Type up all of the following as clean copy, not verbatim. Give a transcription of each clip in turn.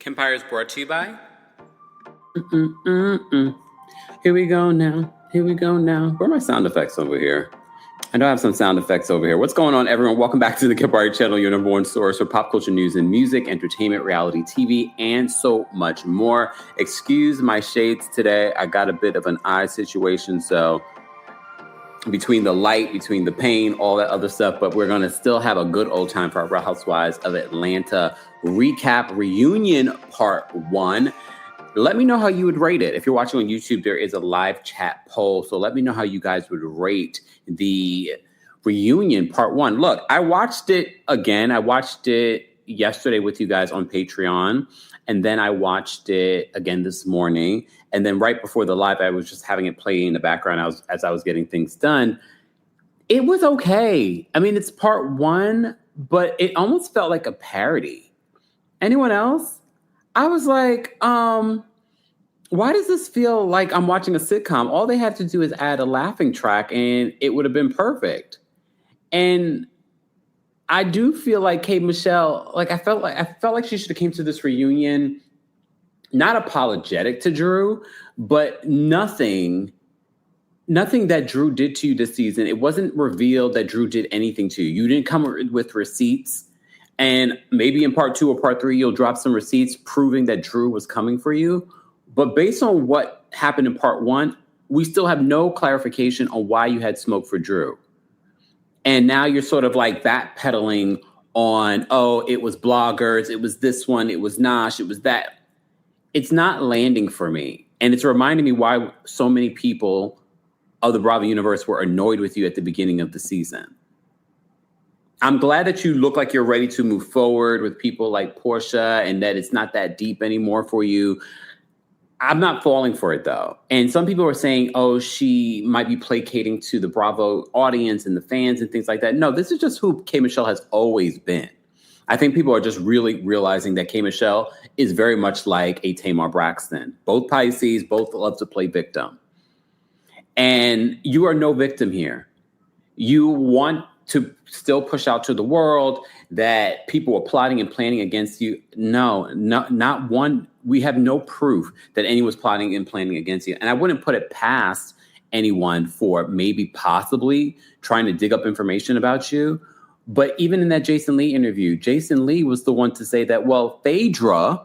KEMPIRE is brought to you by... Here we go now. Where are my sound effects over here? I know I have some sound effects over here. What's going on, everyone? Welcome back to the KEMPIRE channel, your number one source for pop culture news and music, entertainment, reality TV, and so much more. Excuse my shades today. I got a bit of an eye situation, so between the light, between the pain, all that other stuff, but we're going to still have a good old time for our Real Housewives of Atlanta recap reunion part 1. Let me know how you would rate it. If you're watching on YouTube, there is a live chat poll. So let me know how you guys would rate the reunion part 1. Look, I watched it again. I watched it yesterday with you guys on Patreon. And then I watched it again this morning. And then right before the live, I was just having it play in the background as I was getting things done. It was okay. I mean, it's part 1, but it almost felt like a parody. Anyone else? I was like, why does this feel like I'm watching a sitcom? All they had to do is add a laughing track and it would have been perfect. And I do feel like K. Michelle, like I felt like she should have came to this reunion, not apologetic to Drew, but nothing that Drew did to you this season. It wasn't revealed that Drew did anything to you. You didn't come with receipts. And maybe in part 2 or part 3, you'll drop some receipts proving that Drew was coming for you. But based on what happened in part 1, we still have no clarification on why you had smoke for Drew. And now you're sort of like backpedaling on, oh, it was bloggers, it was this one, it was Nosh, it was that. It's not landing for me. And it's reminding me why so many people of the Bravo universe were annoyed with you at the beginning of the season. I'm glad that you look like you're ready to move forward with people like Porsha and that it's not that deep anymore for you. I'm not falling for it, though. And some people are saying, oh, she might be placating to the Bravo audience and the fans and things like that. No, this is just who K. Michelle has always been. I think people are just really realizing that K. Michelle is very much like a Tamar Braxton. Both Pisces, both love to play victim. And you are no victim here. You want to still push out to the world that people were plotting and planning against you. No, not one. We have no proof that anyone was plotting and planning against you. And I wouldn't put it past anyone for maybe possibly trying to dig up information about you. But even in that Jason Lee interview, Jason Lee was the one to say that, well, Phaedra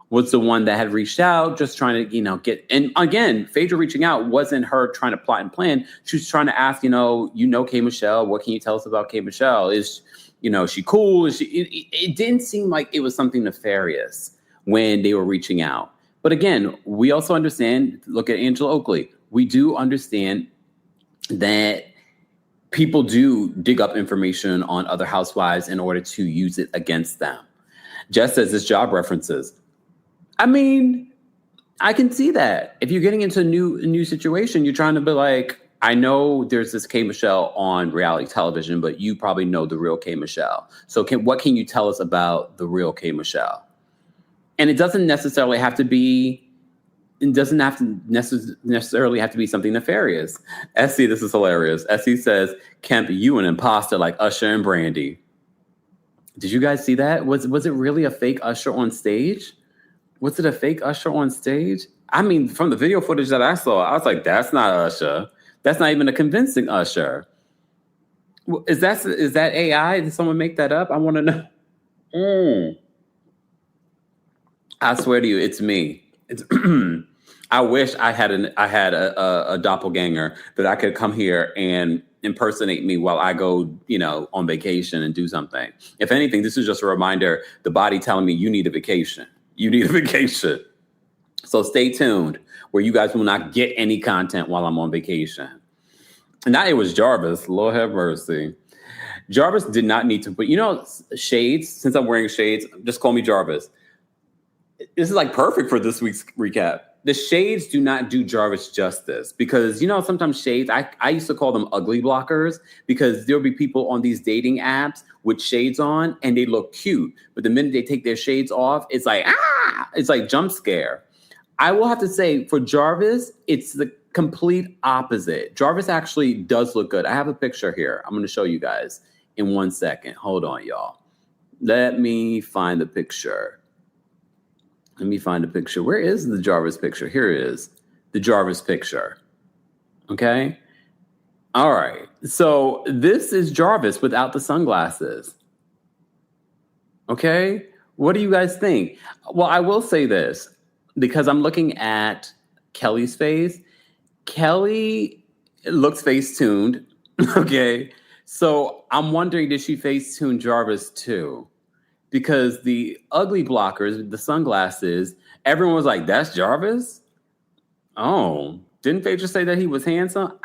was the one that had reached out, just trying to, get, and again, Phaedra reaching out wasn't her trying to plot and plan. She was trying to ask, K. Michelle, what can you tell us about K. Michelle? Is she cool? It didn't seem like it was something nefarious when they were reaching out. But again, we also understand, look at Angela Oakley. We do understand that people do dig up information on other housewives in order to use it against them. Jess says it's job references. I mean, I can see that. If you're getting into a new situation, you're trying to be like, I know there's this K. Michelle on reality television, but you probably know the real K. Michelle. So what can you tell us about the real K. Michelle? And it doesn't necessarily have to be something nefarious. Essie, this is hilarious. Essie says, Kemp, you an imposter like Usher and Brandy. Did you guys see that? Was it really a fake Usher on stage? Was it a fake Usher on stage? I mean, from the video footage that I saw, I was like, that's not Usher. That's not even a convincing Usher. Is that AI? Did someone make that up? I want to know. I swear to you, it's me. I wish I had a doppelganger that I could come here and impersonate me while I go, on vacation and do something. If anything, this is just a reminder, the body telling me you need a vacation. You need a vacation. So stay tuned where you guys will not get any content while I'm on vacation. And now it was Jarvis. Lord have mercy. Jarvis did not need to put, shades. Since I'm wearing shades, just call me Jarvis. This is like perfect for this week's recap. The shades do not do Jarvis justice because, sometimes shades, I used to call them ugly blockers because there'll be people on these dating apps with shades on and they look cute. But the minute they take their shades off, it's like, it's like jump scare. I will have to say for Jarvis, it's the complete opposite. Jarvis actually does look good. I have a picture here. I'm going to show you guys in 1 second. Hold on, y'all. Let me find the picture. Let me find a picture. Where is the Jarvis picture? Here it is. The Jarvis picture. Okay. All right. So this is Jarvis without the sunglasses. Okay. What do you guys think? Well, I will say this because I'm looking at Kelly's face. Kelly looks face tuned. Okay. So I'm wondering, did she face tune Jarvis too? Because the ugly blockers, the sunglasses, everyone was like, that's Jarvis? Oh, didn't Phaedra say that he was handsome?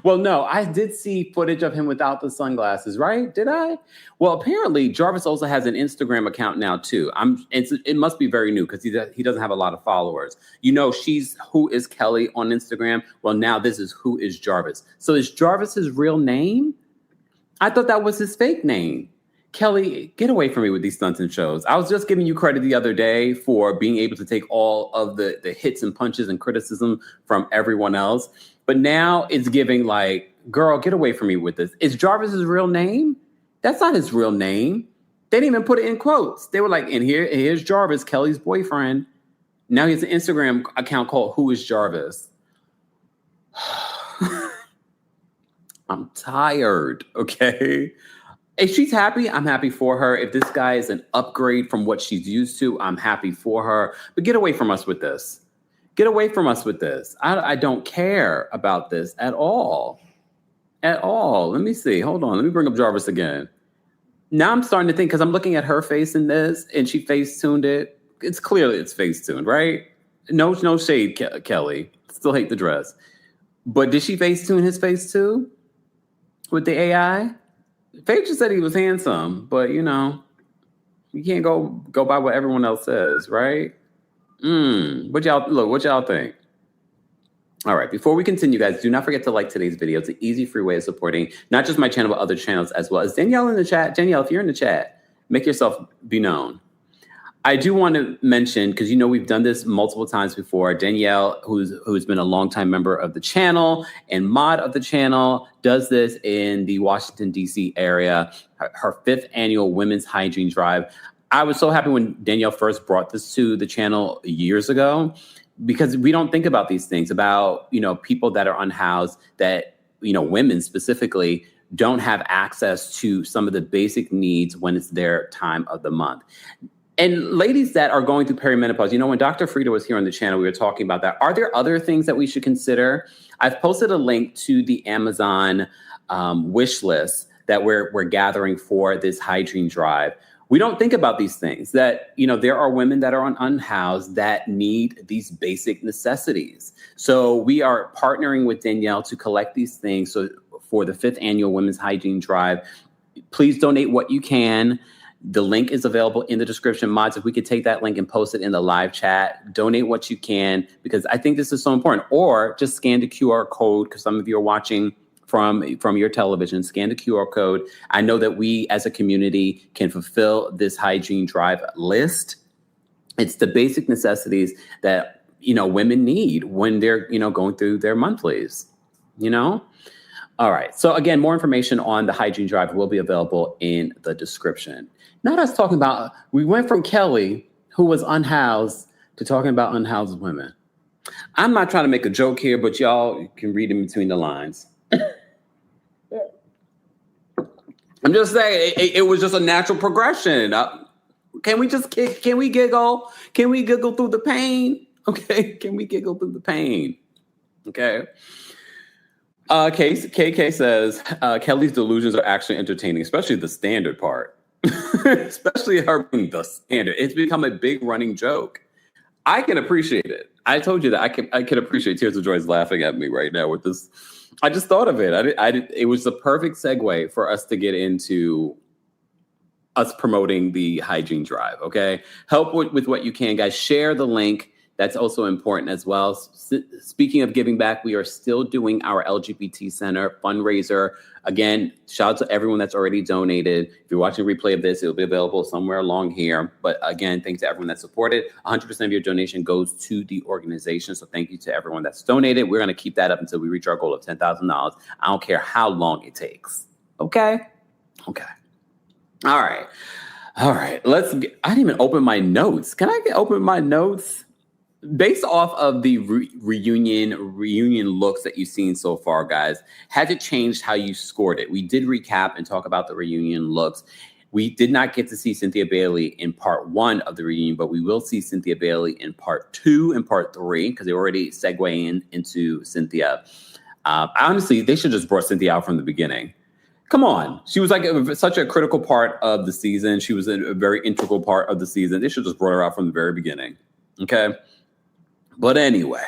Well, no, I did see footage of him without the sunglasses, right? Did I? Well, apparently Jarvis also has an Instagram account now too. It must be very new because he doesn't have a lot of followers. You know, she's Who Is Kelly on Instagram. Well, now this is Who Is Jarvis. So is Jarvis his real name? I thought that was his fake name. Kelly, get away from me with these stunts and shows. I was just giving you credit the other day for being able to take all of the hits and punches and criticism from everyone else. But now it's giving like, girl, get away from me with this. Is Jarvis his real name? That's not his real name. They didn't even put it in quotes. They were like, and here's Jarvis, Kelly's boyfriend. Now he has an Instagram account called Who Is Jarvis? I'm tired, okay? If she's happy, I'm happy for her. If this guy is an upgrade from what she's used to, I'm happy for her. But get away from us with this. Get away from us with this. I don't care about this at all. At all. Let me see. Hold on. Let me bring up Jarvis again. Now I'm starting to think, because I'm looking at her face in this, and she face-tuned it. It's face-tuned, right? No shade, Kelly. Still hate the dress. But did she face-tune his face too? With the AI? Phaedra said he was handsome, but you you can't go by what everyone else says, right? What y'all think? All right, before we continue, guys, do not forget to like today's video. It's an easy, free way of supporting not just my channel, but other channels as well. As Danielle in the chat. Danielle, if you're in the chat, make yourself be known. I do want to mention, because we've done this multiple times before, Danielle, who's been a longtime member of the channel and mod of the channel, does this in the Washington, D.C. area, her 5th annual Women's Hygiene Drive. I was so happy when Danielle first brought this to the channel years ago, because we don't think about these things, about, people that are unhoused, that, women specifically, don't have access to some of the basic needs when it's their time of the month. And ladies that are going through perimenopause, when Dr. Frida was here on the channel, we were talking about that. Are there other things that we should consider? I've posted a link to the Amazon wish list that we're gathering for this hygiene drive. We don't think about these things, that, there are women that are unhoused that need these basic necessities. So we are partnering with Danielle to collect these things. So for the 5th annual Women's Hygiene Drive, please donate what you can. The link is available in the description. Mods, if we could take that link and post it in the live chat, donate what you can, because I think this is so important. Or just scan the QR code, because some of you are watching from your television. Scan the QR code. I know that we as a community can fulfill this hygiene drive list. It's the basic necessities that, women need when they're, going through their monthlies, All right. So again, more information on the hygiene drive will be available in the description. Not us talking about, we went from Kelly, who was unhoused, to talking about unhoused women. I'm not trying to make a joke here, but y'all can read in between the lines. I'm just saying, it was just a natural progression. Can we giggle? Can we giggle through the pain? Okay. Can we giggle through the pain? Okay. KK says, Kelly's delusions are actually entertaining, especially the standard part. Especially her being the standard. It's become a big running joke. I can appreciate it. I told you that I can appreciate Tears of Joy's laughing at me right now with this. I just thought of it. It was the perfect segue for us to get into us promoting the hygiene drive. Okay. Help with what you can, guys. Share the link. That's also important as well. Speaking of giving back, we are still doing our LGBT Center fundraiser. Again, shout out to everyone that's already donated. If you're watching a replay of this, it'll be available somewhere along here. But again, thanks to everyone that supported. 100% of your donation goes to the organization. So thank you to everyone that's donated. We're going to keep that up until we reach our goal of $10,000. I don't care how long it takes. Okay? Okay. All right. All right. I didn't even open my notes. Can I open my notes? Based off of the reunion looks that you've seen so far, guys, has it changed how you scored it? We did recap and talk about the reunion looks. We did not get to see Cynthia Bailey in part 1 of the reunion, but we will see Cynthia Bailey in part 2 and part 3 because they already segue into Cynthia. Honestly, they should just brought Cynthia out from the beginning. Come on. She was like such a critical part of the season. She was a very integral part of the season. They should just brought her out from the very beginning. Okay. But anyway,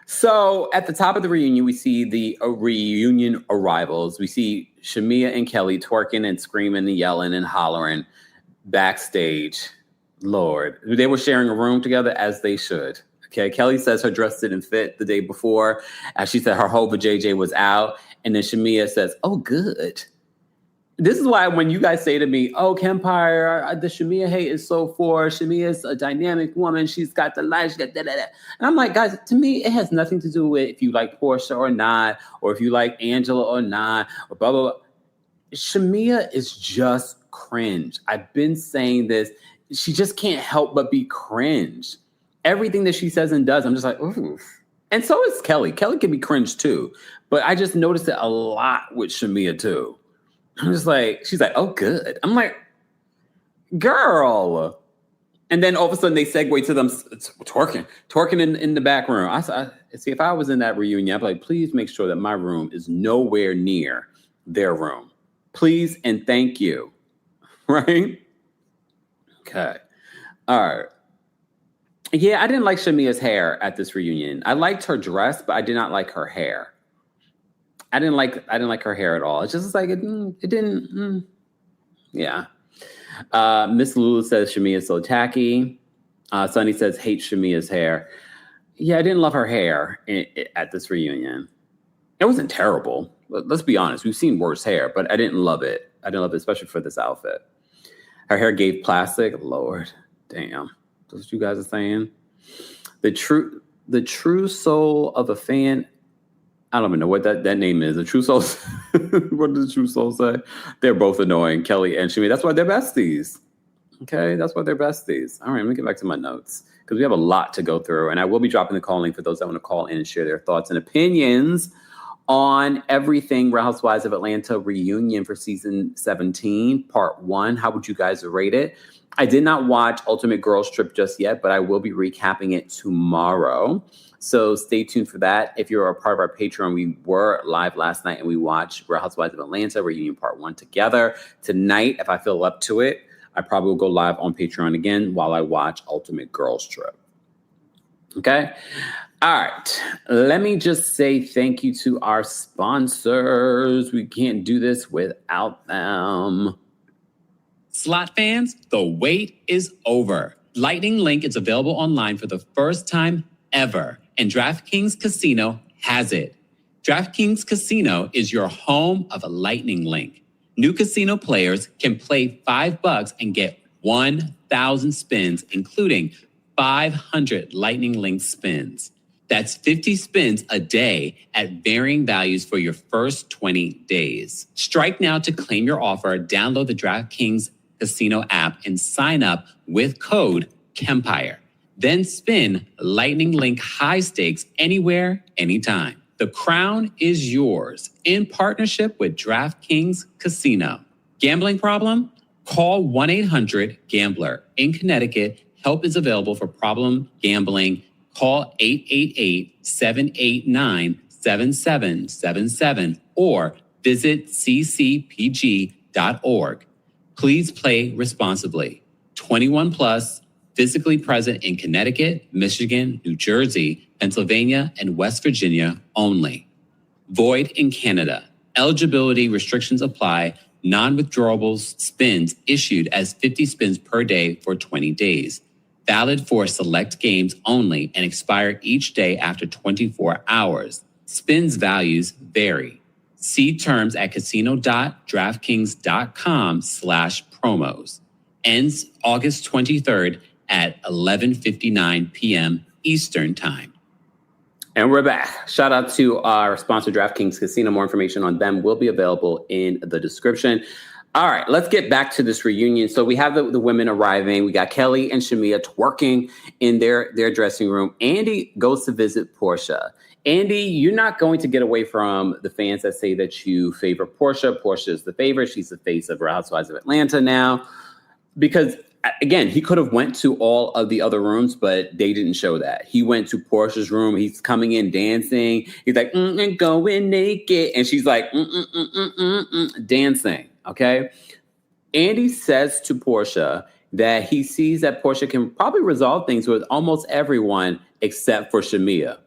so at the top of the reunion, we see the reunion arrivals. We see Shamia and Kelly twerking and screaming and yelling and hollering backstage. Lord, they were sharing a room together as they should. Okay, Kelly says her dress didn't fit the day before. As she said, her whole JJ was out. And then Shamia says, oh, good. This is why when you guys say to me, oh, Kempire, the Shamia hate is so for. Shamia's a dynamic woman. She's got the light. She got da-da-da. And I'm like, guys, to me, it has nothing to do with if you like Porsha or not, or if you like Angela or not, or blah, blah, blah. Shamia is just cringe. I've been saying this. She just can't help but be cringe. Everything that she says and does, I'm just like, ooh. And so is Kelly. Kelly can be cringe too. But I just noticed it a lot with Shamia too. I'm just like, she's like, oh, good. I'm like, girl. And then all of a sudden they segue to them twerking in the back room. I see, if I was in that reunion, I'd be like, please make sure that my room is nowhere near their room. Please and thank you. Right? Okay. All right. Yeah, I didn't like Shamia's hair at this reunion. I liked her dress, but I did not like her hair. I didn't like her hair at all. It's just like it didn't. Yeah. Miss Lulu says Shamia's so tacky. Sunny says hate Shamia's hair. Yeah, I didn't love her hair at this reunion. It wasn't terrible. Let's be honest. We've seen worse hair, but I didn't love it. I didn't love it, especially for this outfit. Her hair gave plastic. Lord, damn. That's what you guys are saying. The true soul of a fan. I don't even know what that name is. The True Soul. What does the True Soul say? They're both annoying, Kelly and Shami. That's why they're besties. Okay, that's why they're besties. All right, let me get back to my notes because we have a lot to go through. And I will be dropping the call link for those that want to call in and share their thoughts and opinions on everything Real Housewives of Atlanta reunion for season 17, part 1. How would you guys rate it? I did not watch Ultimate Girls Trip just yet, but I will be recapping it tomorrow. So stay tuned for that. If you're a part of our Patreon, we were live last night and we watched Real Housewives of Atlanta reunion part 1 together. Tonight, if I feel up to it, I probably will go live on Patreon again while I watch Ultimate Girls Trip. Okay? All right. Let me just say thank you to our sponsors. We can't do this without them. Slot fans, the wait is over. Lightning Link is available online for the first time ever, and DraftKings Casino has it. DraftKings Casino is your home of a Lightning Link. New casino players can play $5 and get 1,000 spins, including 500 Lightning Link spins. That's 50 spins a day at varying values for your first 20 days. Strike now to claim your offer. Download the DraftKings Casino app and sign up with code KEMPIRE. Then spin Lightning Link high stakes anywhere, anytime. The crown is yours in partnership with DraftKings Casino. Gambling problem? Call 1-800-GAMBLER. In Connecticut, help is available for problem gambling. Call 888-789-7777 or visit ccpg.org. Please play responsibly. 21 plus, physically present in Connecticut, Michigan, New Jersey, Pennsylvania, and West Virginia only. Void in Canada. Eligibility restrictions apply. Non-withdrawable spins issued as 50 spins per day for 20 days. Valid for select games only and expire each day after 24 hours. Spins values vary. See terms at casino.draftkings.com/promos. Ends August 23rd at 11:59 p.m. Eastern Time. And we're back. Shout out to our sponsor, DraftKings Casino. More information on them will be available in the description. All right, let's get back to this reunion. So we have the women arriving. We got Kelly and Shamia twerking in their dressing room. Andy goes to visit Porsha. Andy, you're not going to get away from the fans that say that you favor Porsha. Porsha is the favorite. She's the face of Real Housewives of Atlanta now. Because, again, he could have went to all of the other rooms, but they didn't show that. He went to Porsha's room. He's coming in dancing. He's like, going naked. And she's like, dancing. Okay. Andy says to Porsha that he sees that Porsha can probably resolve things with almost everyone except for Shamia.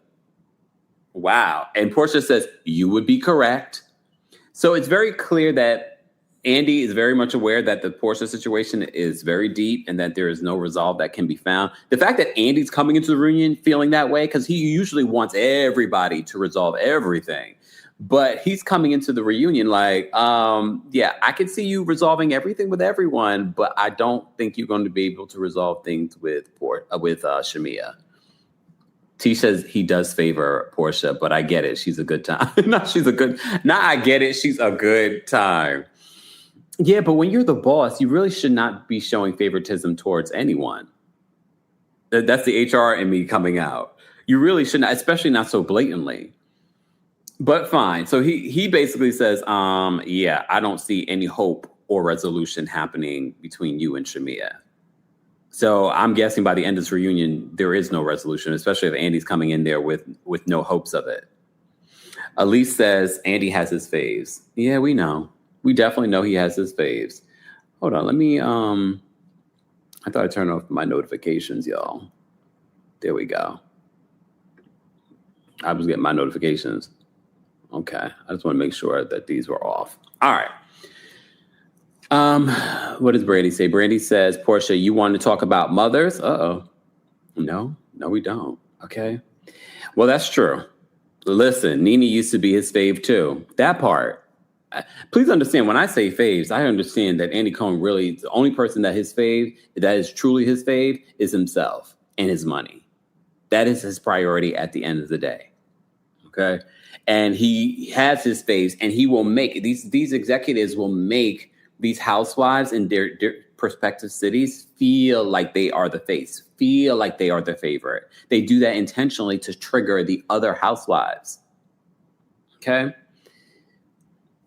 Wow. And Porsha says, you would be correct. So it's very clear that Andy is very much aware that the Porsha situation is very deep and that there is no resolve that can be found. The fact that Andy's coming into the reunion feeling that way, because he usually wants everybody to resolve everything. But he's coming into the reunion like, yeah, I can see you resolving everything with everyone, but I don't think you're going to be able to resolve things with Shamia. T says he does favor Porsha, but I get it. She's a good time. I get it. She's a good time. Yeah, but when you're the boss, you really should not be showing favoritism towards anyone. That's the HR in me coming out. You really should not, especially not so blatantly. But fine. So he basically says, yeah, I don't see any hope or resolution happening between you and Shamia. So I'm guessing by the end of this reunion, there is no resolution, especially if Andy's coming in there with no hopes of it. Elise says Andy has his faves. Yeah, we know. We definitely know he has his faves. Hold on. Let me, I thought I turned off my notifications, y'all. There we go. I was getting my notifications. Okay. I just want to make sure that these were off. All right. What does Brandy say? Brandy says, Porsha, you want to talk about mothers? Uh-oh. No, we don't. Okay. Well, that's true. Listen, Nene used to be his fave too. That part. Please understand, when I say faves, I understand that Andy Cohen really, the only person that is truly his fave, is himself and his money. That is his priority at the end of the day. Okay. And he has his faves, and he will make these executives will make these housewives in their prospective cities feel like they are the face, feel like they are the favorite. They do that intentionally to trigger the other housewives. Okay.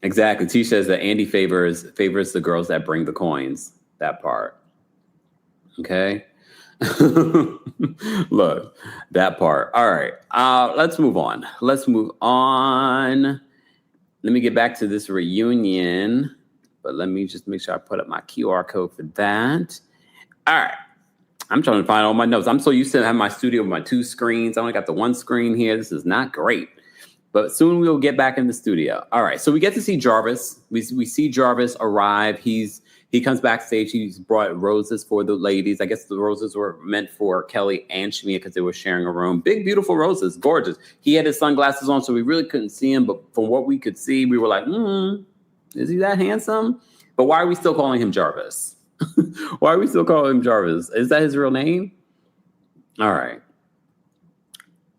Exactly. T says that Andy favors the girls that bring the coins. That part. Okay. Look, that part. All right. Let's move on. Let me get back to this reunion, but let me just make sure I put up my QR code for that. All right. I'm trying to find all my notes. I'm so used to having my studio with my two screens. I only got the one screen here. This is not great. But soon we'll get back in the studio. All right, so we get to see Jarvis. We see Jarvis arrive. He comes backstage. He's brought roses for the ladies. I guess the roses were meant for Kelly and Shamia because they were sharing a room. Big, beautiful roses, gorgeous. He had his sunglasses on, so we really couldn't see him. But from what we could see, we were like, is he that handsome? But why are we still calling him Jarvis? Why are we still calling him Jarvis? Is that his real name? All right.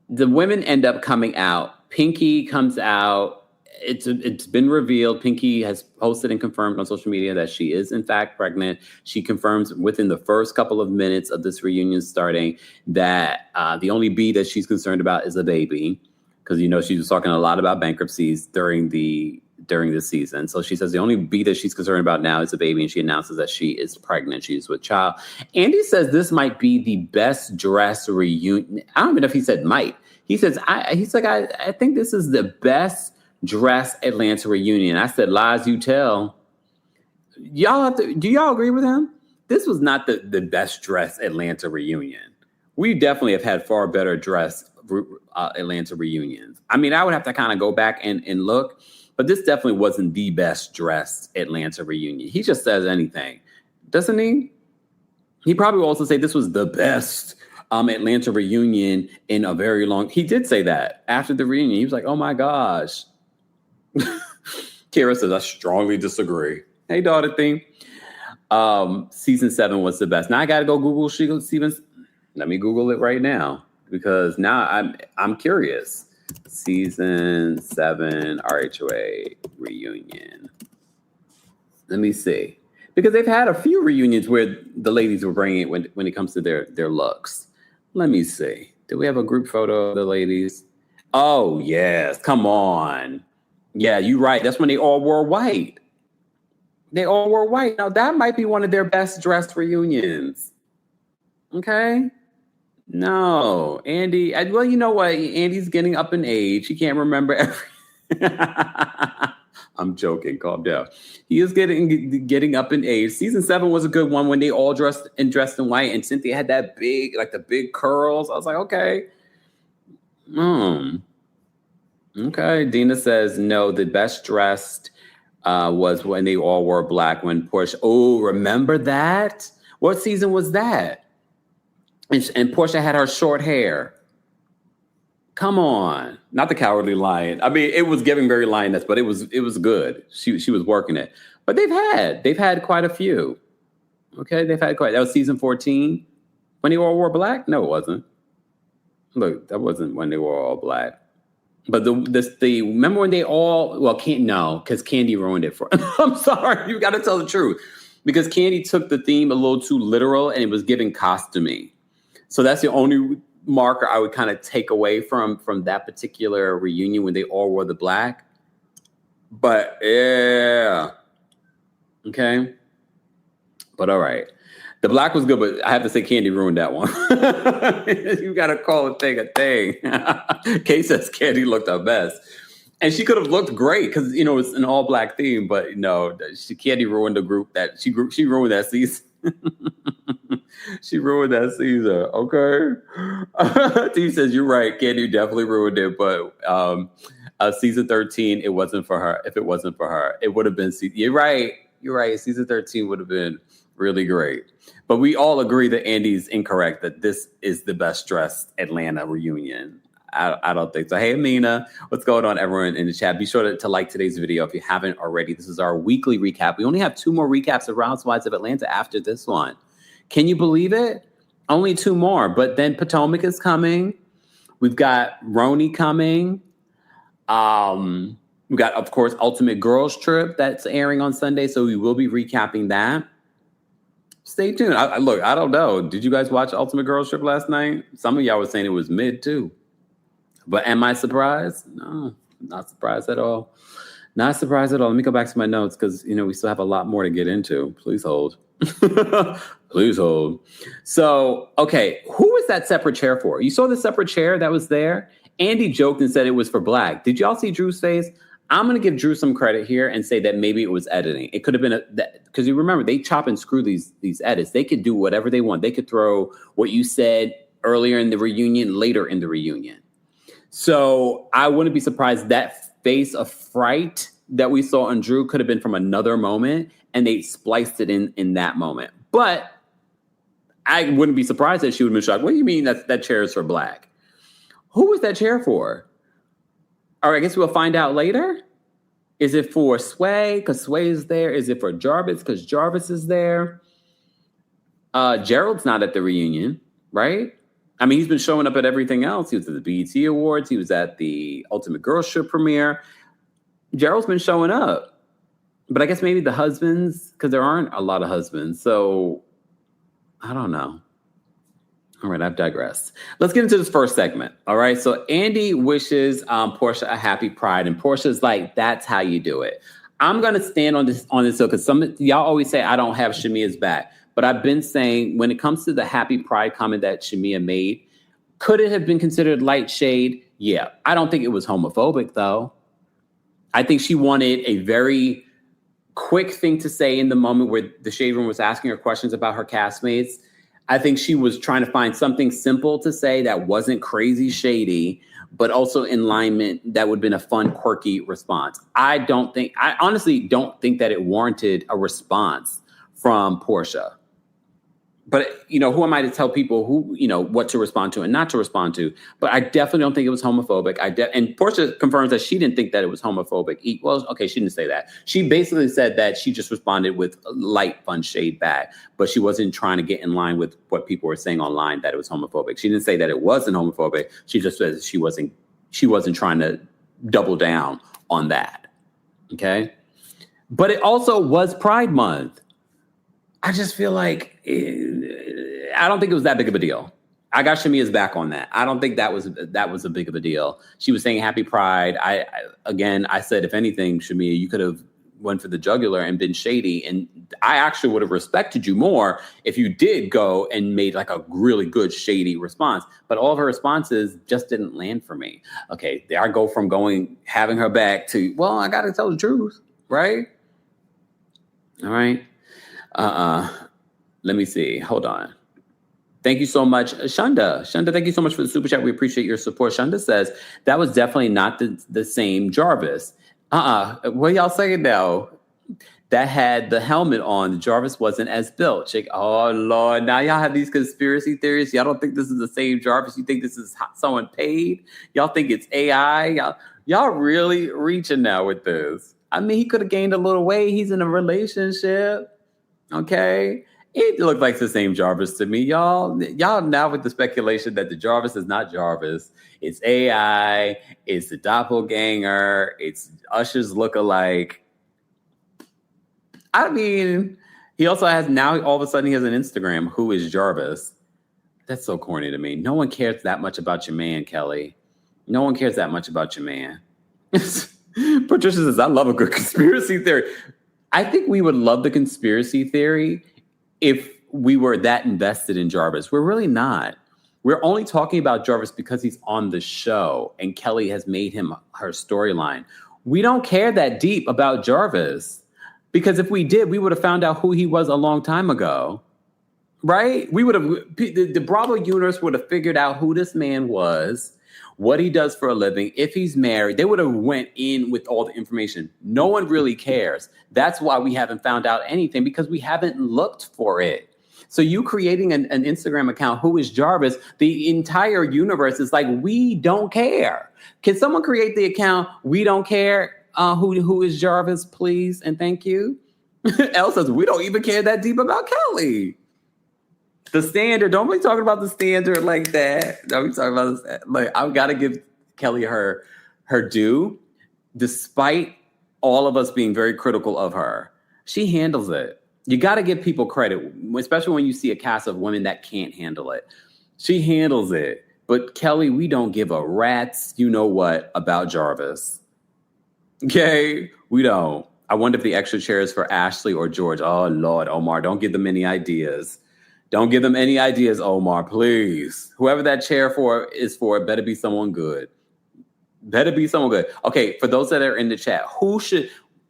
The women end up coming out. Pinky comes out. It's been revealed. Pinky has posted and confirmed on social media that she is in fact pregnant. She confirms within the first couple of minutes of this reunion starting that the only B that she's concerned about is a baby, because she was talking a lot about bankruptcies during the season. So she says the only B that she's concerned about now is a baby, and she announces that she is pregnant. She's with child. Andy says this might be the best dress reunion. I don't even know if he said might. He says, I think this is the best dress Atlanta reunion. I said, lies you tell. Do y'all agree with him? This was not the best dress Atlanta reunion. We definitely have had far better dress Atlanta reunions. I mean, I would have to kind of go back and look, but this definitely wasn't the best dressed Atlanta reunion. He just says anything, doesn't he? He probably will also say this was the best Atlanta reunion in a very long. He did say that after the reunion. He was like, "Oh my gosh." Kara says, "I strongly disagree." Hey, daughter thing. Season 7 was the best. Now I gotta go Google season. Let me Google it right now because now I'm curious. Season 7 RHOA reunion. Let me see. Because they've had a few reunions where the ladies were bringing it when it comes to their looks. Let me see. Do we have a group photo of the ladies? Oh, yes. Come on. Yeah, you're right. That's when they all wore white. They all wore white. Now, that might be one of their best dressed reunions. Okay? No. Andy, well, you know what? Andy's getting up in age. He can't remember every... I'm joking. Calm down. He is getting up in age. Season 7 was a good one when they all dressed in white, and Cynthia had that big, like the big curls. I was like, okay. Okay. Dina says no. The best dressed was when they all wore black. When Porsha. Oh, remember that? What season was that? And Porsha had her short hair. Come on, not the Cowardly Lion. I mean, it was giving very lioness, but it was good. She was working it. But they've had quite a few. Okay, they've had quite. That was season 14 when they all wore black. No, it wasn't. Look, that wasn't when they were all black. But the remember when they all can't no because Candy ruined it for. I'm sorry, you got to tell the truth because Candy took the theme a little too literal and it was giving costumey. So that's the only marker I would kind of take away from that particular reunion when they all wore the black. But yeah. Okay. But all right. The black was good, but I have to say Candy ruined that one. You got to call a thing a thing. Kay says Candy looked her best. And she could have looked great because, it's an all black theme. But no, Candy ruined the group that she ruined that season. She ruined that season. Okay. T says, you're right. Candy definitely ruined it. But season 13, it wasn't for her. If it wasn't for her, it would have been. You're right. You're right. Season 13 would have been really great. But we all agree that Andy's incorrect, that this is the best dressed Atlanta reunion. I don't think so. Hey, Amina, what's going on, everyone in the chat? Be sure to like today's video if you haven't already. This is our weekly recap. We only have 2 more recaps of Housewives of Atlanta after this one. Can you believe it? Only 2 more. But then Potomac is coming. We've got Roni coming. We've got, of course, Ultimate Girls Trip that's airing on Sunday. So we will be recapping that. Stay tuned. Look, I don't know. Did you guys watch Ultimate Girls Trip last night? Some of y'all were saying it was mid too. But am I surprised? No, not surprised at all. Not surprised at all. Let me go back to my notes because, we still have a lot more to get into. Please hold. Please hold. So, okay, who was that separate chair for? You saw the separate chair that was there? Andy joked and said it was for black. Did y'all see Drew's face? I'm going to give Drew some credit here and say that maybe it was editing. It could have been because you remember they chop and screw these edits. They could do whatever they want. They could throw what you said earlier in the reunion, later in the reunion. So I wouldn't be surprised that face of fright that we saw on Drew could have been from another moment and they spliced it in that moment. But I wouldn't be surprised that she would have been shocked. What do you mean that chair is for black? Who was that chair for? Or I guess we'll find out later. Is it for Sway because Sway is there? Is it for Jarvis because Jarvis is there? Gerald's not at the reunion, right? I mean, he's been showing up at everything else. He was at the BET Awards. He was at the Ultimate Girls Trip premiere. Gerald's been showing up. But I guess maybe the husbands, because there aren't a lot of husbands. So, I don't know. All right, I've digressed. Let's get into this first segment. All right, so Andy wishes Porsha a happy Pride. And Portia's like, that's how you do it. I'm going to stand on this because y'all always say I don't have Shamia's back. But I've been saying when it comes to the happy Pride comment that Shamia made, could it have been considered light shade? Yeah. I don't think it was homophobic, though. I think she wanted a very quick thing to say in the moment where the Shade Room was asking her questions about her castmates. I think she was trying to find something simple to say that wasn't crazy shady, but also in alignment that would have been a fun, quirky response. I honestly don't think that it warranted a response from Porsha. But, who am I to tell people who, what to respond to and not to respond to? But I definitely don't think it was homophobic. And Porsha confirms that she didn't think that it was homophobic. Well, okay, she didn't say that. She basically said that she just responded with light, fun shade back. But she wasn't trying to get in line with what people were saying online that it was homophobic. She didn't say that it wasn't homophobic. She just said she wasn't trying to double down on that. Okay? But it also was Pride Month. I just feel like I don't think it was that big of a deal. I got Shamia's back on that. I don't think that was a big of a deal. She was saying Happy Pride. I said, if anything, Shamia, you could have went for the jugular and been shady. And I actually would have respected you more if you did go and made like a really good shady response. But all of her responses just didn't land for me. Okay, there I go from having her back to, well, I got to tell the truth, right? All right. Let me see. Hold on. Thank you so much, Shunda. Shunda, thank you so much for the super chat. We appreciate your support. Shunda says that was definitely not the same Jarvis. What y'all saying now? That had the helmet on. Jarvis wasn't as built. Oh, Lord. Now y'all have these conspiracy theories. Y'all don't think this is the same Jarvis. You think this is someone paid? Y'all think it's AI? Y'all really reaching now with this. I mean, he could have gained a little weight. He's in a relationship. Okay. It looked like the same Jarvis to me. Y'all now with the speculation that the Jarvis is not Jarvis. It's AI. It's the doppelganger. It's Usher's lookalike. I mean, he also has now all of a sudden he has an Instagram. Who is Jarvis? That's so corny to me. No one cares that much about your man, Kelly. No one cares that much about your man. Patricia says, I love a good conspiracy theory. I think we would love the conspiracy theory if we were that invested in Jarvis. We're really not. We're only talking about Jarvis because he's on the show and Kelly has made him her storyline. We don't care that deep about Jarvis because if we did, we would have found out who he was a long time ago, right? We would have, the Bravo universe would have figured out who this man was, what he does for a living, if he's married. They would have went in with all the information. No one really cares. That's why we haven't found out anything, because we haven't looked for it. So you creating an Instagram account, who is Jarvis, the entire universe is like, we don't care. Can someone create the account, we don't care, who is Jarvis, please, and thank you? Elle says, we don't even care that deep about Kelly. The standard, don't be talking about the standard like that. Don't be talking about this. Like, I've got to give Kelly her due, despite all of us being very critical of her. She handles it. You got to give people credit, especially when you see a cast of women that can't handle it. She handles it. But Kelly, we don't give a rat's you-know-what about Jarvis. Okay? We don't. I wonder if the extra chair is for Ashley or George. Oh, Lord, Omar, don't give them any ideas. Don't give them any ideas, Omar, please. Whoever that chair is for, it better be someone good. Better be someone good. Okay, for those that are in the chat,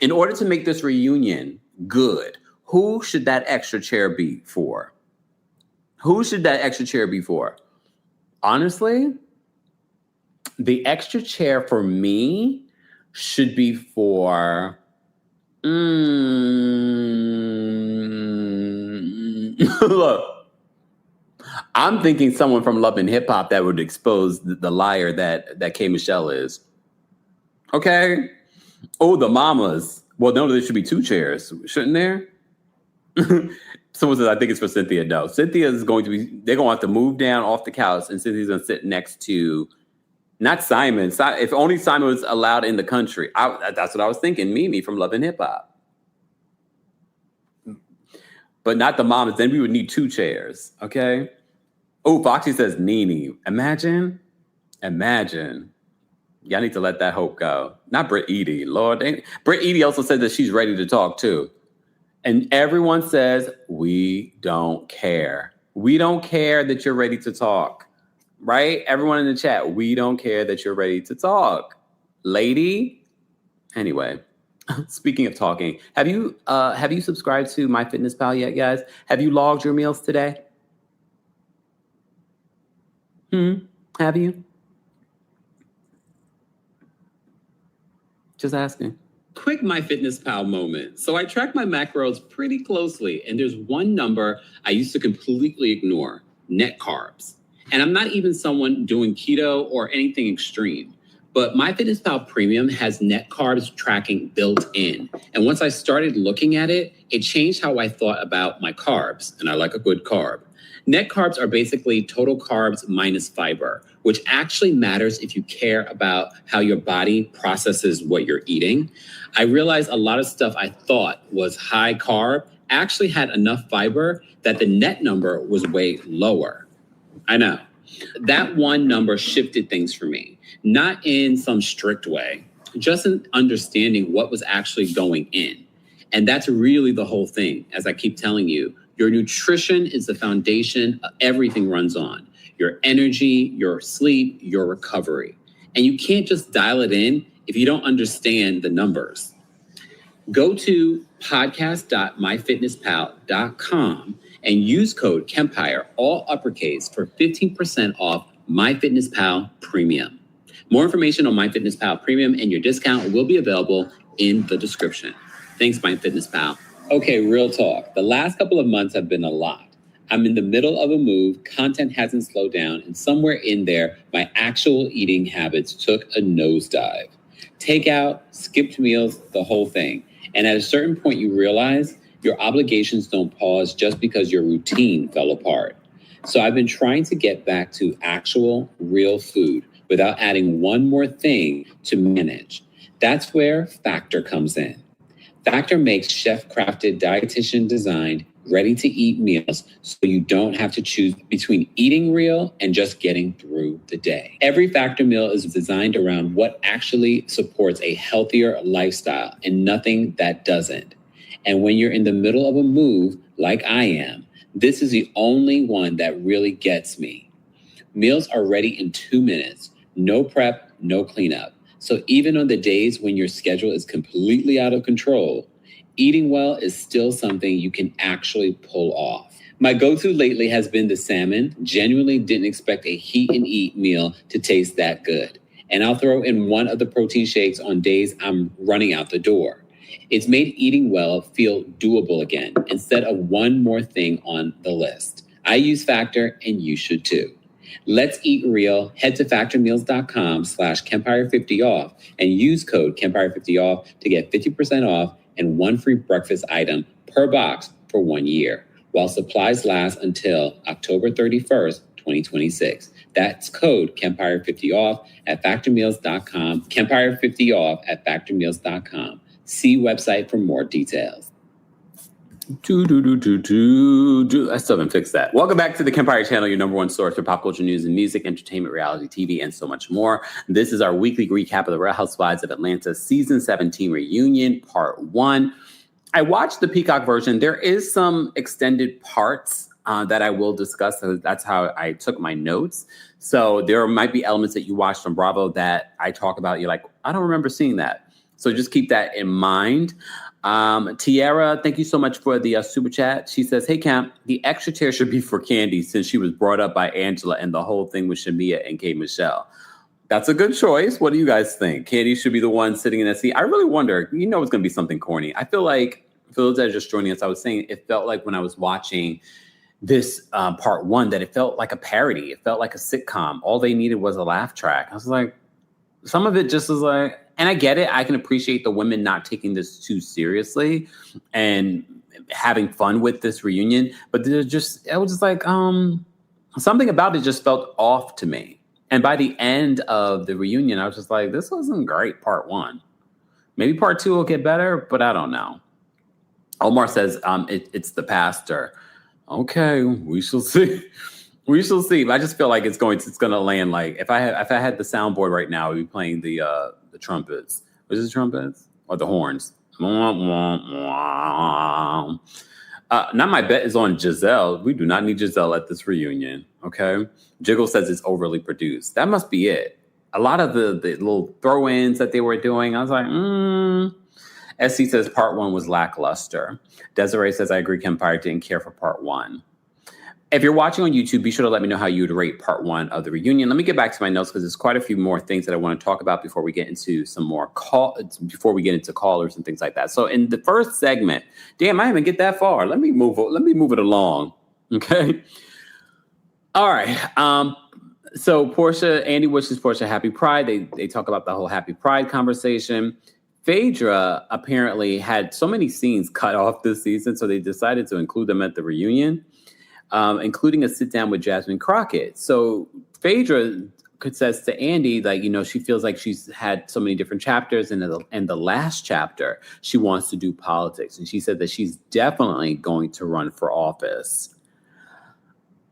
in order to make this reunion good, who should that extra chair be for? Who should that extra chair be for? Honestly, the extra chair for me should be for... Look, I'm thinking someone from Love and Hip Hop that would expose the liar that K. Michelle is. Okay? Oh, the mamas. Well, no, there should be two chairs, shouldn't there? Someone says, I think it's for Cynthia. No, Cynthia is they're going to have to move down off the couch, and Cynthia's going to sit next to, not Simon. If only Simon was allowed in the country. That's what I was thinking. Mimi from Love and Hip Hop. But not the mamas. Then we would need two chairs. Okay. Oh, Foxy says Nene. Imagine. Y'all need to let that hope go. Not Britt Edie. Lord. Britt Edie also said that she's ready to talk too. And everyone says, we don't care. We don't care that you're ready to talk. Right? Everyone in the chat, we don't care that you're ready to talk. Lady. Anyway. Speaking of talking, have you subscribed to MyFitnessPal yet, guys? Have you logged your meals today? Have you? Just asking. Quick MyFitnessPal moment. So I track my macros pretty closely, and there's one number I used to completely ignore: net carbs. And I'm not even someone doing keto or anything extreme. But MyFitnessPal Premium has net carbs tracking built in. And once I started looking at it, it changed how I thought about my carbs. And I like a good carb. Net carbs are basically total carbs minus fiber, which actually matters if you care about how your body processes what you're eating. I realized a lot of stuff I thought was high carb actually had enough fiber that the net number was way lower. I know. That one number shifted things for me, not in some strict way, just in understanding what was actually going in. And that's really the whole thing. As I keep telling you, your nutrition is the foundation everything runs on. Your energy, your sleep, your recovery. And you can't just dial it in if you don't understand the numbers. Go to podcast.myfitnesspal.com and use code KEMPIRE, all uppercase, for 15% off MyFitnessPal Premium. More information on MyFitnessPal Premium and your discount will be available in the description. Thanks, MyFitnessPal. Okay, real talk. The last couple of months have been a lot. I'm in the middle of a move, content hasn't slowed down, and somewhere in there, my actual eating habits took a nosedive. Takeout, skipped meals, the whole thing. And at a certain point, you realize your obligations don't pause just because your routine fell apart. So I've been trying to get back to actual, real food without adding one more thing to manage. That's where Factor comes in. Factor makes chef-crafted, dietitian-designed, ready-to-eat meals so you don't have to choose between eating real and just getting through the day. Every Factor meal is designed around what actually supports a healthier lifestyle and nothing that doesn't. And when you're in the middle of a move, like I am, this is the only one that really gets me. Meals are ready in 2 minutes. No prep, no cleanup. So even on the days when your schedule is completely out of control, eating well is still something you can actually pull off. My go-to lately has been the salmon. Genuinely didn't expect a heat and eat meal to taste that good. And I'll throw in one of the protein shakes on days I'm running out the door. It's made eating well feel doable again, instead of one more thing on the list. I use Factor, and you should too. Let's eat real. Head to factormeals.com/Kempire50off and use code Kempire50off to get 50% off and one free breakfast item per box for 1 year, while supplies last until October 31st, 2026. That's code Kempire50off at factormeals.com, Kempire50off at factormeals.com. See website for more details. I still haven't fixed that. Welcome back to the Kempire channel, your number one source for pop culture news and music, entertainment, reality TV, and so much more. This is our weekly recap of the Real Housewives of Atlanta Season 17 reunion, Part 1. I watched the Peacock version. There is some extended parts that I will discuss. That's how I took my notes. So there might be elements that you watched on Bravo that I talk about. You're like, I don't remember seeing that. So just keep that in mind. Tiara, thank you so much for the super chat. She says, hey, Camp, the extra chair should be for Candy since she was brought up by Angela and the whole thing with Shamia and K. Michelle. That's a good choice. What do you guys think? Candy should be the one sitting in that seat. I really wonder, it's going to be something corny. I feel like, for those that are just joining us, I was saying it felt like when I was watching this Part 1 that it felt like a parody. It felt like a sitcom. All they needed was a laugh track. I was like, some of it just was like, and I get it. I can appreciate the women not taking this too seriously and having fun with this reunion. But it was just like, something about it just felt off to me. And by the end of the reunion, I was just like, this wasn't great, Part 1. Maybe Part 2 will get better, but I don't know. Omar says, it's the pastor. Okay, we shall see. We shall see. I just feel like it's going to land like if I had the soundboard right now, we'd be playing the trumpets. Was it trumpets or the horns? Not my bet is on Giselle. We do not need Giselle at this reunion. Okay. Jiggle says it's overly produced. That must be it. A lot of the little throw-ins that they were doing, I was like, SC says Part 1 was lackluster. Desiree says, I agree, Kempire didn't care for Part 1. If you're watching on YouTube, be sure to let me know how you would rate Part 1 of the reunion. Let me get back to my notes because there's quite a few more things that I want to talk about before we get into before we get into callers and things like that. So in the first segment, damn, I didn't even get that far. Let me move it along. Okay. All right. So Porsha, Andy wishes Porsha happy Pride. They talk about the whole happy Pride conversation. Phaedra apparently had so many scenes cut off this season, so they decided to include them at the reunion, including a sit down with Jasmine Crockett. So Phaedra says to Andy, like, she feels like she's had so many different chapters, and the last chapter, she wants to do politics. And she said that she's definitely going to run for office.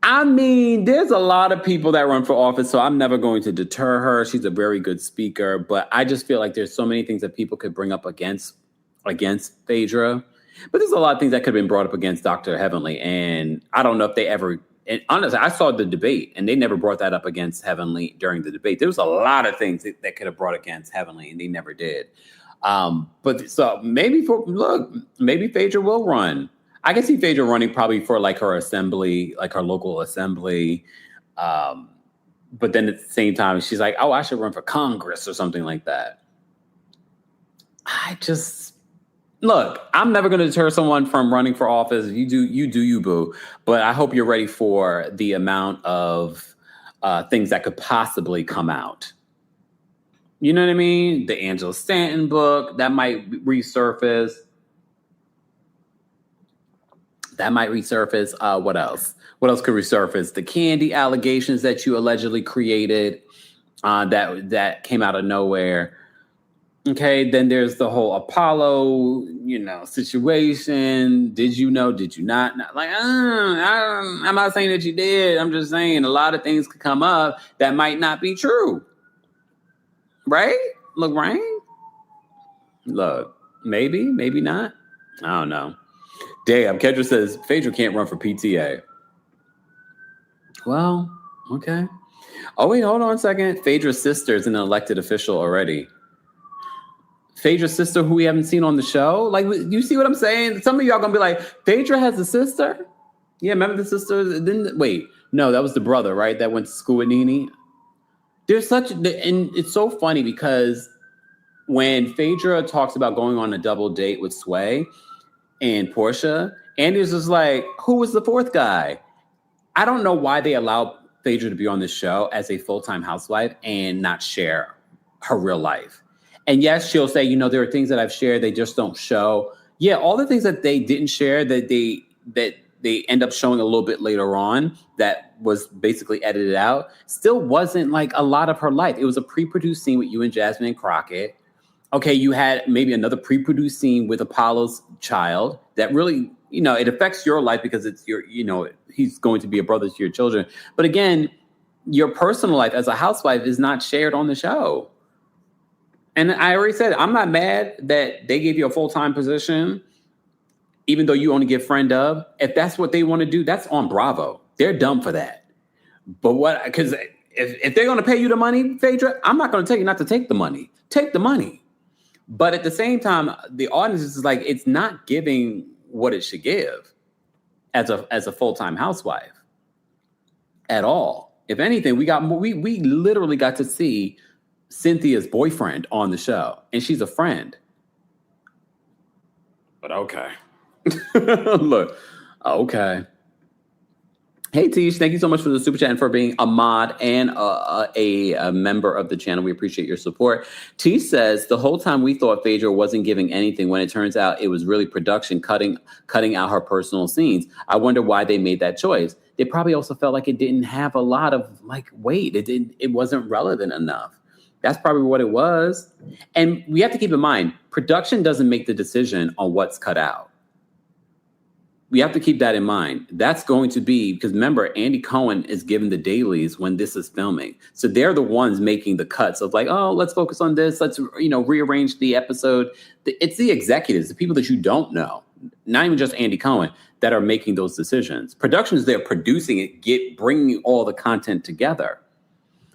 I mean, there's a lot of people that run for office, so I'm never going to deter her. She's a very good speaker, but I just feel like there's so many things that people could bring up against Phaedra. But there's a lot of things that could have been brought up against Dr. Heavenly, and I don't know if they ever. And honestly, I saw the debate, and they never brought that up against Heavenly during the debate. There was a lot of things that could have brought against Heavenly, and they never did. But so maybe Phaedra will run. I can see Phaedra running probably for like her assembly, like her local assembly. But then at the same time, she's like, oh, I should run for Congress or something like that. Look, I'm never going to deter someone from running for office. You do you, boo. But I hope you're ready for the amount of things that could possibly come out. You know what I mean? The Angela Stanton book, that might resurface. What else? What else could resurface? The Candy allegations that you allegedly created that came out of nowhere. Okay, then there's the whole Apollo, situation. Did you know? Did you not? Like, I'm not saying that you did. I'm just saying a lot of things could come up that might not be true. Right? Look, right? Look, maybe not. I don't know. Damn, Kendra says Phaedra can't run for PTA. Well, okay. Oh, wait, hold on a second. Phaedra's sister is an elected official already. Phaedra's sister, who we haven't seen on the show. Like, you see what I'm saying? Some of y'all gonna be like, Phaedra has a sister? Yeah, remember the sister? Wait, no, that was the brother, right? That went to school with Nene. And it's so funny because when Phaedra talks about going on a double date with Sway and Porsha, Andy's just like, who was the fourth guy? I don't know why they allowed Phaedra to be on this show as a full-time housewife and not share her real life. And yes, she'll say, there are things that I've shared, they just don't show. Yeah, all the things that they didn't share that they end up showing a little bit later on that was basically edited out still wasn't like a lot of her life. It was a pre-produced scene with you and Jasmine and Crockett. Okay, you had maybe another pre-produced scene with Apollo's child that really, it affects your life because it's he's going to be a brother to your children. But again, your personal life as a housewife is not shared on the show. And I already said, I'm not mad that they gave you a full-time position, even though you only get friend of. If that's what they want to do, that's on Bravo. They're dumb for that. But because if they're going to pay you the money, Phaedra, I'm not going to tell you not to take the money. Take the money. But at the same time, the audience is like, it's not giving what it should give as a full-time housewife at all. If anything, we literally got to see Cynthia's boyfriend on the show, and she's a friend. But okay. Look, okay. Hey, Tish, thank you so much for the super chat and for being a mod and a member of the channel. We appreciate your support. Tish says, the whole time we thought Phaedra wasn't giving anything when it turns out it was really production cutting out her personal scenes. I wonder why they made that choice. They probably also felt like it didn't have a lot of weight. It wasn't relevant enough. That's probably what it was. And we have to keep in mind, production doesn't make the decision on what's cut out. We have to keep that in mind. That's going to be, because remember, Andy Cohen is given the dailies when this is filming. So they're the ones making the cuts of let's focus on this. Let's, rearrange the episode. It's the executives, the people that you don't know, not even just Andy Cohen, that are making those decisions. Production is there producing it, bringing all the content together.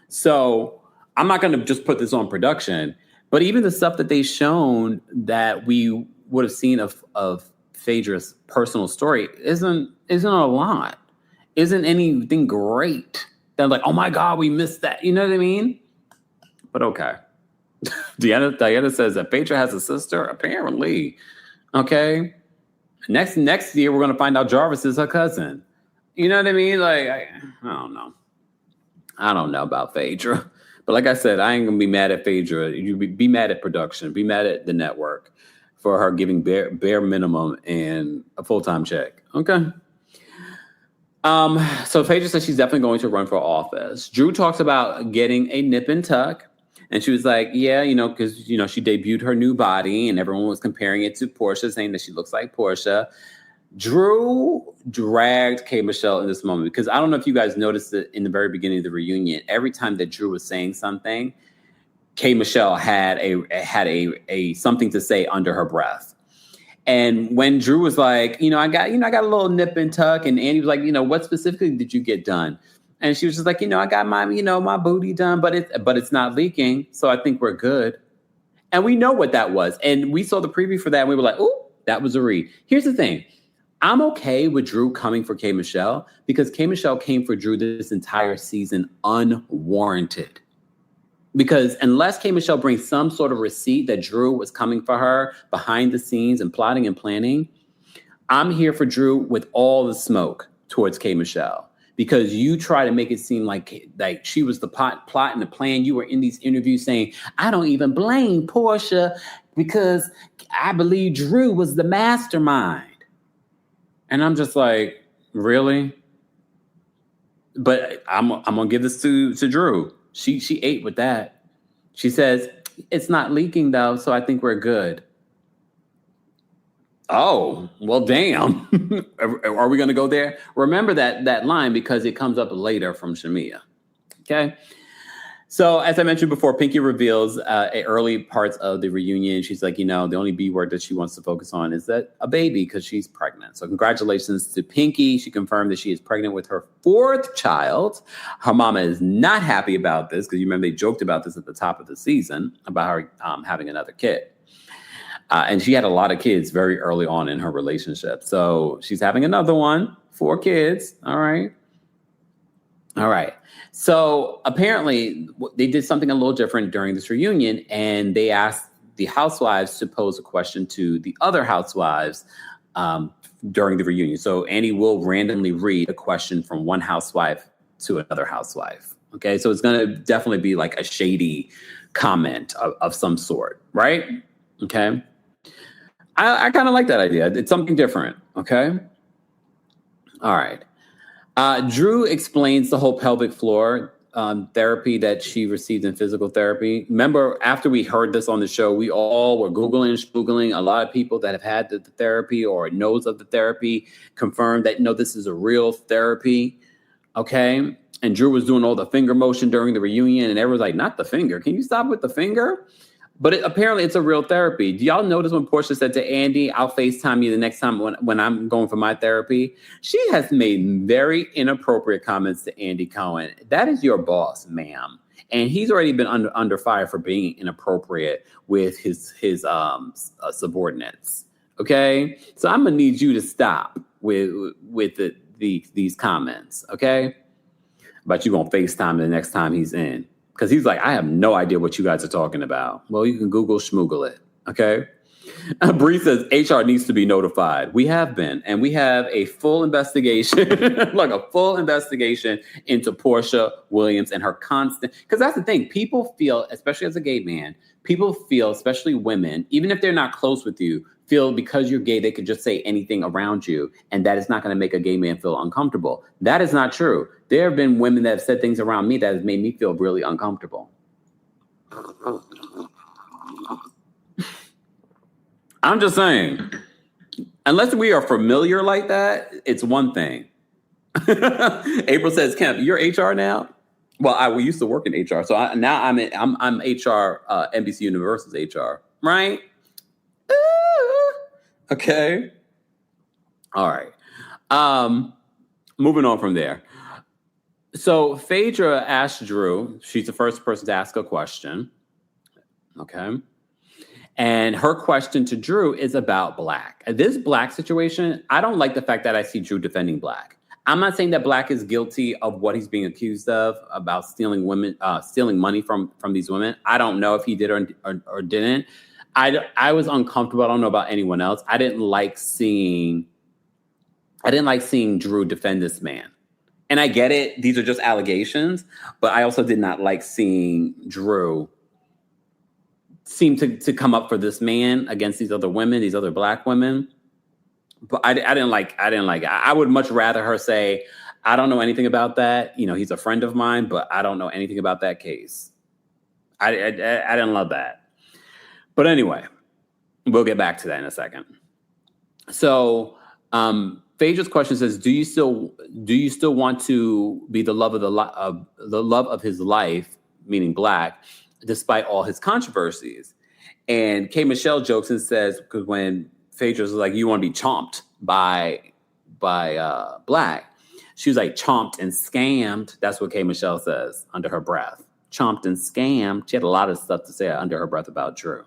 So I'm not going to just put this on production, but even the stuff that they've shown that we would have seen of Phaedra's personal story isn't a lot, isn't anything great. They're like, oh my God, we missed that. You know what I mean? But okay. Diana says that Phaedra has a sister. Apparently. Okay. Next year, we're going to find out Jarvis is her cousin. You know what I mean? I don't know. I don't know about Phaedra. But like I said, I ain't going to be mad at Phaedra. You be mad at production. Be mad at the network for her giving bare minimum and a full-time check. Okay. So Phaedra says she's definitely going to run for office. Drew talks about getting a nip and tuck. And she was like, yeah, because, she debuted her new body and everyone was comparing it to Porsha, saying that she looks like Porsha. Drew dragged K. Michelle in this moment because I don't know if you guys noticed it in the very beginning of the reunion. Every time that Drew was saying something, K. Michelle had a something to say under her breath. And when Drew was like, I got a little nip and tuck, and Andy was like, what specifically did you get done? And she was just like, I got my, my booty done, but it's not leaking, so I think we're good. And we know what that was, and we saw the preview for that, and we were like, oh, that was a read. Here's the thing. I'm okay with Drew coming for K. Michelle because K. Michelle came for Drew this entire season unwarranted. Because unless K. Michelle brings some sort of receipt that Drew was coming for her behind the scenes and plotting and planning, I'm here for Drew with all the smoke towards K. Michelle. Because you try to make it seem like she was the plot and the plan. You were in these interviews saying, I don't even blame Porsha because I believe Drew was the mastermind. And I'm just like, really? But I'm gonna give this to Drew. She ate with that. She says, it's not leaking though, so I think we're good. Oh, well, damn. Are we gonna go there? Remember that line because it comes up later from Shamia. Okay. So as I mentioned before, Pinky reveals early parts of the reunion. She's like, the only B word that she wants to focus on is that a baby because she's pregnant. So congratulations to Pinky. She confirmed that she is pregnant with her 4th child. Her mama is not happy about this because you remember they joked about this at the top of the season about her having another kid. And she had a lot of kids very early on in her relationship. So she's having another one, 4 kids. All right. So apparently they did something a little different during this reunion, and they asked the housewives to pose a question to the other housewives during the reunion. So Annie will randomly read a question from one housewife to another housewife. Okay, so it's going to definitely be like a shady comment of some sort, right? Okay. I kind of like that idea. It's something different. Okay. All right. Drew explains the whole pelvic floor therapy that she received in physical therapy. Remember, after we heard this on the show, we all were Googling and Spoogling. A lot of people that have had the therapy or knows of the therapy confirmed that, this is a real therapy. Okay. And Drew was doing all the finger motion during the reunion, and everyone's like, not the finger. Can you stop with the finger? But apparently it's a real therapy. Do y'all notice when Porsha said to Andy, I'll FaceTime you the next time when I'm going for my therapy? She has made very inappropriate comments to Andy Cohen. That is your boss, ma'am. And he's already been under fire for being inappropriate with his subordinates. Okay? So I'm going to need you to stop with these comments. Okay? But you're going to FaceTime the next time he's in. Because he's like, I have no idea what you guys are talking about. Well, you can Google schmoogle it, okay? Bree says, HR needs to be notified. We have been, and we have a full investigation, like a full investigation into Porsha Williams and her constant, because that's the thing. People feel, especially as a gay man, people feel, especially women, even if they're not close with you, feel because you're gay, they could just say anything around you, and that is not going to make a gay man feel uncomfortable. That is not true. There have been women that have said things around me that has made me feel really uncomfortable. I'm just saying, unless we are familiar like that, it's one thing. April says, Kemp, you're HR now? Well, we used to work in HR, so now I'm HR, NBC Universal's HR, right? Okay. All right. Moving on from there. So Phaedra asked Drew, she's the first person to ask a question. Okay. And her question to Drew is about Black. This Black situation, I don't like the fact that I see Drew defending Black. I'm not saying that Black is guilty of what he's being accused of about stealing money from these women. I don't know if he did or didn't. I was uncomfortable. I don't know about anyone else. I didn't like seeing Drew defend this man. And I get it. These are just allegations. But I also did not like seeing Drew seem to come up for this man against these other women, these other Black women. But I didn't like it. I would much rather her say, I don't know anything about that. You know, he's a friend of mine, but I don't know anything about that case. I didn't love that. But anyway, we'll get back to that in a second. So Phaedra's question says, do you still want to be the love of his life, meaning Black, despite all his controversies? And K. Michelle jokes and says, because when Phaedra's like, you want to be chomped by Black, she was like, chomped and scammed. That's what K. Michelle says under her breath. Chomped and scammed. She had a lot of stuff to say under her breath about Drew.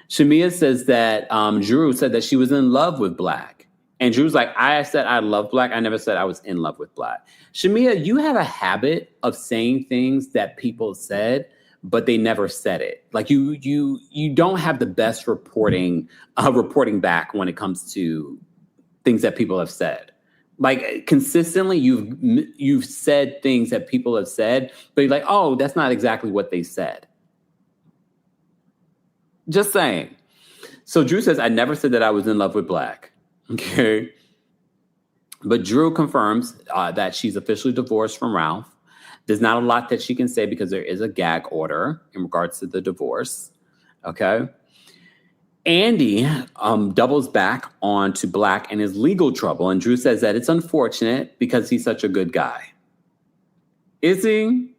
Shamia says that Drew said that she was in love with Black. And Drew's like, I said I love Black. I never said I was in love with Black. Shamia, you have a habit of saying things that people said, but they never said it. Like you don't have the best reporting back when it comes to things that people have said. Like consistently, you've said things that people have said, but you're like, oh, that's not exactly what they said. Just saying. So Drew says, I never said that I was in love with Black. Okay. But Drew confirms that she's officially divorced from Ralph. There's not a lot that she can say because there is a gag order in regards to the divorce. Okay. Andy doubles back onto Black and his legal trouble. And Drew says that it's unfortunate because he's such a good guy. Is he?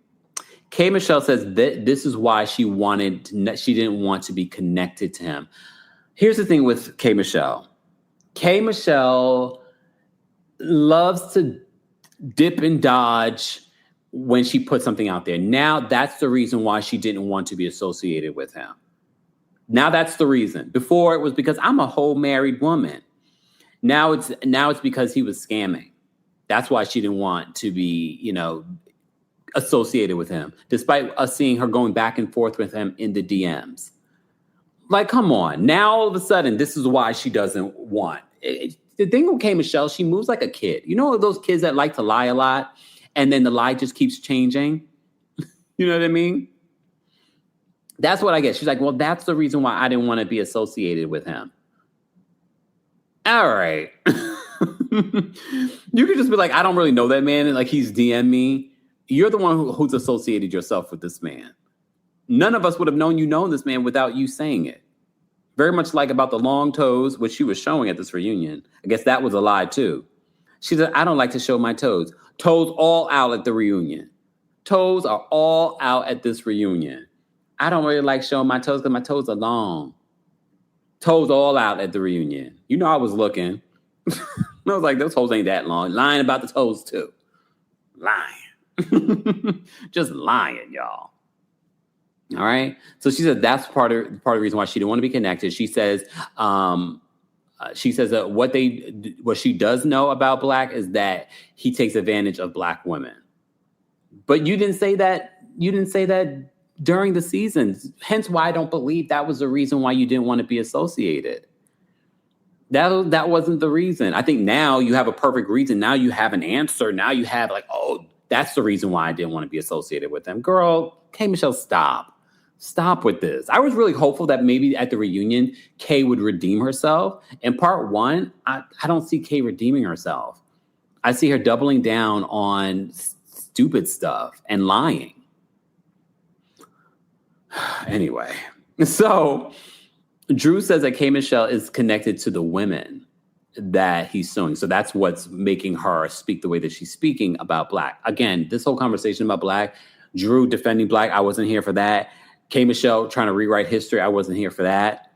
K. Michelle says that this is why she didn't want to be connected to him. Here's the thing with K. Michelle. K. Michelle loves to dip and dodge when she puts something out there. Now that's the reason why she didn't want to be associated with him. Now that's the reason. Before it was because I'm a whole married woman. Now it's because he was scamming. That's why she didn't want to be, associated with him, despite us seeing her going back and forth with him in the DMs. Like, come on. Now, all of a sudden, this is why she doesn't want. The thing with K. Michelle, she moves like a kid. You know those kids that like to lie a lot, and then the lie just keeps changing? You know what I mean? That's what I get. She's like, well, that's the reason why I didn't want to be associated with him. All right. You could just be like, I don't really know that man, and like he's DM me. You're the one who's associated yourself with this man. None of us would have known this man without you saying it. Very much like about the long toes, which she was showing at this reunion. I guess that was a lie too. She said, I don't like to show my toes. Toes all out at the reunion. Toes are all out at this reunion. I don't really like showing my toes because my toes are long. Toes all out at the reunion. You know I was looking. I was like, those toes ain't that long. Lying about the toes too. Lying. Just lying, y'all. All right. So she said that's part of the reason why she didn't want to be connected. She says that what she does know about Black is that he takes advantage of Black women. But you didn't say that. You didn't say that during the seasons. Hence why I don't believe that was the reason why you didn't want to be associated. That wasn't the reason. I think now you have a perfect reason. Now you have an answer. Now you have like, oh, that's the reason why I didn't want to be associated with them. Girl, K. Michelle, stop. Stop with this. I was really hopeful that maybe at the reunion, Kay would redeem herself. In part one, I don't see Kay redeeming herself. I see her doubling down on stupid stuff and lying. Anyway, so Drew says that K. Michelle is connected to the women that he's suing. So that's what's making her speak the way that she's speaking about Black. Again, this whole conversation about Black, Drew defending Black, I wasn't here for that. K. Michelle trying to rewrite history, I wasn't here for that.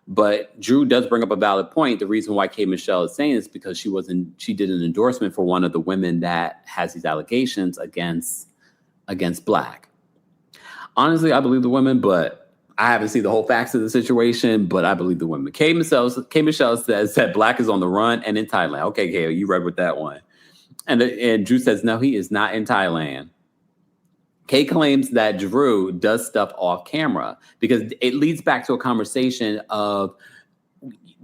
But Drew does bring up a valid point. The reason why K. Michelle is saying this is because she did an endorsement for one of the women that has these allegations against Black. Honestly, I believe the women, but I haven't seen the whole facts of the situation, but I believe the women. K. Michelle says that Black is on the run and in Thailand. Okay, Kay, you read with that one. And Drew says, no, he is not in Thailand. Kay claims that Drew does stuff off camera because it leads back to a conversation of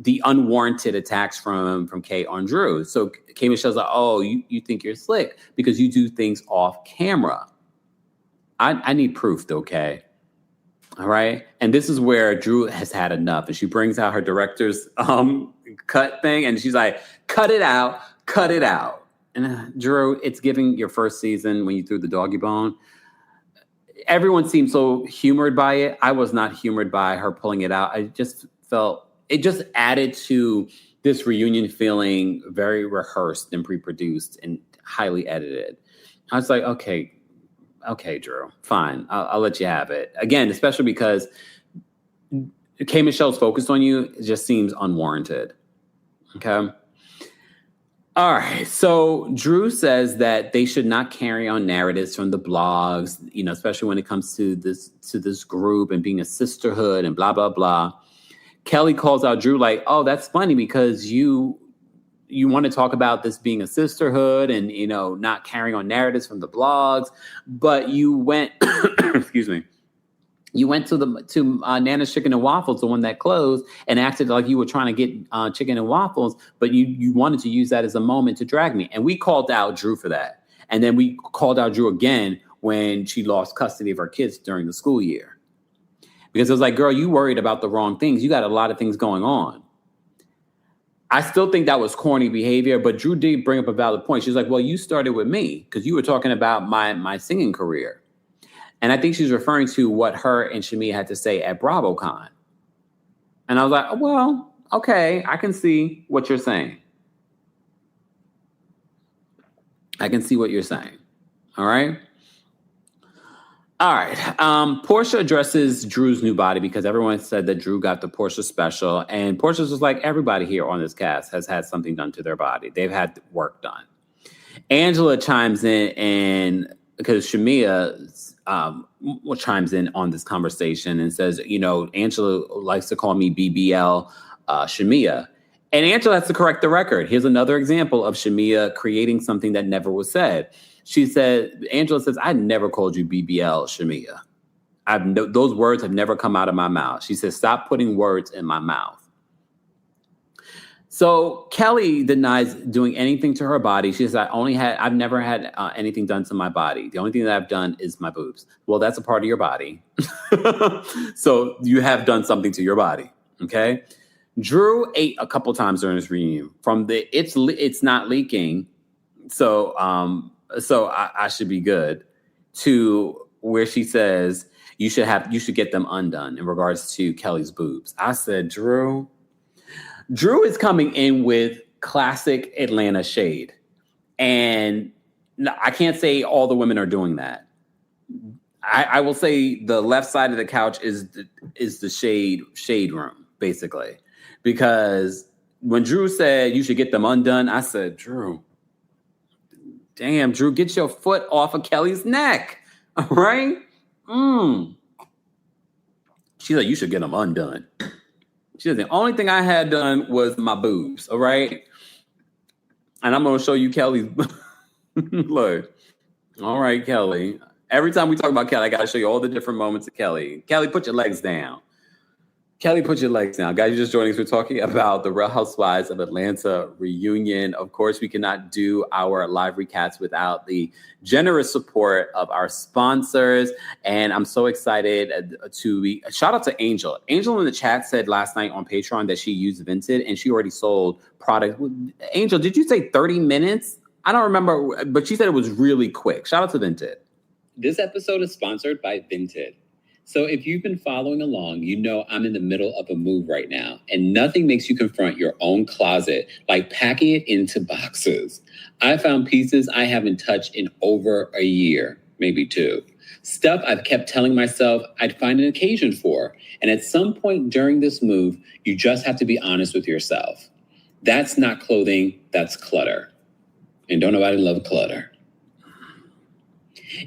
the unwarranted attacks from Kay on Drew. So Kay Michelle's like, oh, you think you're slick because you do things off camera. I need proof though, Kay. All right. And this is where Drew has had enough. And she brings out her director's cut thing. And she's like, cut it out. Cut it out. And Drew, it's giving your first season when you threw the doggy bone. Everyone seemed so humored by it. I was not humored by her pulling it out. I just felt it just added to this reunion feeling very rehearsed and pre-produced and highly edited. I was like, okay, Drew, fine. I'll let you have it. Again, especially because Kay Michelle's focused on you. It just seems unwarranted. Okay. All right. So Drew says that they should not carry on narratives from the blogs, especially when it comes to this group and being a sisterhood and blah, blah, blah. Kelly calls out Drew like, oh, that's funny because you want to talk about this being a sisterhood and, not carrying on narratives from the blogs, but you went, excuse me, you went to Nana's Chicken and Waffles, the one that closed, and acted like you were trying to get chicken and waffles, but you wanted to use that as a moment to drag me. And we called out Drew for that. And then we called out Drew again when she lost custody of her kids during the school year. Because it was like, girl, you worried about the wrong things. You got a lot of things going on. I still think that was corny behavior, but Drew did bring up a valid point. She's like, well, you started with me because you were talking about my singing career. And I think she's referring to what her and Shamia had to say at BravoCon. And I was like, oh, well, okay, I can see what you're saying. I can see what you're saying. All right. All right. Porsha addresses Drew's new body because everyone said that Drew got the Porsha special. And Porsha's just like, everybody here on this cast has had something done to their body. They've had work done. Angela chimes in and because Shamia chimes in on this conversation and says, Angela likes to call me BBL Shamia. And Angela has to correct the record. Here's another example of Shamia creating something that never was said. Angela says, I never called you BBL Shamia. Those words have never come out of my mouth. She says, stop putting words in my mouth. So Kelly denies doing anything to her body. She says, I've never had anything done to my body. The only thing that I've done is my boobs. Well, that's a part of your body. So you have done something to your body. Okay. Drew ate a couple times during this reunion from it's not leaking. So I should be good to where she says you should get them undone in regards to Kelly's boobs. I said, Drew is coming in with classic Atlanta shade. And I can't say all the women are doing that. I will say the left side of the couch is the shade room, basically. Because when Drew said you should get them undone, I said, Drew, damn, Drew, get your foot off of Kelly's neck. All right? She's like, you should get them undone. She said, the only thing I had done was my boobs. All right? And I'm going to show you Kelly's. Look. All right, Kelly. Every time we talk about Kelly, I got to show you all the different moments of Kelly. Kelly, put your legs down. Kelly, put your legs down. Guys, you're just joining us. We're talking about the Real Housewives of Atlanta reunion. Of course, we cannot do our live recaps without the generous support of our sponsors. And I'm so excited shout out to Angel. Angel in the chat said last night on Patreon that she used Vinted and she already sold product. Angel, did you say 30 minutes? I don't remember, but she said it was really quick. Shout out to Vinted. This episode is sponsored by Vinted. So if you've been following along, you know I'm in the middle of a move right now, and nothing makes you confront your own closet like packing it into boxes. I found pieces I haven't touched in over a year, maybe two. Stuff I've kept telling myself I'd find an occasion for. And at some point during this move, you just have to be honest with yourself. That's not clothing, that's clutter. And don't nobody love clutter.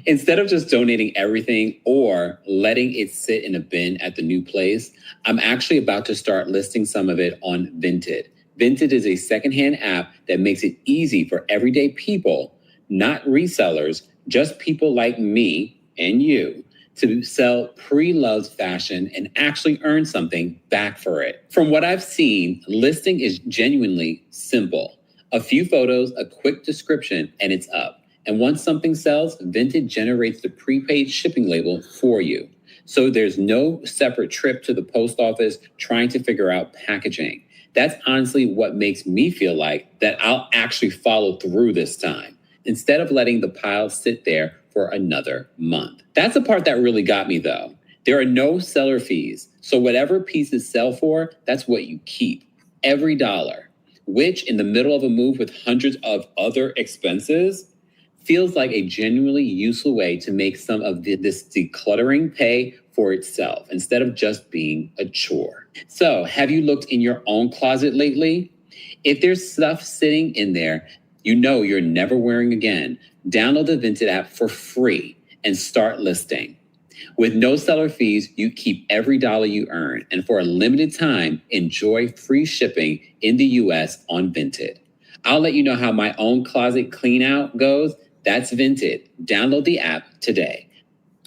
Instead of just donating everything or letting it sit in a bin at the new place, I'm actually about to start listing some of it on Vinted. Vinted is a secondhand app that makes it easy for everyday people, not resellers, just people like me and you, to sell pre-loved fashion and actually earn something back for it. From what I've seen, listing is genuinely simple. A few photos, a quick description, and it's up. And once something sells, Vinted generates the prepaid shipping label for you. So there's no separate trip to the post office trying to figure out packaging. That's honestly what makes me feel like that I'll actually follow through this time, instead of letting the pile sit there for another month. That's the part that really got me though. There are no seller fees. So whatever pieces sell for, that's what you keep. Every dollar, which in the middle of a move with hundreds of other expenses, feels like a genuinely useful way to make some of this decluttering pay for itself instead of just being a chore. So, have you looked in your own closet lately? If there's stuff sitting in there you know you're never wearing again, download the Vinted app for free and start listing. With no seller fees, you keep every dollar you earn, and for a limited time, enjoy free shipping in the US on Vinted. I'll let you know how my own closet clean out goes. That's Vinted. Download the app today.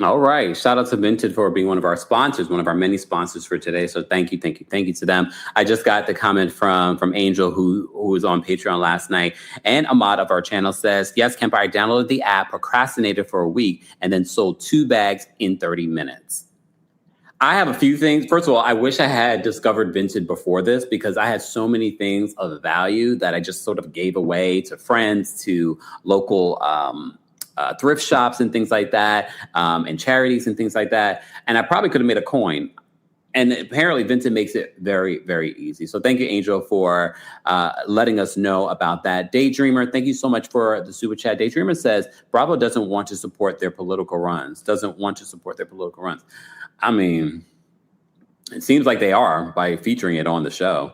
All right. Shout out to Vinted for being one of our sponsors, one of our many sponsors for today. So thank you to them. I just got the comment from Angel, who was on Patreon last night. And Ahmad of our channel says, yes, Kempire, I downloaded the app, procrastinated for a week, and then sold 2 bags in 30 minutes. I have a few things. First of all, I wish I had discovered Vinted before this, because I had so many things of value that I just sort of gave away to friends, to local thrift shops and things like that, and charities and things like that. And I probably could have made a coin. And apparently Vinted makes it very, very easy. So thank you, Angel, for letting us know about that. Daydreamer, thank you so much for the super chat. Daydreamer says, Bravo doesn't want to support their political runs. I mean, it seems like they are by featuring it on the show.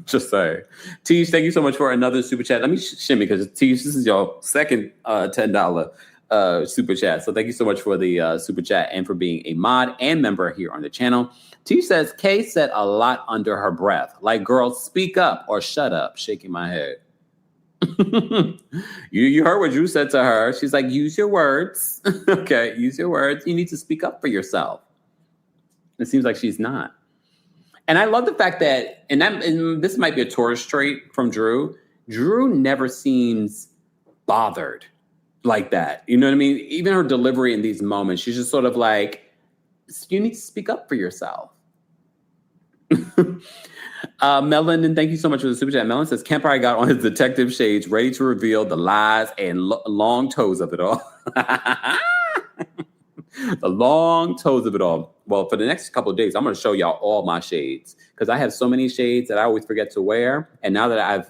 Just say. Teach, thank you so much for another super chat. Let me shimmy, because Teach, this is your second $10 super chat. So thank you so much for the super chat and for being a mod and member here on the channel. Teach says, Kay said a lot under her breath. Like, girl, speak up or shut up. Shaking my head. You heard what Drew said to her. She's like, use your words. Okay, use your words. You need to speak up for yourself. It seems like she's not. And I love the fact that, and this might be a tourist trait from Drew. Drew never seems bothered like that. You know what I mean? Even her delivery in these moments, she's just sort of like, you need to speak up for yourself. Melon, and thank you so much for the super chat. Melon says, Kempire got on his detective shades, ready to reveal the lies and long toes of it all. The long toes of it all. Well, for the next couple of days, I'm going to show y'all all my shades, because I have so many shades that I always forget to wear. And now that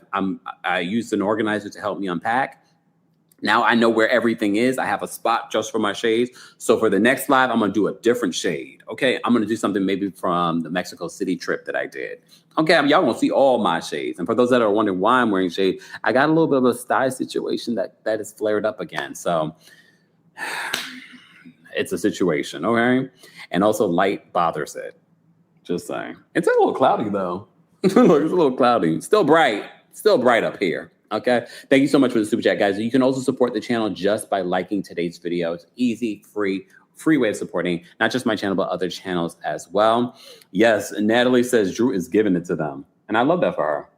I used an organizer to help me unpack, now I know where everything is. I have a spot just for my shades. So for the next live, I'm going to do a different shade. Okay, I'm going to do something maybe from the Mexico City trip that I did. Okay, y'all going to see all my shades. And for those that are wondering why I'm wearing shades, I got a little bit of a style situation that is flared up again. So it's a situation, okay? And also light bothers it. Just saying. It's a little cloudy, though. It's a little cloudy. Still bright up here, okay? Thank you so much for the super chat, guys. You can also support the channel just by liking today's video. It's easy, free way of supporting not just my channel, but other channels as well. Yes, Natalie says Drew is giving it to them. And I love that for her.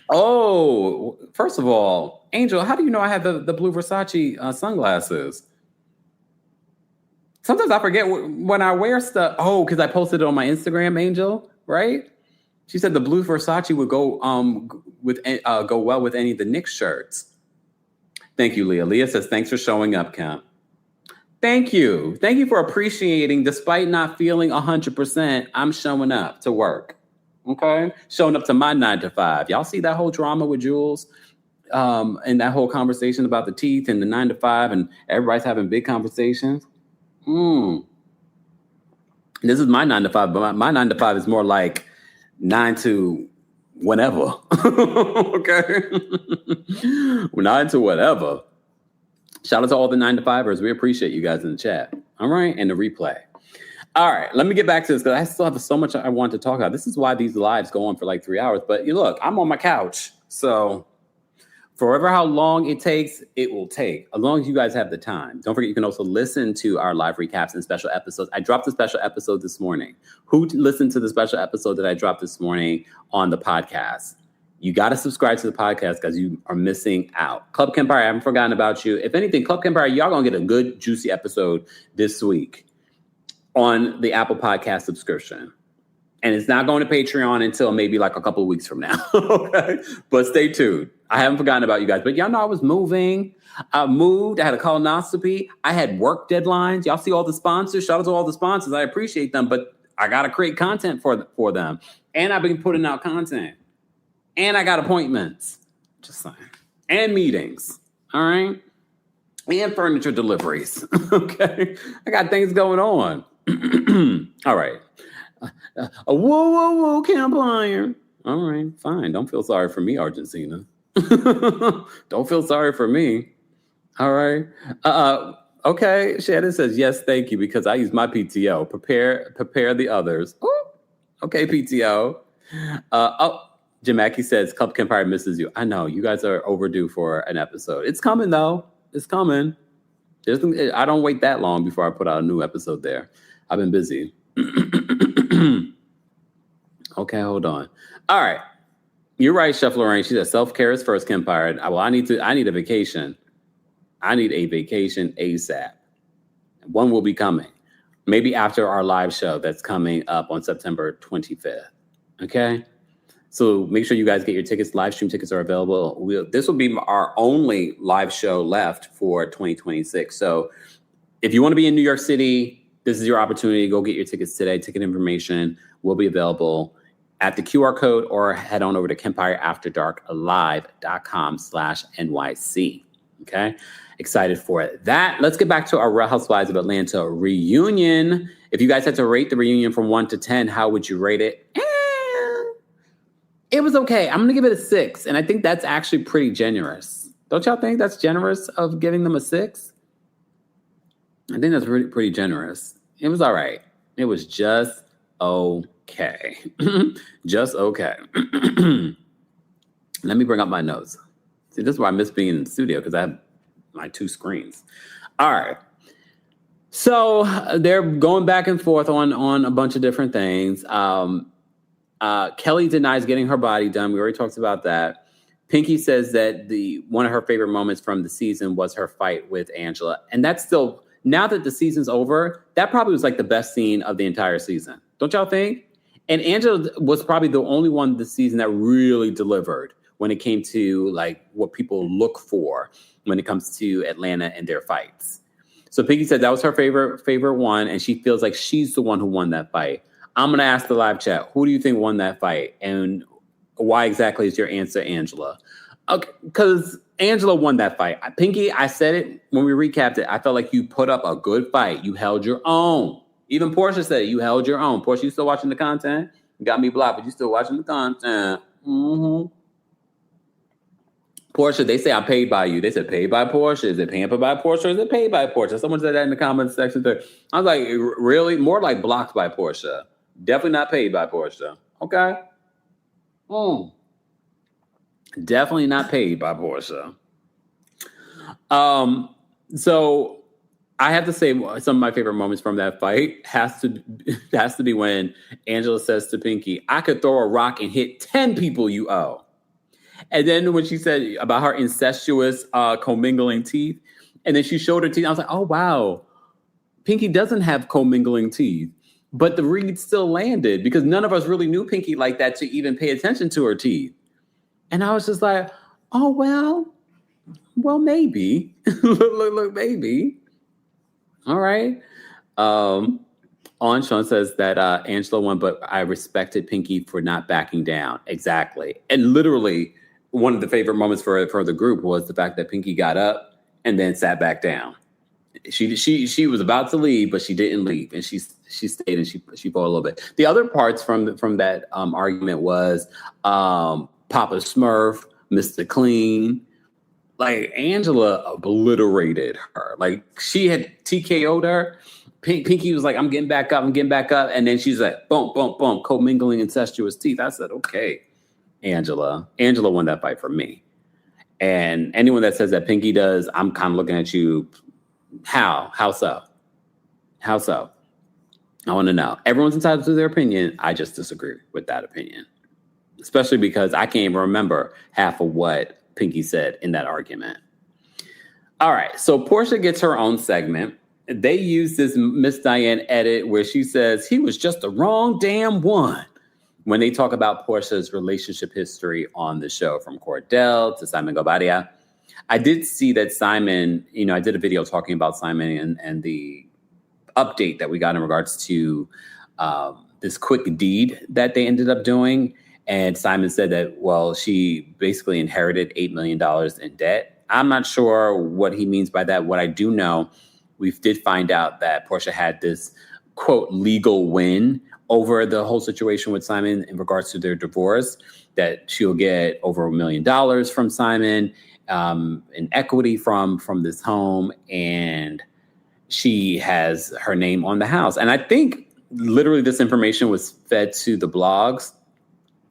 Oh, first of all, Angel, how do you know I have the blue Versace sunglasses? Sometimes I forget when I wear stuff. Oh, because I posted it on my Instagram, Angel, right? She said the blue Versace would go go well with any of the Knicks shirts. Thank you, Leah. Leah says, thanks for showing up, Kemp. Thank you. Thank you for appreciating, despite not feeling 100%, I'm showing up to work. Okay? Showing up to my 9 to 5. Y'all see that whole drama with Jules? And that whole conversation about the teeth and the 9 to 5, and everybody's having big conversations. This is my 9 to 5, but my 9 to 5 is more like 9 to whenever. Okay? 9 to whatever. Shout out to all the 9 to 5ers. We appreciate you guys in the chat. All right? And the replay. All right, let me get back to this, because I still have so much I want to talk about. This is why these lives go on for like 3 hours. But look, I'm on my couch. So forever how long it takes, it will take, as long as you guys have the time. Don't forget, you can also listen to our live recaps and special episodes. I dropped a special episode this morning. Who listened to the special episode that I dropped this morning on the podcast? You got to subscribe to the podcast because you are missing out. Club KEMPIRE, I haven't forgotten about you. If anything, Club KEMPIRE, y'all going to get a good, juicy episode this week on the Apple Podcast subscription. And it's not going to Patreon until maybe like a couple of weeks from now. Okay. But stay tuned. I haven't forgotten about you guys. But y'all know I was moving. I moved. I had a colonoscopy. I had work deadlines. Y'all see all the sponsors. Shout out to all the sponsors. I appreciate them. But I got to create content for them. And I've been putting out content. And I got appointments. Just saying. And meetings. All right. And furniture deliveries. Okay. I got things going on. All right. Whoa, KEMPIRE. All right, fine. Don't feel sorry for me, Argentina. Don't feel sorry for me. All right. Okay. Shannon says, yes, thank you, because I use my PTO. Prepare the others. Ooh, okay, PTO. Jamaki says, Club KEMPIRE misses you. I know. You guys are overdue for an episode. It's coming, though. It's coming. I don't wait that long before I put out a new episode there. I've been busy. Okay, hold on. All right. You're right, Chef Lorraine. She said self-care is first, KEMPIRE. Well, I need a vacation. I need a vacation ASAP. One will be coming. Maybe after our live show that's coming up on September 25th. Okay? So make sure you guys get your tickets. Live stream tickets are available. This will be our only live show left for 2026. So if you want to be in New York City, this is your opportunity. Go get your tickets today. Ticket information will be available at the QR code or head on over to KEMPIREAfterDarkLive.com/NYC. Okay. Excited for that. Let's get back to our Real Housewives of Atlanta reunion. If you guys had to rate the reunion from 1 to 10, how would you rate it? It was okay. I'm going to give it a 6. And I think that's actually pretty generous. Don't y'all think that's generous of giving them a 6? I think that's pretty generous. It was all right. It was just okay. Just okay. Let me bring up my notes. See, this is why I miss being in the studio, because I have my 2 screens. All right. So they're going back and forth on a bunch of different things. Kelly denies getting her body done. We already talked about that. Pinky says that one of her favorite moments from the season was her fight with Angela. And that's still, now that the season's over, that probably was like the best scene of the entire season. Don't y'all think? And Angela was probably the only one this season that really delivered when it came to like what people look for when it comes to Atlanta and their fights. So Pinky said that was her favorite one, and she feels like she's the one who won that fight. I'm going to ask the live chat, who do you think won that fight? And why exactly is your answer Angela? Okay, because Angela won that fight. Pinky, I said it when we recapped it. I felt like you put up a good fight. You held your own. Even Porsha said it. You held your own. Porsha, you still watching the content? You got me blocked, but you still watching the content. Mm-hmm. Porsha, they say I'm paid by you. They said paid by Porsha. Is it pampered by Porsha or is it paid by Porsha? Someone said that in the comments section there. I was like, really? More like blocked by Porsha. Definitely not paid by Porsha. Okay? Definitely not paid by Porsha. So I have to say some of my favorite moments from that fight has to be when Angela says to Pinky, I could throw a rock and hit 10 people you owe. And then when she said about her incestuous commingling teeth, and then she showed her teeth, I was like, oh, wow. Pinky doesn't have commingling teeth. But the read still landed because none of us really knew Pinky like that to even pay attention to her teeth. And I was just like, oh, well, maybe. look, maybe. All right. Sean says that Angela won, but I respected Pinky for not backing down. Exactly. And literally, one of the favorite moments for the group was the fact that Pinky got up and then sat back down. She was about to leave, but she didn't leave, and she stayed and she fought a little bit. The other parts from that argument was Papa Smurf, Mr. Clean. Like Angela obliterated her. Like she had TKO'd her. Pinky was like, I'm getting back up, and then she's like, boom, boom, boom, commingling incestuous teeth. I said, okay, Angela won that fight for me. And anyone that says that Pinky does, I'm kind of looking at you. How? How so? How so? I want to know. Everyone's entitled to their opinion. I just disagree with that opinion, especially because I can't even remember half of what Pinky said in that argument. All right. So Porsha gets her own segment. They use this Miss Diane edit where she says he was just the wrong damn one when they talk about Porsha's relationship history on the show, from Cordell to Simon Guobadia. I did see that Simon, I did a video talking about Simon and the update that we got in regards to this quick deed that they ended up doing. And Simon said that, well, she basically inherited $8 million in debt. I'm not sure what he means by that. What I do know, we did find out that Porsha had this, quote, legal win over the whole situation with Simon in regards to their divorce, that she'll get over $1 million from Simon in equity from this home. And she has her name on the house. And I think literally this information was fed to the blogs,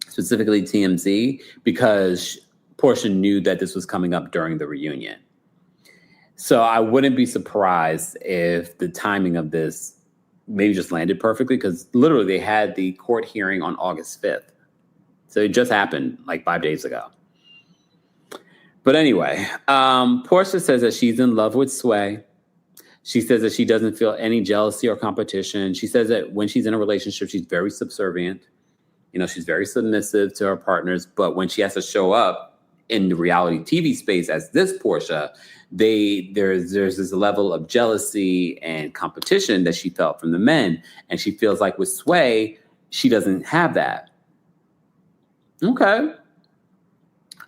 specifically TMZ, because Porsha knew that this was coming up during the reunion. So I wouldn't be surprised if the timing of this maybe just landed perfectly, because literally they had the court hearing on August 5th. So it just happened like 5 days ago. But anyway, Porsha says that she's in love with Sway. She says that she doesn't feel any jealousy or competition. She says that when she's in a relationship, she's very subservient. She's very submissive to her partners. But when she has to show up in the reality TV space as this Porsha, there's this level of jealousy and competition that she felt from the men. And she feels like with Sway, she doesn't have that. Okay.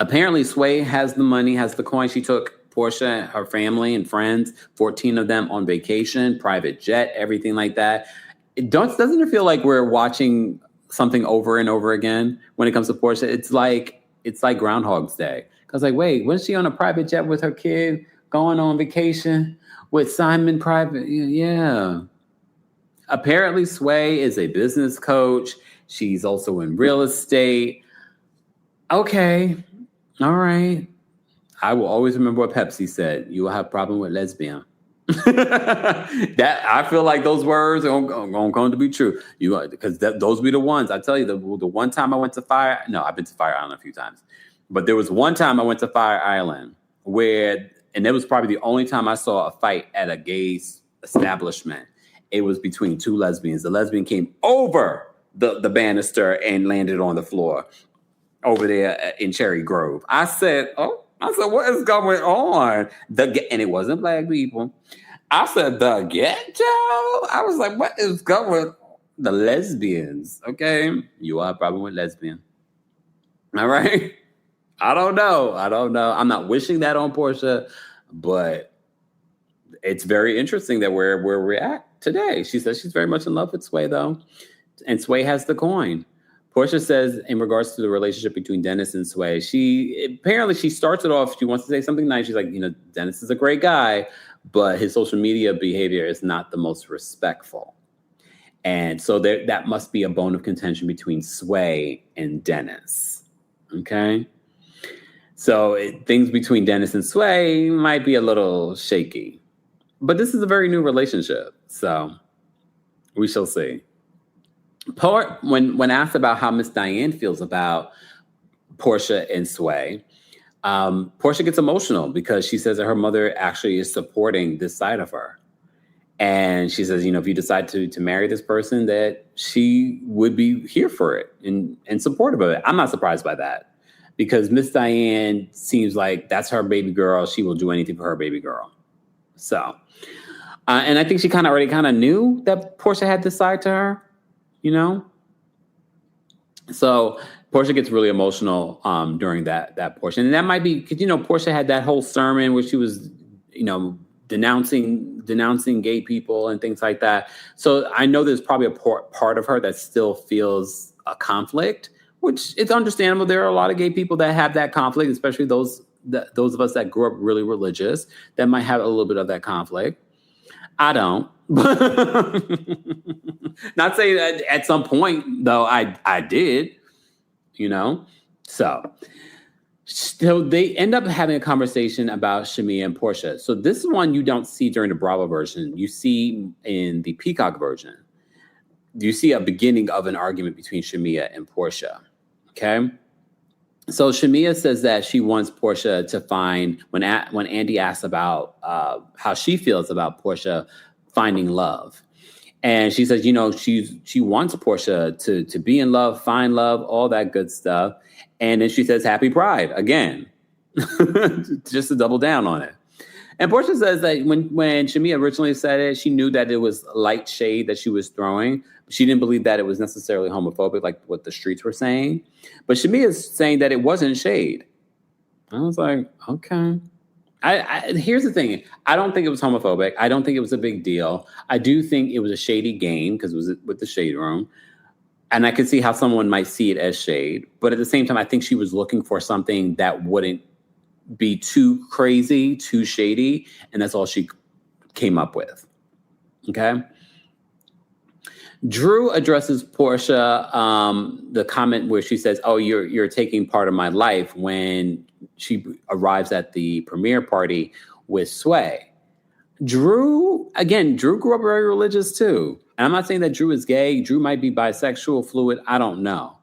Apparently, Sway has the money, has the coin. She took Porsha, her family and friends, 14 of them on vacation, private jet, everything like that. Doesn't it feel like we're watching something over and over again when it comes to Porsha? It's like Groundhog's Day. Because wait, wasn't she on a private jet with her kid going on vacation with Simon private? Yeah. Apparently, Sway is a business coach. She's also in real estate. Okay. All right. I will always remember what Pepsi said. You will have a problem with lesbian. That I feel like those words are going to be true. Because those be the ones. I tell you, the one time I went to Fire. No, I've been to Fire Island a few times. But there was one time I went to Fire Island and that was probably the only time I saw a fight at a gay establishment. It was between two lesbians. The lesbian came over the banister and landed on the floor over there in Cherry Grove. I said, what is going on? And it wasn't black people. I said, the ghetto? I was like, what is going on? The lesbians, okay? You are a problem with lesbian. All right? I don't know. I'm not wishing that on Porsha, but it's very interesting that where we're at today. She says she's very much in love with Sway, though. And Sway has the coin. Porsha says in regards to the relationship between Dennis and Sway, she starts it off. She wants to say something nice. She's like, Dennis is a great guy, but his social media behavior is not the most respectful. And so that must be a bone of contention between Sway and Dennis. Okay. So things between Dennis and Sway might be a little shaky, but this is a very new relationship. So we shall see. When asked about how Miss Diane feels about Porsha and Sway, Porsha gets emotional because she says that her mother actually is supporting this side of her. And she says, if you decide to marry this person, that she would be here for it and supportive of it. I'm not surprised by that because Miss Diane seems like that's her baby girl. She will do anything for her baby girl. So, and I think she already knew that Porsha had this side to her. So Porsha gets really emotional during that portion. And that might be because, Porsha had that whole sermon where she was, denouncing gay people and things like that. So I know there's probably a part of her that still feels a conflict, which it's understandable. There are a lot of gay people that have that conflict, especially those of us that grew up really religious that might have a little bit of that conflict. I don't. Not saying that at some point, though, I did, So So they end up having a conversation about Shamia and Porsha. So this is one you don't see during the Bravo version. You see in the Peacock version. You see a beginning of an argument between Shamia and Porsha. Okay. So Shamia says that she wants Porsha to find, when Andy asks about how she feels about Porsha finding love. And she says, she wants Porsha to be in love, find love, all that good stuff. And then she says, Happy Pride again, just to double down on it. And Porsha says that when Shamia originally said it, she knew that it was light shade that she was throwing. She didn't believe that it was necessarily homophobic, like what the streets were saying. But Shamia is saying that it wasn't shade. I was like, okay. Here's the thing. I don't think it was homophobic. I don't think it was a big deal. I do think it was a shady game because it was with the shade room. And I could see how someone might see it as shade. But at the same time, I think she was looking for something that wouldn't be too crazy, too shady. And that's all she came up with. Okay. Drew addresses Porsha, the comment where she says, "Oh, you're taking part of my life," when she arrives at the premiere party with Sway. Drew grew up very religious too. And I'm not saying that Drew is gay. Drew might be bisexual, fluid. I don't know.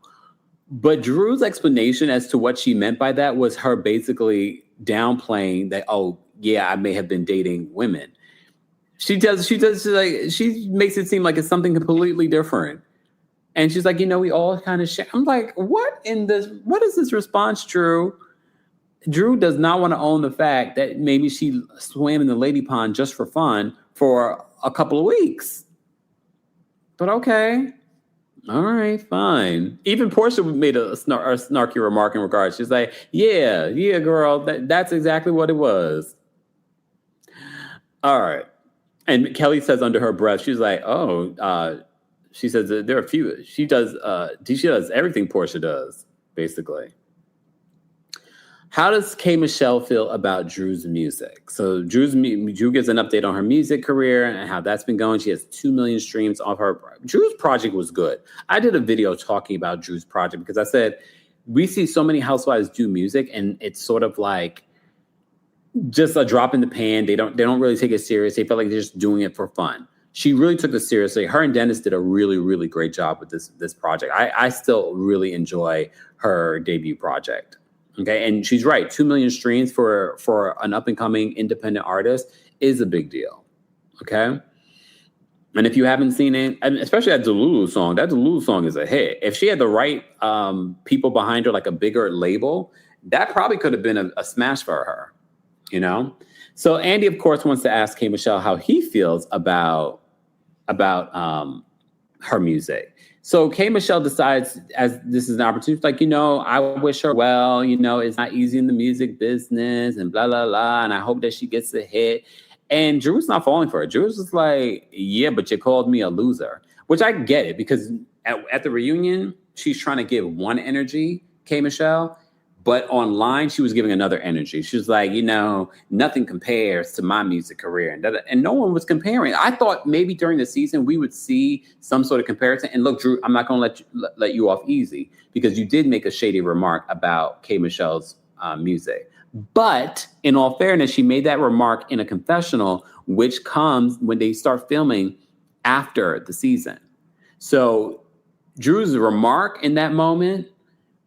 But Drew's explanation as to what she meant by that was her basically downplaying that, oh, yeah, I may have been dating women. She makes it seem like it's something completely different. And she's like, we all kind of share. I'm like, what is this response, Drew? Drew does not want to own the fact that maybe she swam in the lady pond just for fun for a couple of weeks. But okay. All right, fine. Even Porsha made a snarky remark in regards. She's like, yeah, girl, that's exactly what it was. All right. And Kelly says under her breath, she's like, she says that there are a few. She does everything Porsha does, basically. How does K. Michelle feel about Drew's music? So Drew gives an update on her music career and how that's been going. She has 2 million streams off her. Drew's project was good. I did a video talking about Drew's project because I said, we see so many housewives do music and it's sort of like just a drop in the pan. They don't really take it serious. They feel like they're just doing it for fun. She really took this seriously. Her and Dennis did a really, really great job with this project. I still really enjoy her debut project. Okay, and she's right. 2 million streams for an up and coming independent artist is a big deal. Okay, and if you haven't seen it, and especially that Delulu song is a hit. If she had the right people behind her, like a bigger label, that probably could have been a smash for her. So Andy, of course, wants to ask K. Michelle how he feels about her music. So K. Michelle decides, as this is an opportunity, like, I wish her well, it's not easy in the music business and blah, blah, blah. And I hope that she gets a hit. And Drew's not falling for it. Drew's just like, yeah, but you called me a loser, which I get it because at the reunion, she's trying to give one energy, K. Michelle. But online, she was giving another energy. She was like, nothing compares to my music career. And no one was comparing. I thought maybe during the season, we would see some sort of comparison. And look, Drew, I'm not going to let you off easy because you did make a shady remark about K. Michelle's music. But in all fairness, she made that remark in a confessional, which comes when they start filming after the season. So Drew's remark in that moment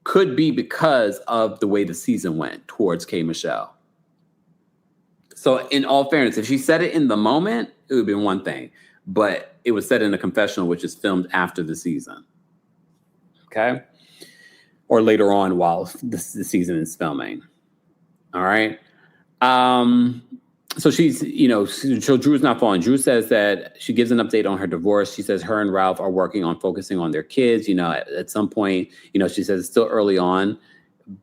could be because of the way the season went towards K. Michelle. So in all fairness, if she said it in the moment, it would have been one thing. But it was said in a confessional, which is filmed after the season. Okay? Or later on while the season is filming. All right? So she's, so Drew's not falling. Drew says that she gives an update on her divorce. She says her and Ralph are working on focusing on their kids. At some point, she says it's still early on,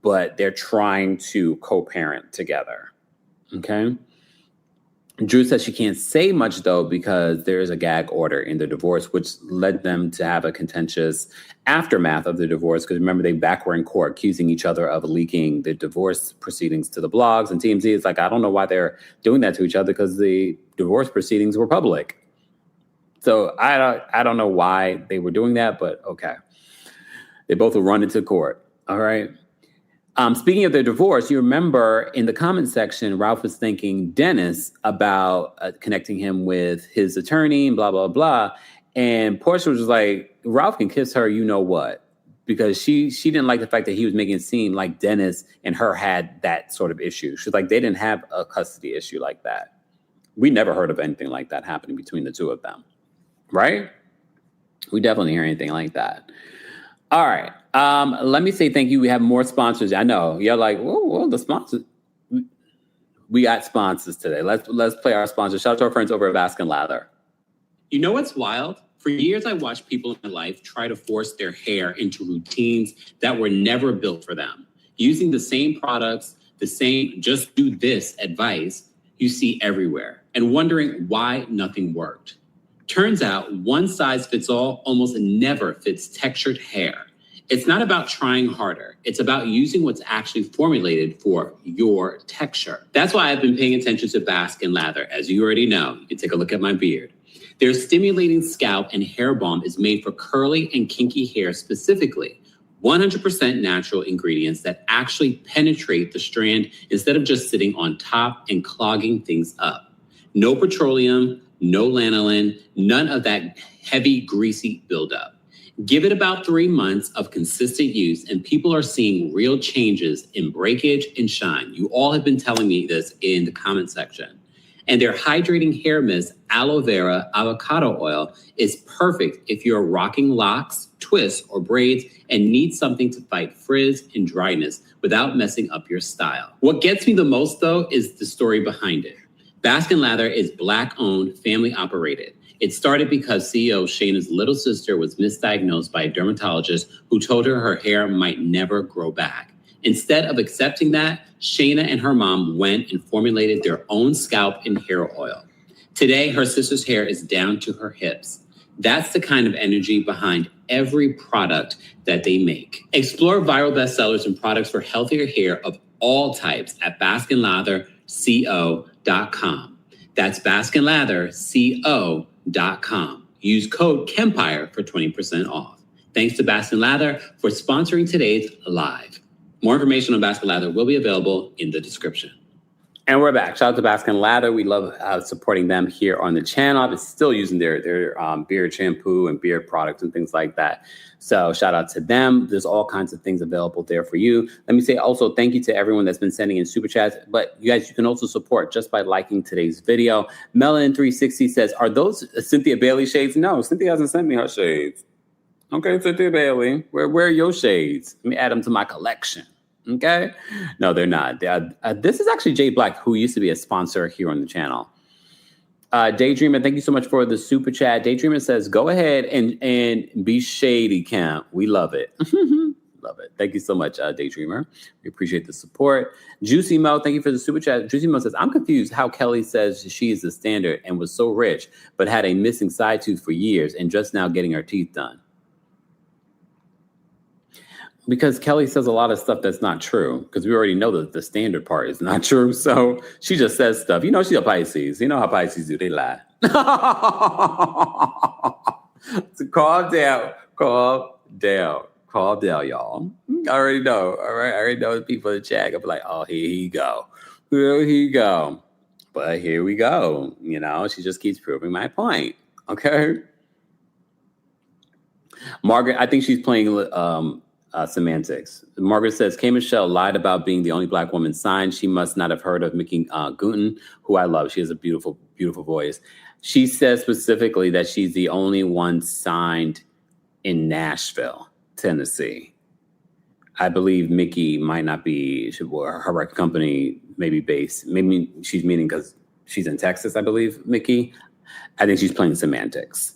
but they're trying to co-parent together. Okay. Drew says she can't say much, though, because there is a gag order in the divorce, which led them to have a contentious aftermath of the divorce. Because remember, they back were in court accusing each other of leaking the divorce proceedings to the blogs. And TMZ is like, I don't know why they're doing that to each other because the divorce proceedings were public. So I don't know why they were doing that, but okay. They both will run into court. All right. Speaking of their divorce, you remember in the comment section, Ralph was thanking Dennis about connecting him with his attorney and blah, blah, blah. And Porsha was just like, Ralph can kiss her, you know what? Because she didn't like the fact that he was making it seem like Dennis and her had that sort of issue. She's like, they didn't have a custody issue like that. We never heard of anything like that happening between the two of them, right? We definitely hear anything like that. All right. Let me say thank you. We have more sponsors. I know you're like, whoa, the sponsors. We got sponsors today. Let's play our sponsors. Shout out to our friends over at Baskin Lather. You know what's wild? For years, I watched people in my life try to force their hair into routines that were never built for them. Using the same products, the same just do this advice you see everywhere, and wondering why nothing worked. Turns out one size fits all almost never fits textured hair. It's not about trying harder. It's about using what's actually formulated for your texture. That's why I've been paying attention to Baskin Lather. As you already know, you can take a look at my beard. Their stimulating scalp and hair balm is made for curly and kinky hair specifically. 100% natural ingredients that actually penetrate the strand instead of just sitting on top and clogging things up. No petroleum, no lanolin, none of that heavy, greasy buildup. Give it about 3 months of consistent use and people are seeing real changes in breakage and shine. You all have been telling me this in the comment section. And their hydrating hair mist, aloe vera avocado oil, is perfect if you're rocking locks, twists, or braids and need something to fight frizz and dryness without messing up your style. What gets me the most, though, is the story behind it. Baskin Lather is Black-owned, family-operated. It started because CEO Shayna's little sister was misdiagnosed by a dermatologist who told her her hair might never grow back. Instead of accepting that, Shayna and her mom went and formulated their own scalp and hair oil. Today, her sister's hair is down to her hips. That's the kind of energy behind every product that they make. Explore viral bestsellers and products for healthier hair of all types at BaskinLatherCO.com. That's BaskinLatherCO.com. Use code KEMPIRE for 20% off. Thanks to Baskin Lather for sponsoring today's live. More information on Baskin Lather will be available in the description. And we're back. Shout out to Baskin Lather. We love supporting them here on the channel. I'm still using their beard shampoo and beard products and things like that. So shout out to them. There's all kinds of things available there for you. Let me say also thank you to everyone that's been sending in super chats. But you guys, you can also support just by liking today's video. Melanin360 says, are those Cynthia Bailey shades? No, Cynthia hasn't sent me her shades. Okay, Cynthia Bailey, where are your shades? Let me add them to my collection. Okay. No, they're not. This is actually Jay Black, who used to be a sponsor here on the channel. Daydreamer, thank you so much for the super chat. Daydreamer says, go ahead and be shady, Camp. We love it. Love it. Thank you so much, Daydreamer. We appreciate the support. Juicy Mo, thank you for the super chat. Juicy Mo says, I'm confused how Kelly says she is the standard and was so rich, but had a missing side tooth for years and just now getting her teeth done. Because Kelly says a lot of stuff that's not true, because we already know that the standard part is not true. So she just says stuff. You know, she's a Pisces. You know how Pisces do. They lie. So calm down, y'all. I already know. All right. I already know the people in the chat. I'll be like, oh, here he go. Here he go. But here we go. You know, she just keeps proving my point. Okay. Margaret, I think she's playing semantics. Margaret says, K. Michelle lied about being the only Black woman signed. She must not have heard of Mickey Guyton, who I love. She has a beautiful, beautiful voice. She says specifically that she's the only one signed in Nashville, Tennessee. I believe Mickey might not be, her record company may be based. Maybe she's meaning because she's in Texas, I believe, Mickey. I think she's playing semantics.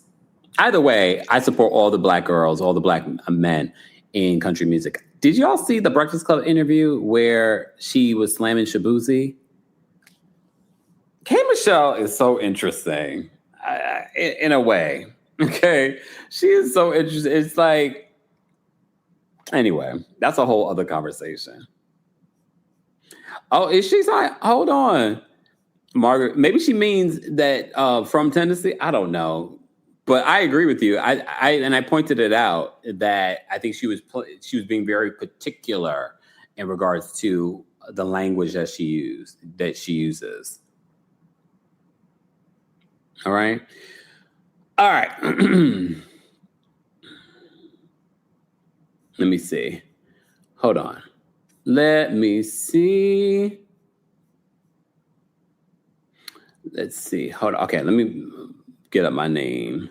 Either way, I support all the Black girls, all the Black men in country music. Did y'all see the Breakfast Club interview where she was slamming Shabuzi? K. Michelle is so interesting in a way. Okay. She is so interesting. It's like, anyway, that's a whole other conversation. Oh, is she like, hold on. Margaret, maybe she means that from Tennessee. I don't know. But I agree with you. I pointed it out that I think she was being very particular in regards to the language that she uses. All right. Let me see. Hold on. Let me see. Let's see. Hold on. Okay, let me get up my name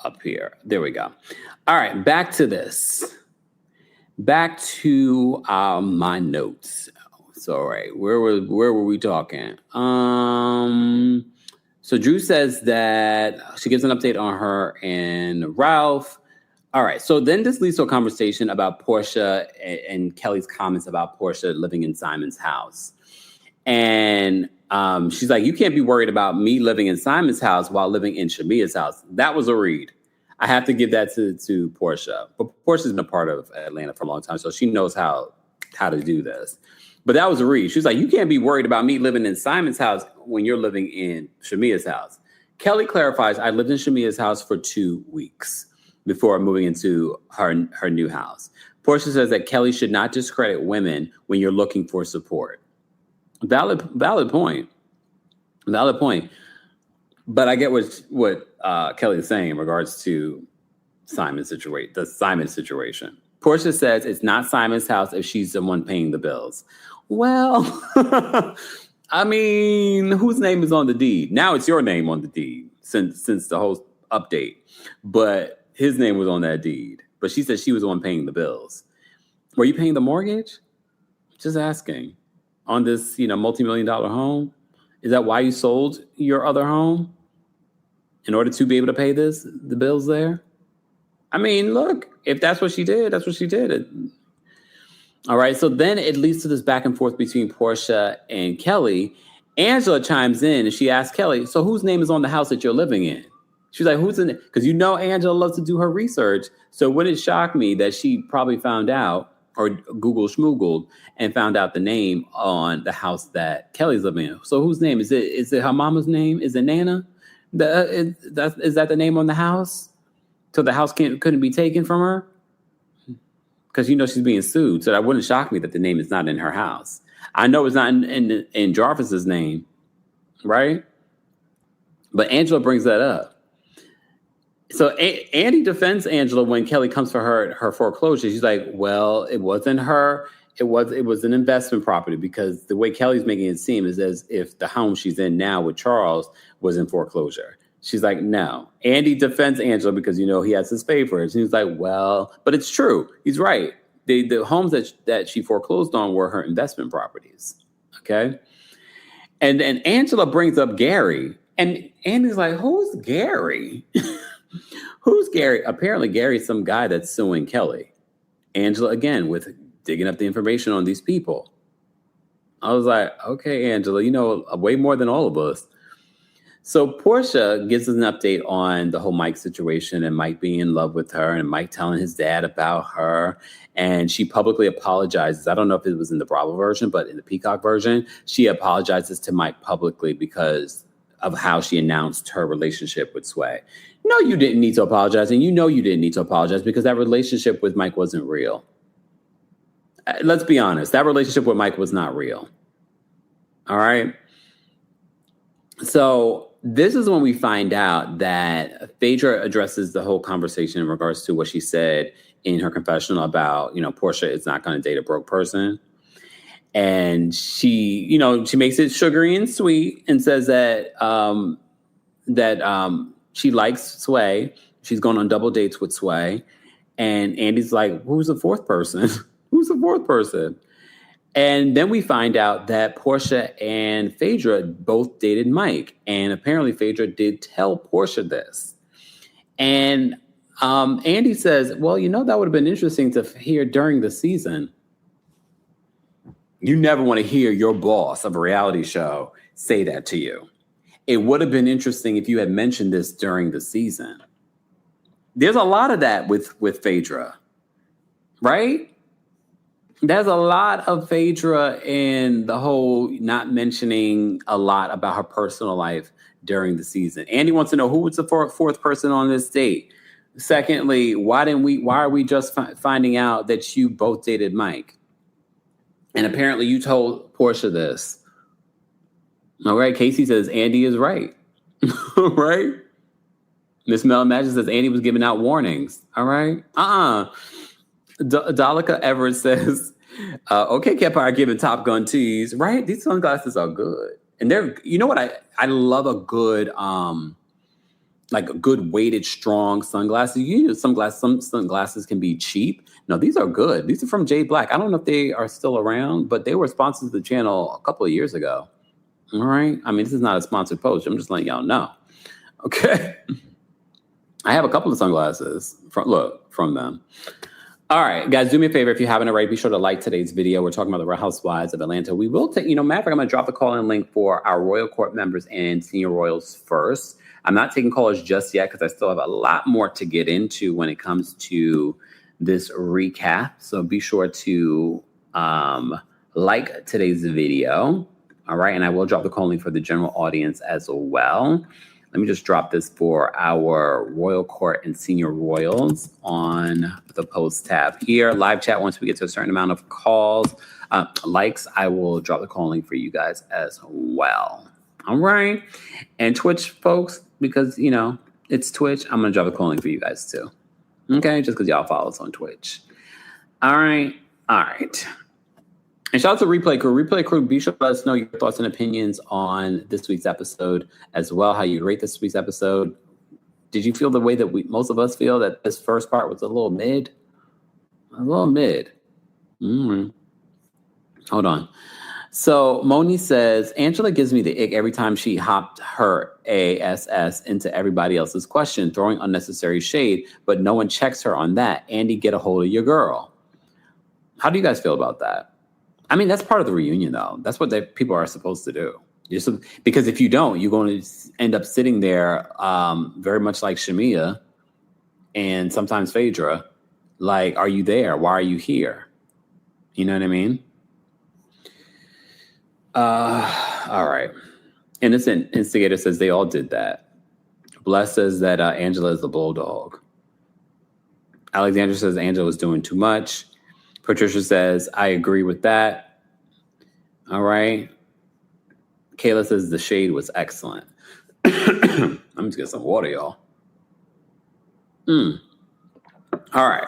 up here. There we go. All right, back to this. Back to my notes. So, all right, where were we talking? So Drew says that she gives an update on her and Ralph. All right, so then this leads to a conversation about Porsha and Kelly's comments about Porsha living in Simon's house. And she's like, you can't be worried about me living in Simon's house while living in Shamia's house. That was a read. I have to give that to Porsha. But Porsha's been a part of Atlanta for a long time, so she knows how to do this. But that was a read. She was like, you can't be worried about me living in Simon's house when you're living in Shamia's house. Kelly clarifies, I lived in Shamia's house for 2 weeks before moving into her new house. Porsha says that Kelly should not discredit women when you're looking for support. Valid point. But I get what Kelly is saying in regards to the Simon situation. Porsha says it's not Simon's house if she's the one paying the bills. Well, I mean, whose name is on the deed? Now it's your name on the deed since the whole update. But his name was on that deed. But she said she was the one paying the bills. Were you paying the mortgage? Just asking. On this, multi-million-dollar home? Is that why you sold your other home? In order to be able to pay the bills there? I mean, look, if that's what she did, that's what she did. All right, so then it leads to this back and forth between Porsha and Kelly. Angela chimes in and she asks Kelly, so whose name is on the house that you're living in? She's like, who's in it? Because Angela loves to do her research. So wouldn't it shock me that she probably found out or Google schmoogled and found out the name on the house that Kelly's living in. So whose name? Is it her mama's name? Is it Nana? Is that the name on the house? So the house couldn't be taken from her? Because she's being sued. So that wouldn't shock me that the name is not in her house. I know it's not in Jarvis's name, right? But Angela brings that up. So Andy defends Angela when Kelly comes for her foreclosure. She's like, well, it wasn't her. It was an investment property, because the way Kelly's making it seem is as if the home she's in now with Charles was in foreclosure. She's like, no. Andy defends Angela because, he has his favorites. And he's like, well, but it's true. He's right. The homes that she foreclosed on were her investment properties. Okay. And Angela brings up Gary. And Andy's like, who's Gary? Who's Gary? Apparently Gary's some guy that's suing Kelly. Angela, again, with digging up the information on these people. I was like, okay, Angela, way more than all of us. So Porsha gives us an update on the whole Mike situation and Mike being in love with her and Mike telling his dad about her. And she publicly apologizes. I don't know if it was in the Bravo version, but in the Peacock version, she apologizes to Mike publicly because of how she announced her relationship with Sway. No, you didn't need to apologize. And you didn't need to apologize because that relationship with Mike wasn't real. Let's be honest. That relationship with Mike was not real. All right. So this is when we find out that Phaedra addresses the whole conversation in regards to what she said in her confessional about, Porsha is not going to date a broke person. And she, she makes it sugary and sweet and says that she likes Sway. She's going on double dates with Sway. And Andy's like, who's the fourth person? Who's the fourth person? And then we find out that Porsha and Phaedra both dated Mike. And apparently Phaedra did tell Porsha this. And Andy says, well, that would have been interesting to hear during the season. You never want to hear your boss of a reality show say that to you. It would have been interesting if you had mentioned this during the season. There's a lot of that with Phaedra, right? There's a lot of Phaedra in the whole not mentioning a lot about her personal life during the season. Andy wants to know who was the fourth person on this date. Secondly, why are we just finding out that you both dated Mike? And apparently you told Porsha this. All right, Casey says Andy is right. Right? Miss Mel Magic says Andy was giving out warnings. All right? Dalika Everett says, okay, Kempire giving Top Gun tees. Right? These sunglasses are good. And they're, you know what? I love a good, like a good weighted, strong sunglasses. You know, some sunglasses can be cheap. No, these are good. These are from J Black. I don't know if they are still around, but they were sponsors of the channel a couple of years ago. All right. I mean, this is not a sponsored post. I'm just letting y'all know. Okay. I have a couple of sunglasses from them. All right, guys, do me a favor. If you haven't already, be sure to like today's video. We're talking about the Real Housewives of Atlanta. We will take, matter of fact, I'm going to drop the call-in link for our Royal Court members and senior royals first. I'm not taking callers just yet because I still have a lot more to get into when it comes to this recap. So be sure to like today's video. All right, and I will drop the call link for the general audience as well. Let me just drop this for our Royal Court and Senior Royals on the post tab here. Live chat, once we get to a certain amount of calls, likes, I will drop the call link for you guys as well. All right. And Twitch folks, because, it's Twitch, I'm going to drop the call link for you guys too. Okay, just because y'all follow us on Twitch. All right. And shout out to Replay Crew. Replay Crew, be sure to let us know your thoughts and opinions on this week's episode as well, how you rate this week's episode. Did you feel the way that most of us feel, that this first part was a little mid? A little mid. Hold on. So Moni says, Angela gives me the ick every time she hopped her ASS into everybody else's question, throwing unnecessary shade, but no one checks her on that. Andy, get a hold of your girl. How do you guys feel about that? I mean, that's part of the reunion, though. That's what people are supposed to do. Because if you don't, you're going to end up sitting there very much like Shamia and sometimes Phaedra. Like, are you there? Why are you here? You know what I mean? All right. Innocent Instigator says they all did that. Bless says that Angela is the bulldog. Alexandra says Angela was doing too much. Patricia says, I agree with that. All right. Kayla says the shade was excellent. I'm just getting some water, y'all. All right.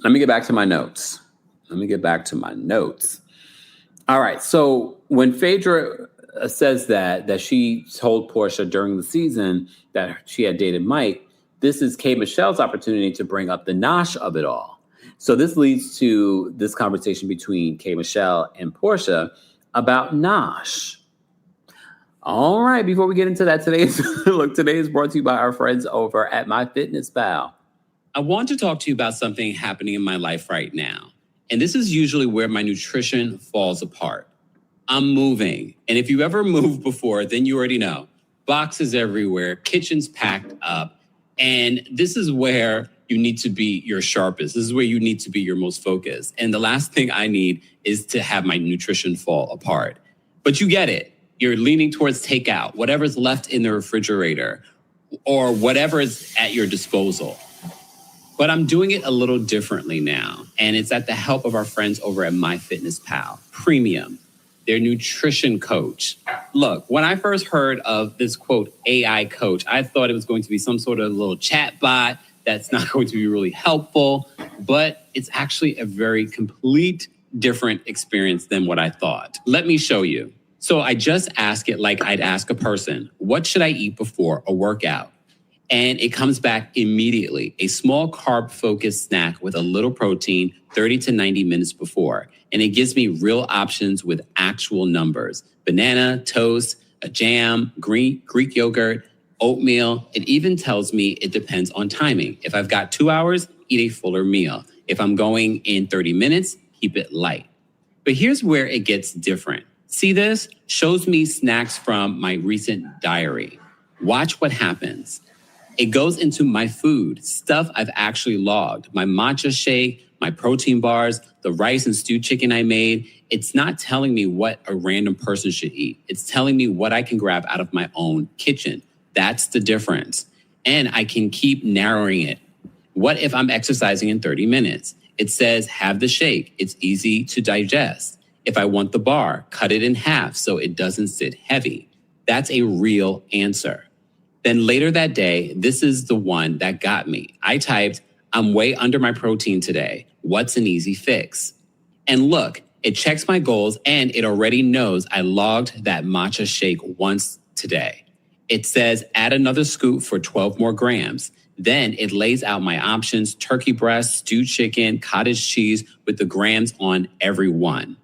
Let me get back to my notes. All right. So when Phaedra says that she told Porsha during the season that she had dated Mike, this is K. Michelle's opportunity to bring up the nosh of it all. So this leads to this conversation between K. Michelle and Porsha about nosh. All right, before we get into that, today is brought to you by our friends over at MyFitnessPal. I want to talk to you about something happening in my life right now. And this is usually where my nutrition falls apart. I'm moving. And if you ever moved before, then you already know. Boxes everywhere, kitchen's packed up. And this is where you need to be your sharpest. This is where you need to be your most focused. And the last thing I need is to have my nutrition fall apart. But you get it. You're leaning towards takeout, whatever's left in the refrigerator, or whatever is at your disposal. But I'm doing it a little differently now. And it's at the help of our friends over at MyFitnessPal Premium, their nutrition coach. Look, when I first heard of this, quote, AI coach, I thought it was going to be some sort of little chat bot that's not going to be really helpful, but it's actually a very complete different experience than what I thought. Let me show you. So I just ask it like I'd ask a person, what should I eat before a workout? And it comes back immediately, a small carb-focused snack with a little protein 30 to 90 minutes before. And it gives me real options with actual numbers. Banana, toast, a jam, Greek yogurt, oatmeal. It even tells me it depends on timing. If I've got 2 hours, eat a fuller meal. If I'm going in 30 minutes, keep it light. But here's where it gets different. See this? Shows me snacks from my recent diary. Watch what happens. It goes into my food, stuff I've actually logged, my matcha shake, my protein bars, the rice and stewed chicken I made. It's not telling me what a random person should eat. It's telling me what I can grab out of my own kitchen. That's the difference. And I can keep narrowing it. What if I'm exercising in 30 minutes? It says, have the shake. It's easy to digest. If I want the bar, cut it in half so it doesn't sit heavy. That's a real answer. Then later that day, this is the one that got me. I typed, I'm way under my protein today. What's an easy fix? And look, it checks my goals and it already knows I logged that matcha shake once today. It says add another scoop for 12 more grams. Then it lays out my options, turkey breast, stewed chicken, cottage cheese with the grams on every one.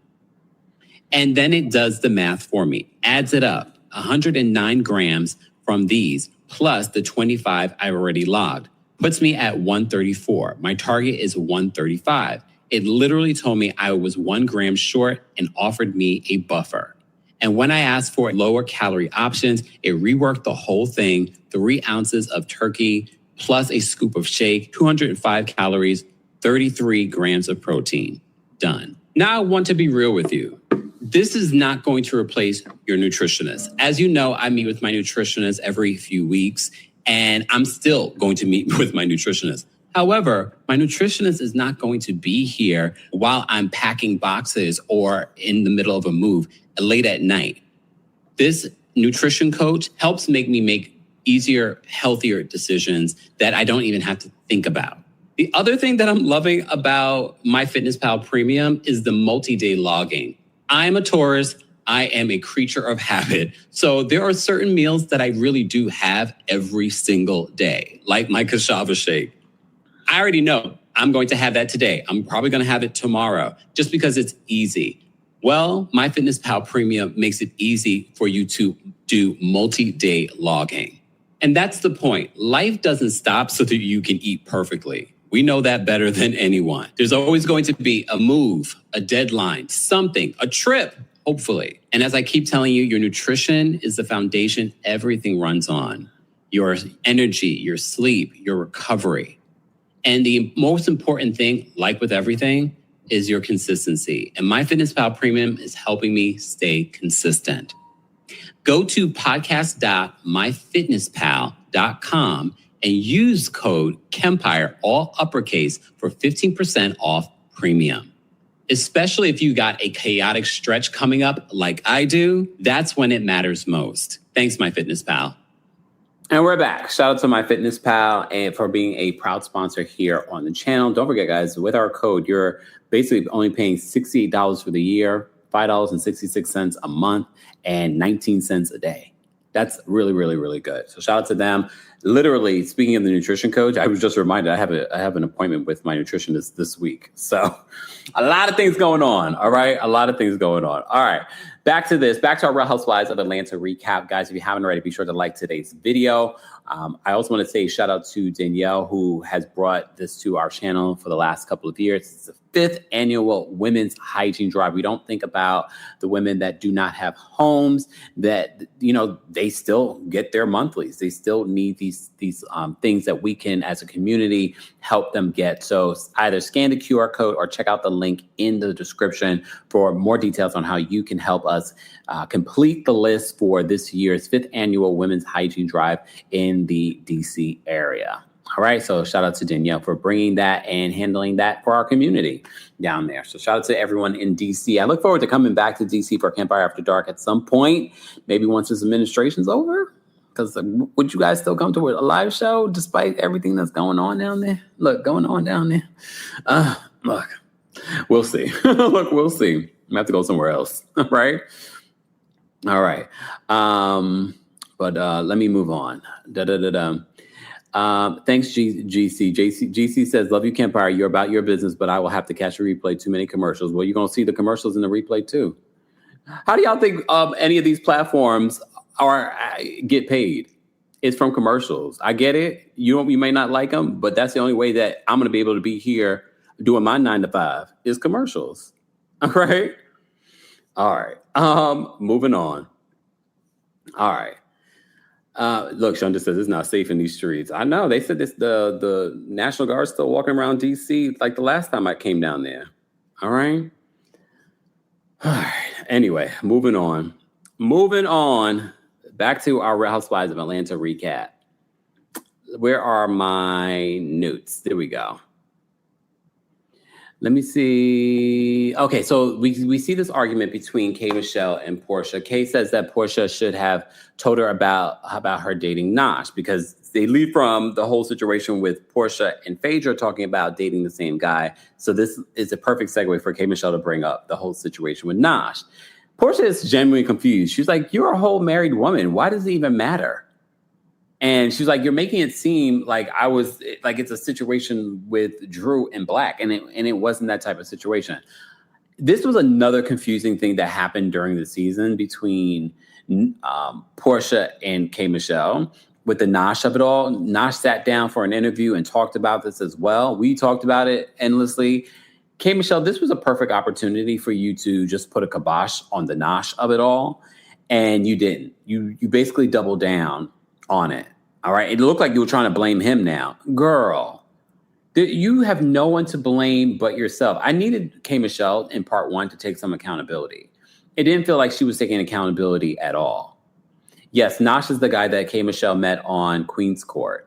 And then it does the math for me, adds it up, 109 grams from these, plus the 25 I already logged, puts me at 134. My target is 135. It literally told me I was 1 gram short and offered me a buffer. And when I asked for lower calorie options, it reworked the whole thing, 3 ounces of turkey, plus a scoop of shake, 205 calories, 33 grams of protein. Done. Now I want to be real with you. This is not going to replace your nutritionist. As you know, I meet with my nutritionist every few weeks, and I'm still going to meet with my nutritionist. However, my nutritionist is not going to be here while I'm packing boxes or in the middle of a move late at night. This nutrition coach helps make me make easier, healthier decisions that I don't even have to think about. The other thing that I'm loving about MyFitnessPal Premium is the multi-day logging. I'm a Taurus. I am a creature of habit. So there are certain meals that I really do have every single day, like my cassava shake. I already know I'm going to have that today. I'm probably going to have it tomorrow just because it's easy. Well, MyFitnessPal Premium makes it easy for you to do multi-day logging. And that's the point. Life doesn't stop so that you can eat perfectly. We know that better than anyone. There's always going to be a move, a deadline, something, a trip, hopefully. And as I keep telling you, your nutrition is the foundation everything runs on. Your energy, your sleep, your recovery. And the most important thing, like with everything, is your consistency. And MyFitnessPal Premium is helping me stay consistent. Go to podcast.myfitnesspal.com and use code KEMPIRE, all uppercase, for 15% off premium. Especially if you got a chaotic stretch coming up like I do, that's when it matters most. Thanks, MyFitnessPal. And we're back. Shout out to MyFitnessPal and for being a proud sponsor here on the channel. Don't forget, guys, with our code, you're basically only paying $68 for the year, $5.66 a month, and 19 cents a day. That's really, really, really good. So shout out to them. Literally, speaking of the nutrition coach, I was just reminded I have an appointment with my nutritionist this week. So a lot of things going on. All right. A lot of things going on. All right. Back to our Real Housewives of Atlanta recap. Guys, if you haven't already, be sure to like today's video. I also want to say shout out to Danielle, who has brought this to our channel for the last couple of years. It's the 5th annual Women's Hygiene Drive. We don't think about the women that do not have homes, that, you know, they still get their monthlies. They still need these things that we can, as a community, help them get. So either scan the QR code or check out the link in the description for more details on how you can help us complete the list for this year's 5th annual Women's Hygiene Drive in the DC area. All right. So shout out to Danielle for bringing that and handling that for our community down there. So shout out to everyone in DC. I look forward to coming back to DC for Kempire After Dark at some point, maybe once this administration's over. Because would you guys still come to a live show despite everything that's going on down there? Look, we'll see. Look, we'll see. I have to go somewhere else. Right. All right. But let me move on. Thanks, GC. GC says, love you, Kempire. You're about your business, but I will have to catch a replay. Too many commercials. Well, you're going to see the commercials in the replay, too. How do y'all think any of these platforms get paid? It's from commercials. I get it. You may not like them, but that's the only way that I'm going to be able to be here doing my 9 to 5 is commercials. All right. All right. Moving on. All right. Look, Shonda says it's not safe in these streets. I know. They said this. The National Guard's still walking around DC like the last time I came down there. All right. All right. Anyway, moving on. Back to our Real Housewives of Atlanta recap. Where are my notes? There we go. Let me see. Okay, so we see this argument between K Michelle and Porsha. Kay says that Porsha should have told her about her dating Nash, because they lead from the whole situation with Porsha and Phaedra talking about dating the same guy. So this is a perfect segue for K Michelle to bring up the whole situation with Nash. Porsha is genuinely confused. She's like, "You're a whole married woman. Why does it even matter?" And she's like, "You're making it seem like it's a situation with Drew and Black, and it wasn't that type of situation." This was another confusing thing that happened during the season between Porsha and K Michelle with the Nash of it all. Nash sat down for an interview and talked about this as well. We talked about it endlessly. K Michelle, this was a perfect opportunity for you to just put a kibosh on the Nash of it all, and you didn't. You basically doubled down on it. All right. It looked like you were trying to blame him now. Girl, you have no one to blame but yourself. I needed K Michelle in part 1 to take some accountability. It didn't feel like she was taking accountability at all. Yes, Nash is the guy that K Michelle met on Queen's Court.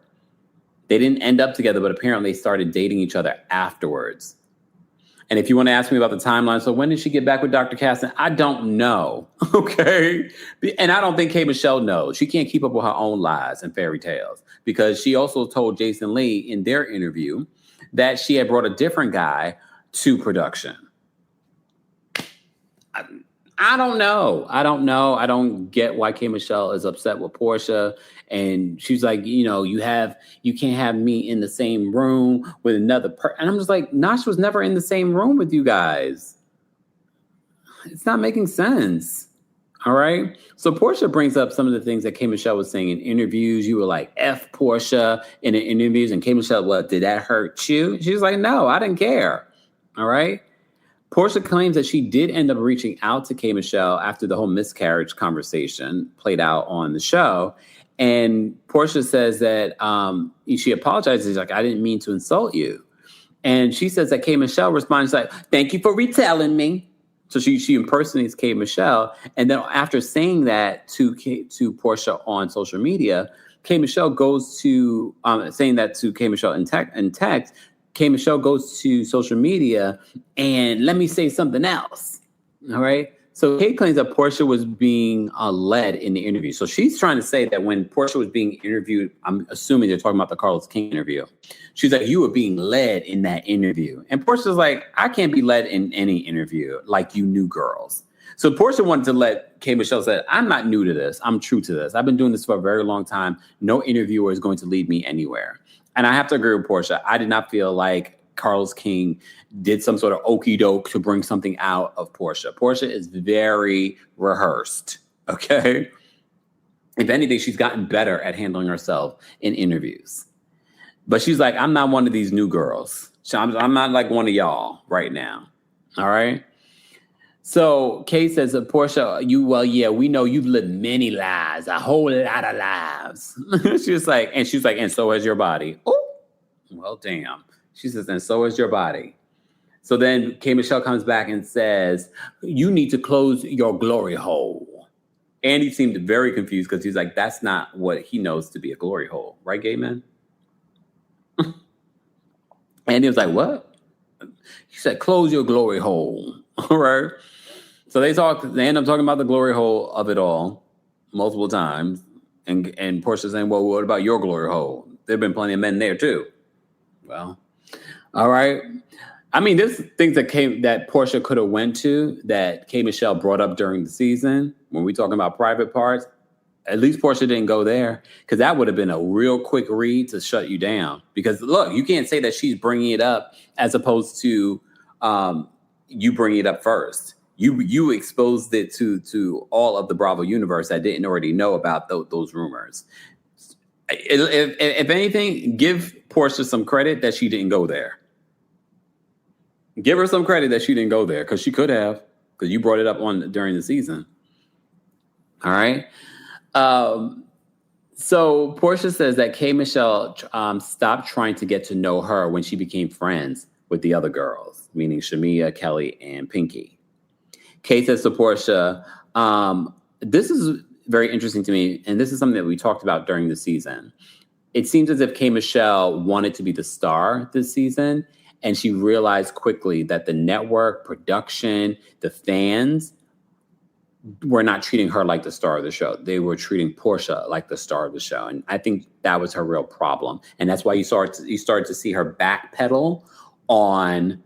They didn't end up together, but apparently they started dating each other afterwards. And if you want to ask me about the timeline, so when did she get back with Dr. Caston? I don't know, okay? And I don't think K Michelle knows. She can't keep up with her own lies and fairy tales, because she also told Jason Lee in their interview that she had brought a different guy to production. I don't know. I don't get why K Michelle is upset with Porsha. And she's like, you can't have me in the same room with another person. And I'm just like, Nash was never in the same room with you guys. It's not making sense. All right. So Porsha brings up some of the things that K Michelle was saying in interviews. You were like, F Porsha in the interviews. And K Michelle, well, did that hurt you? She's like, no, I didn't care. All right. Porsha claims that she did end up reaching out to K Michelle after the whole miscarriage conversation played out on the show. And Porsha says that she apologizes. She's like, I didn't mean to insult you. And she says that K Michelle responds like, thank you for retelling me. So she impersonates K Michelle. And then after saying that to Porsha on social media, K Michelle goes to saying that to K Michelle in text. K Michelle goes to social media and let me say something else. All right. So Kay claims that Porsha was being led in the interview. So she's trying to say that when Porsha was being interviewed, I'm assuming they're talking about the Carlos King interview. She's like, you were being led in that interview. And Porsha's like, I can't be led in any interview like you new girls. So Porsha wanted to let K Michelle say, I'm not new to this. I'm true to this. I've been doing this for a very long time. No interviewer is going to lead me anywhere. And I have to agree with Porsha. I did not feel like Carlos King did some sort of okey doke to bring something out of Porsha. Porsha is very rehearsed, okay? If anything, she's gotten better at handling herself in interviews. But she's like, I'm not one of these new girls. I'm not like one of y'all right now, all right? So Kay says, Porsha, we know you've lived many lives, a whole lot of lives. she's like, and so has your body. Oh, well, damn. She says, and so is your body. So then K Michelle comes back and says, you need to close your glory hole. And he seemed very confused because he's like, that's not what he knows to be a glory hole. Right, gay man? And he was like, what? He said, close your glory hole. All right. So they end up talking about the glory hole of it all multiple times. And Porsha saying, well, what about your glory hole? There have been plenty of men there too. Well, all right. I mean, there's things that Porsha could have went to that K Michelle brought up during the season. When we talking about private parts, at least Porsha didn't go there, because that would have been a real quick read to shut you down. Because look, you can't say that she's bringing it up as opposed to you bringing it up first. You exposed it to all of the Bravo universe that didn't already know about those rumors. If anything, give Porsha some credit that she didn't go there. Give her some credit that she didn't go there, because she could have, because you brought it up during the season. All right. So Porsha says that K Michelle stopped trying to get to know her when she became friends with the other girls, meaning Shamia, Kelly, and Pinky. Kay says to Porsha, this is very interesting to me, and this is something that we talked about during the season. It seems as if K Michelle wanted to be the star this season, And she realized quickly that the network, production, the fans were not treating her like the star of the show. They were treating Porsha like the star of the show. And I think that was her real problem. And that's why you started to see her backpedal on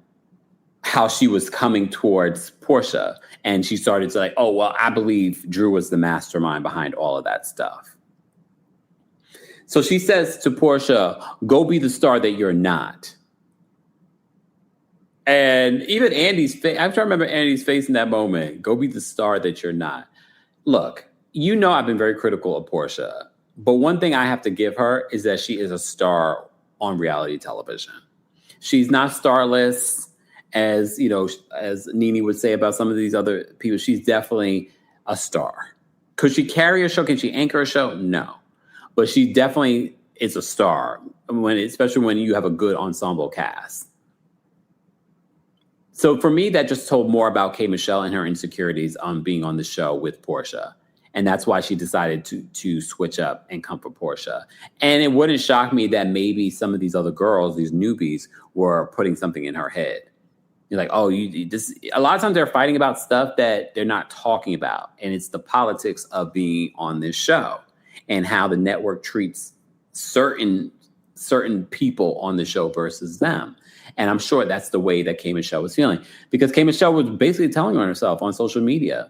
how she was coming towards Porsha. And she started to oh, well, I believe Drew was the mastermind behind all of that stuff. So she says to Porsha, go be the star that you're not. And even Andy's face, I'm trying to remember Andy's face in that moment. Go be the star that you're not. Look, I've been very critical of Porsha, but one thing I have to give her is that she is a star on reality television. She's not starless, as Nene would say about some of these other people. She's definitely a star. Could she carry a show? Can she anchor a show? No, but she definitely is a star, especially when you have a good ensemble cast. So for me, that just told more about K. Michelle and her insecurities on being on the show with Porsha. And that's why she decided to switch up and come for Porsha. And it wouldn't shock me that maybe some of these other girls, these newbies, were putting something in her head. You're like, oh, a lot of times they're fighting about stuff that they're not talking about. And it's the politics of being on this show and how the network treats certain people on the show versus them. And I'm sure that's the way that K. Michelle was feeling, because K. Michelle was basically telling on herself on social media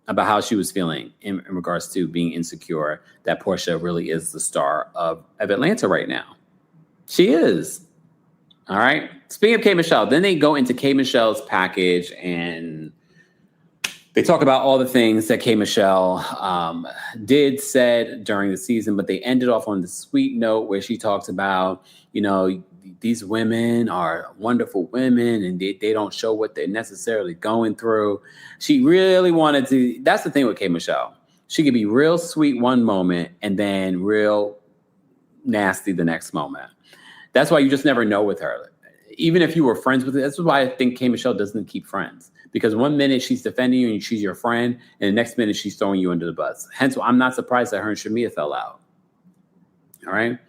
about how she was feeling in regards to being insecure, that Porsha really is the star of Atlanta right now. She is. All right. Speaking of K. Michelle, then they go into K. Michelle's package and they talk about all the things that K. Michelle said during the season, but they ended off on the sweet note where she talks about, these women are wonderful women and they don't show what they're necessarily going through. She really wanted to. That's the thing with K. Michelle. She could be real sweet one moment and then real nasty the next moment. That's why you just never know with her. Even if you were friends with her, that's why I think K. Michelle doesn't keep friends. Because one minute she's defending you and she's your friend, and the next minute she's throwing you under the bus. Hence, I'm not surprised that her and Shamia fell out. All right.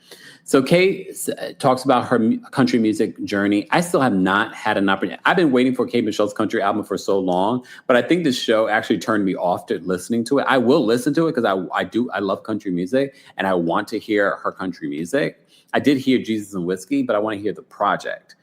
So Kay talks about her country music journey. I still have not had an opportunity. I've been waiting for Kay Michelle's country album for so long, but I think this show actually turned me off to listening to it. I will listen to it because I love country music and I want to hear her country music. I did hear Jesus and Whiskey, but I want to hear the project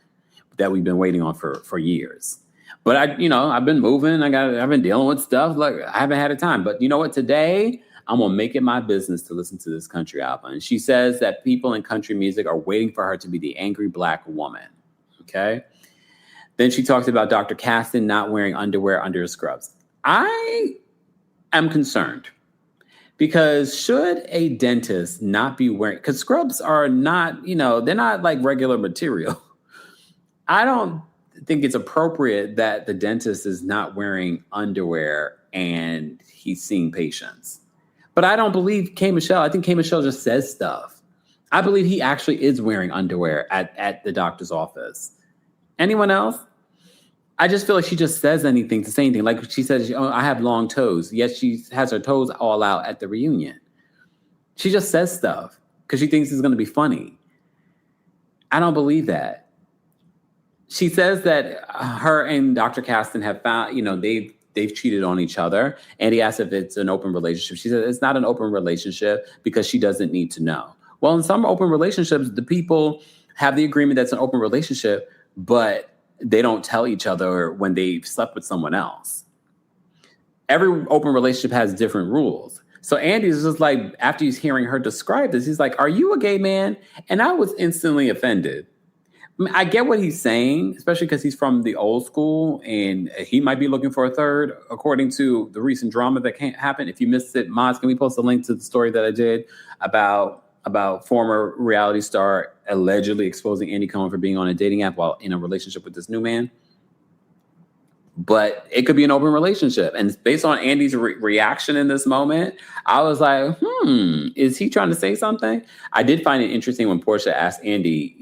that we've been waiting on for years. But I've been moving. I've been dealing with stuff. Like I haven't had a time. But you know what? Today, I'm going to make it my business to listen to this country album. And she says that people in country music are waiting for her to be the angry Black woman. Okay. Then she talks about Dr. Caston not wearing underwear under his scrubs. I am concerned because should a dentist not be wearing, because scrubs are not, they're not like regular material. I don't think it's appropriate that the dentist is not wearing underwear and he's seeing patients. But I don't believe K. Michelle. I think K. Michelle just says stuff. I believe he actually is wearing underwear at the doctor's office. Anyone else? I just feel like she just says anything to say anything. Like she says, I have long toes. Yet she has her toes all out at the reunion. She just says stuff because she thinks it's going to be funny. I don't believe that. She says that her and Dr. Caston have found, they've cheated on each other. And he asked if it's an open relationship. She said it's not an open relationship because she doesn't need to know. Well, in some open relationships, the people have the agreement that's an open relationship, but they don't tell each other when they've slept with someone else. Every open relationship has different rules. So Andy's just like, after he's hearing her describe this, he's like, are you a gay man? And I was instantly offended. I get what he's saying, especially because he's from the old school and he might be looking for a third, according to the recent drama that happened. If you missed it, Moz, can we post a link to the story that I did about former reality star allegedly exposing Andy Cohen for being on a dating app while in a relationship with this new man? But it could be an open relationship. And based on Andy's reaction in this moment, I was like, is he trying to say something? I did find it interesting when Porsha asked Andy,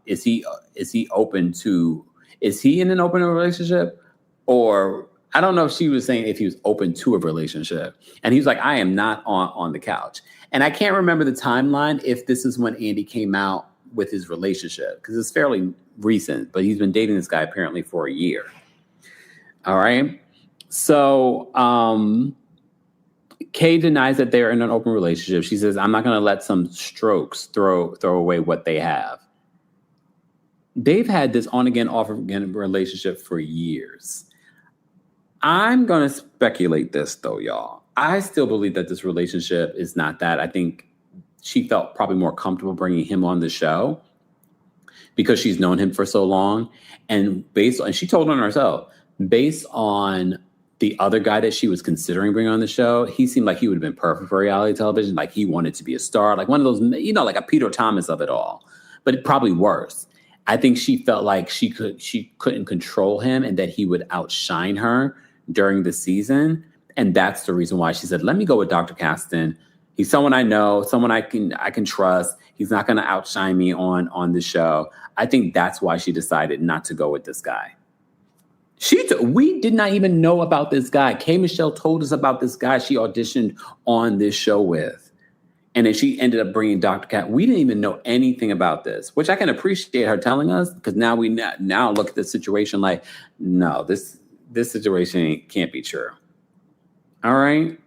is he in an open relationship? Or I don't know if she was saying if he was open to a relationship. And he was like, I am not on the couch. And I can't remember the timeline if this is when Andy came out with his relationship, because it's fairly recent, but he's been dating this guy apparently for a year. All right. So Kay denies that they're in an open relationship. She says, I'm not going to let some strokes throw away what they have. They've had this on again, off again relationship for years. I'm going to speculate this though, y'all. I still believe that this relationship is not that. I think she felt probably more comfortable bringing him on the show because she's known him for so long. And she told on herself, based on the other guy that she was considering bringing on the show, he seemed like he would have been perfect for reality television. Like he wanted to be a star, like one of those, like a Peter Thomas of it all, but probably worse. I think she felt like she couldn't control him and that he would outshine her during the season. And that's the reason why she said, let me go with Dr. Caston. He's someone I know, someone I can trust. He's not going to outshine me on the show. I think that's why she decided not to go with this guy. We did not even know about this guy. K. Michelle told us about this guy she auditioned on this show with. And then she ended up bringing Dr. Cat. We didn't even know anything about this, which I can appreciate her telling us, because now we now look at the situation like, no, this situation can't be true. All right.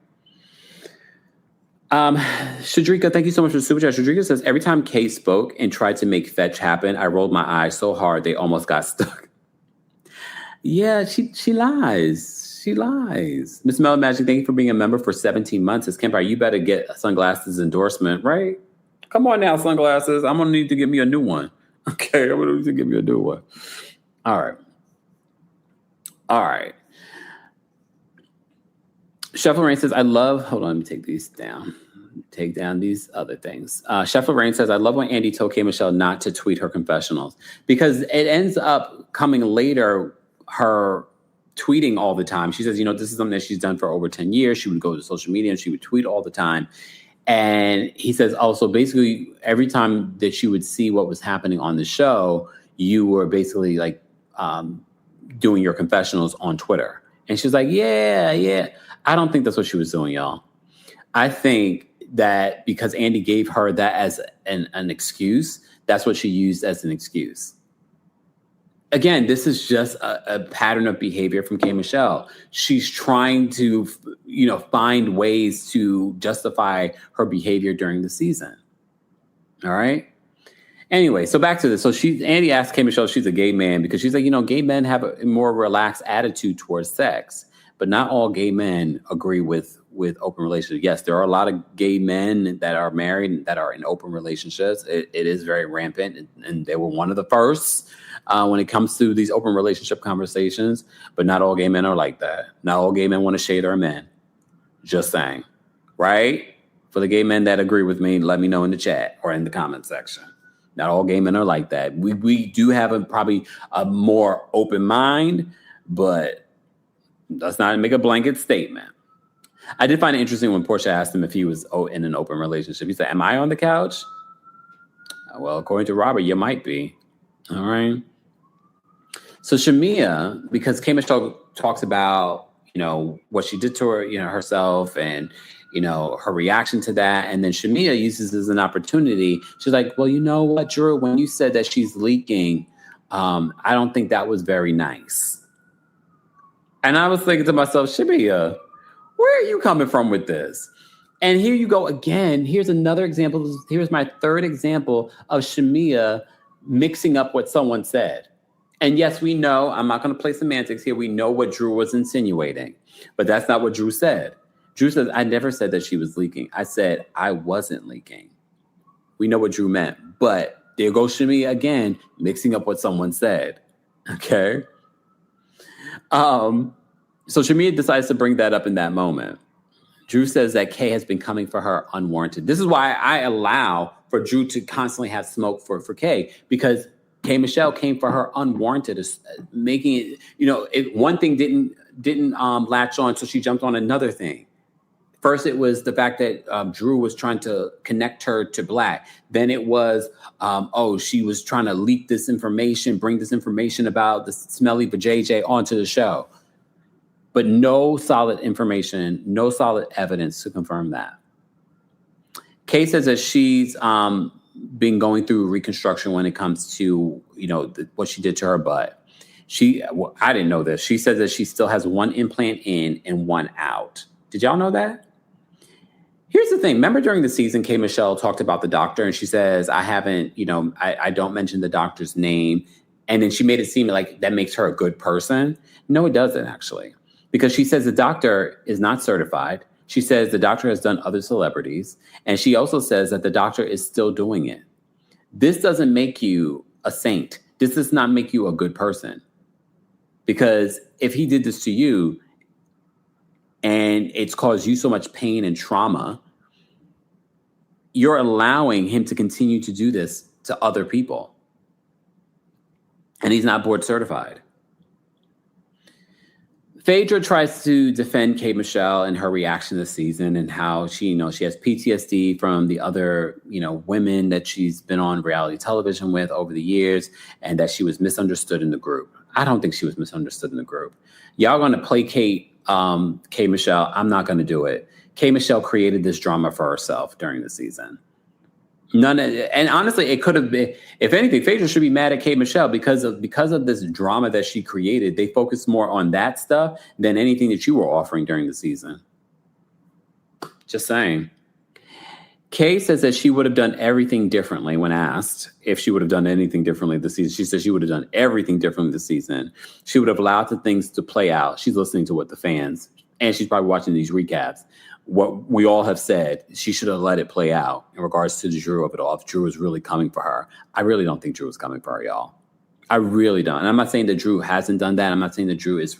Shadrika, thank you so much for the super chat. Shadrika says, every time Kay spoke and tried to make fetch happen, I rolled my eyes so hard they almost got stuck. Yeah, she lies. She lies. Miss Mellow Magic, thank you for being a member for 17 months. As Kempire, you better get a Sunglasses endorsement, right? Come on now, Sunglasses. I'm going to need to give me a new one. Okay, I'm going to need to give me a new one. All right. Chef Lorraine says, hold on, let me take these down. Take down these other things. Chef Lorraine says, I love when Andy told K. Michelle not to tweet her confessionals, because it ends up coming later, her tweeting all the time. She says, this is something that she's done for over 10 years. She would go to social media and she would tweet all the time. And he says also, basically, every time that she would see what was happening on the show, you were basically like doing your confessionals on Twitter. And she's like, yeah. I don't think that's what she was doing, y'all. I think that because Andy gave her that as an excuse, that's what she used as an excuse. Again, this is just a pattern of behavior from K. Michelle. She's trying to, find ways to justify her behavior during the season. All right. Anyway, so back to this. So Andy asked K. Michelle if she's a gay man, because she's like, gay men have a more relaxed attitude towards sex, but not all gay men agree with open relationships. Yes, there are a lot of gay men that are married and that are in open relationships. It is very rampant, and they were one of the first when it comes to these open relationship conversations. But not all gay men are like that. Not all gay men want to shade our men. Just saying, right? For the gay men that agree with me, let me know in the chat or in the comment section. Not all gay men are like that. We do have probably a more open mind, but let's not make a blanket statement. I did find it interesting when Porsha asked him if he was in an open relationship. He said, am I on the couch? Well, according to Robert, you might be. All right. So Shamia, because K. Michelle talks about, what she did to her, herself and, her reaction to that. And then Shamia uses this as an opportunity. She's like, well, you know what, Drew, when you said that she's leaking, I don't think that was very nice. And I was thinking to myself, Shamia, where are you coming from with this? And here you go again. Here's another example. Here's my third example of Shamia mixing up what someone said. And yes, we know, I'm not going to play semantics here. We know what Drew was insinuating, but that's not what Drew said. Drew says, I never said that she was leaking. I said I wasn't leaking. We know what Drew meant, but there goes Shamia again, mixing up what someone said. Okay. So Shamia decides to bring that up in that moment. Drew says that Kay has been coming for her unwarranted. This is why I allow for Drew to constantly have smoke for Kay, because K. Michelle came for her unwarranted, making it, if one thing didn't latch on, so she jumped on another thing. First, it was the fact that Drew was trying to connect her to Black. Then it was, she was trying to leak this information, bring this information about the smelly vajayjay onto the show. But no solid information, no solid evidence to confirm that. Kay says that she's been going through reconstruction when it comes to, what she did to her butt. I didn't know this. She says that she still has one implant in and one out. Did y'all know that? Here's the thing. Remember during the season, K. Michelle talked about the doctor and she says, I don't mention the doctor's name. And then she made it seem like that makes her a good person. No, it doesn't actually. Because she says the doctor is not certified. She says the doctor has done other celebrities. And she also says that the doctor is still doing it. This doesn't make you a saint. This does not make you a good person. Because if he did this to you and it's caused you so much pain and trauma, you're allowing him to continue to do this to other people. And he's not board certified. Phaedra tries to defend K. Michelle and her reaction this season and how she has PTSD from the other, women that she's been on reality television with over the years and that she was misunderstood in the group. I don't think she was misunderstood in the group. Y'all going to placate K. Michelle. I'm not going to do it. K. Michelle created this drama for herself during the season. And honestly, it could have been, if anything, Phaedra should be mad at K. Michelle because of this drama that she created. They focused more on that stuff than anything that you were offering during the season. Just saying. Kay says that she would have done everything differently when asked if she would have done anything differently this season. She says she would have done everything differently this season. She would have allowed the things to play out. She's listening to what the fans, and she's probably watching these recaps. What we all have said, she should have let it play out in regards to the Drew of it all. If Drew was really coming for her, I really don't think Drew was coming for her, y'all. I really don't. And I'm not saying that Drew hasn't done that. I'm not saying that Drew is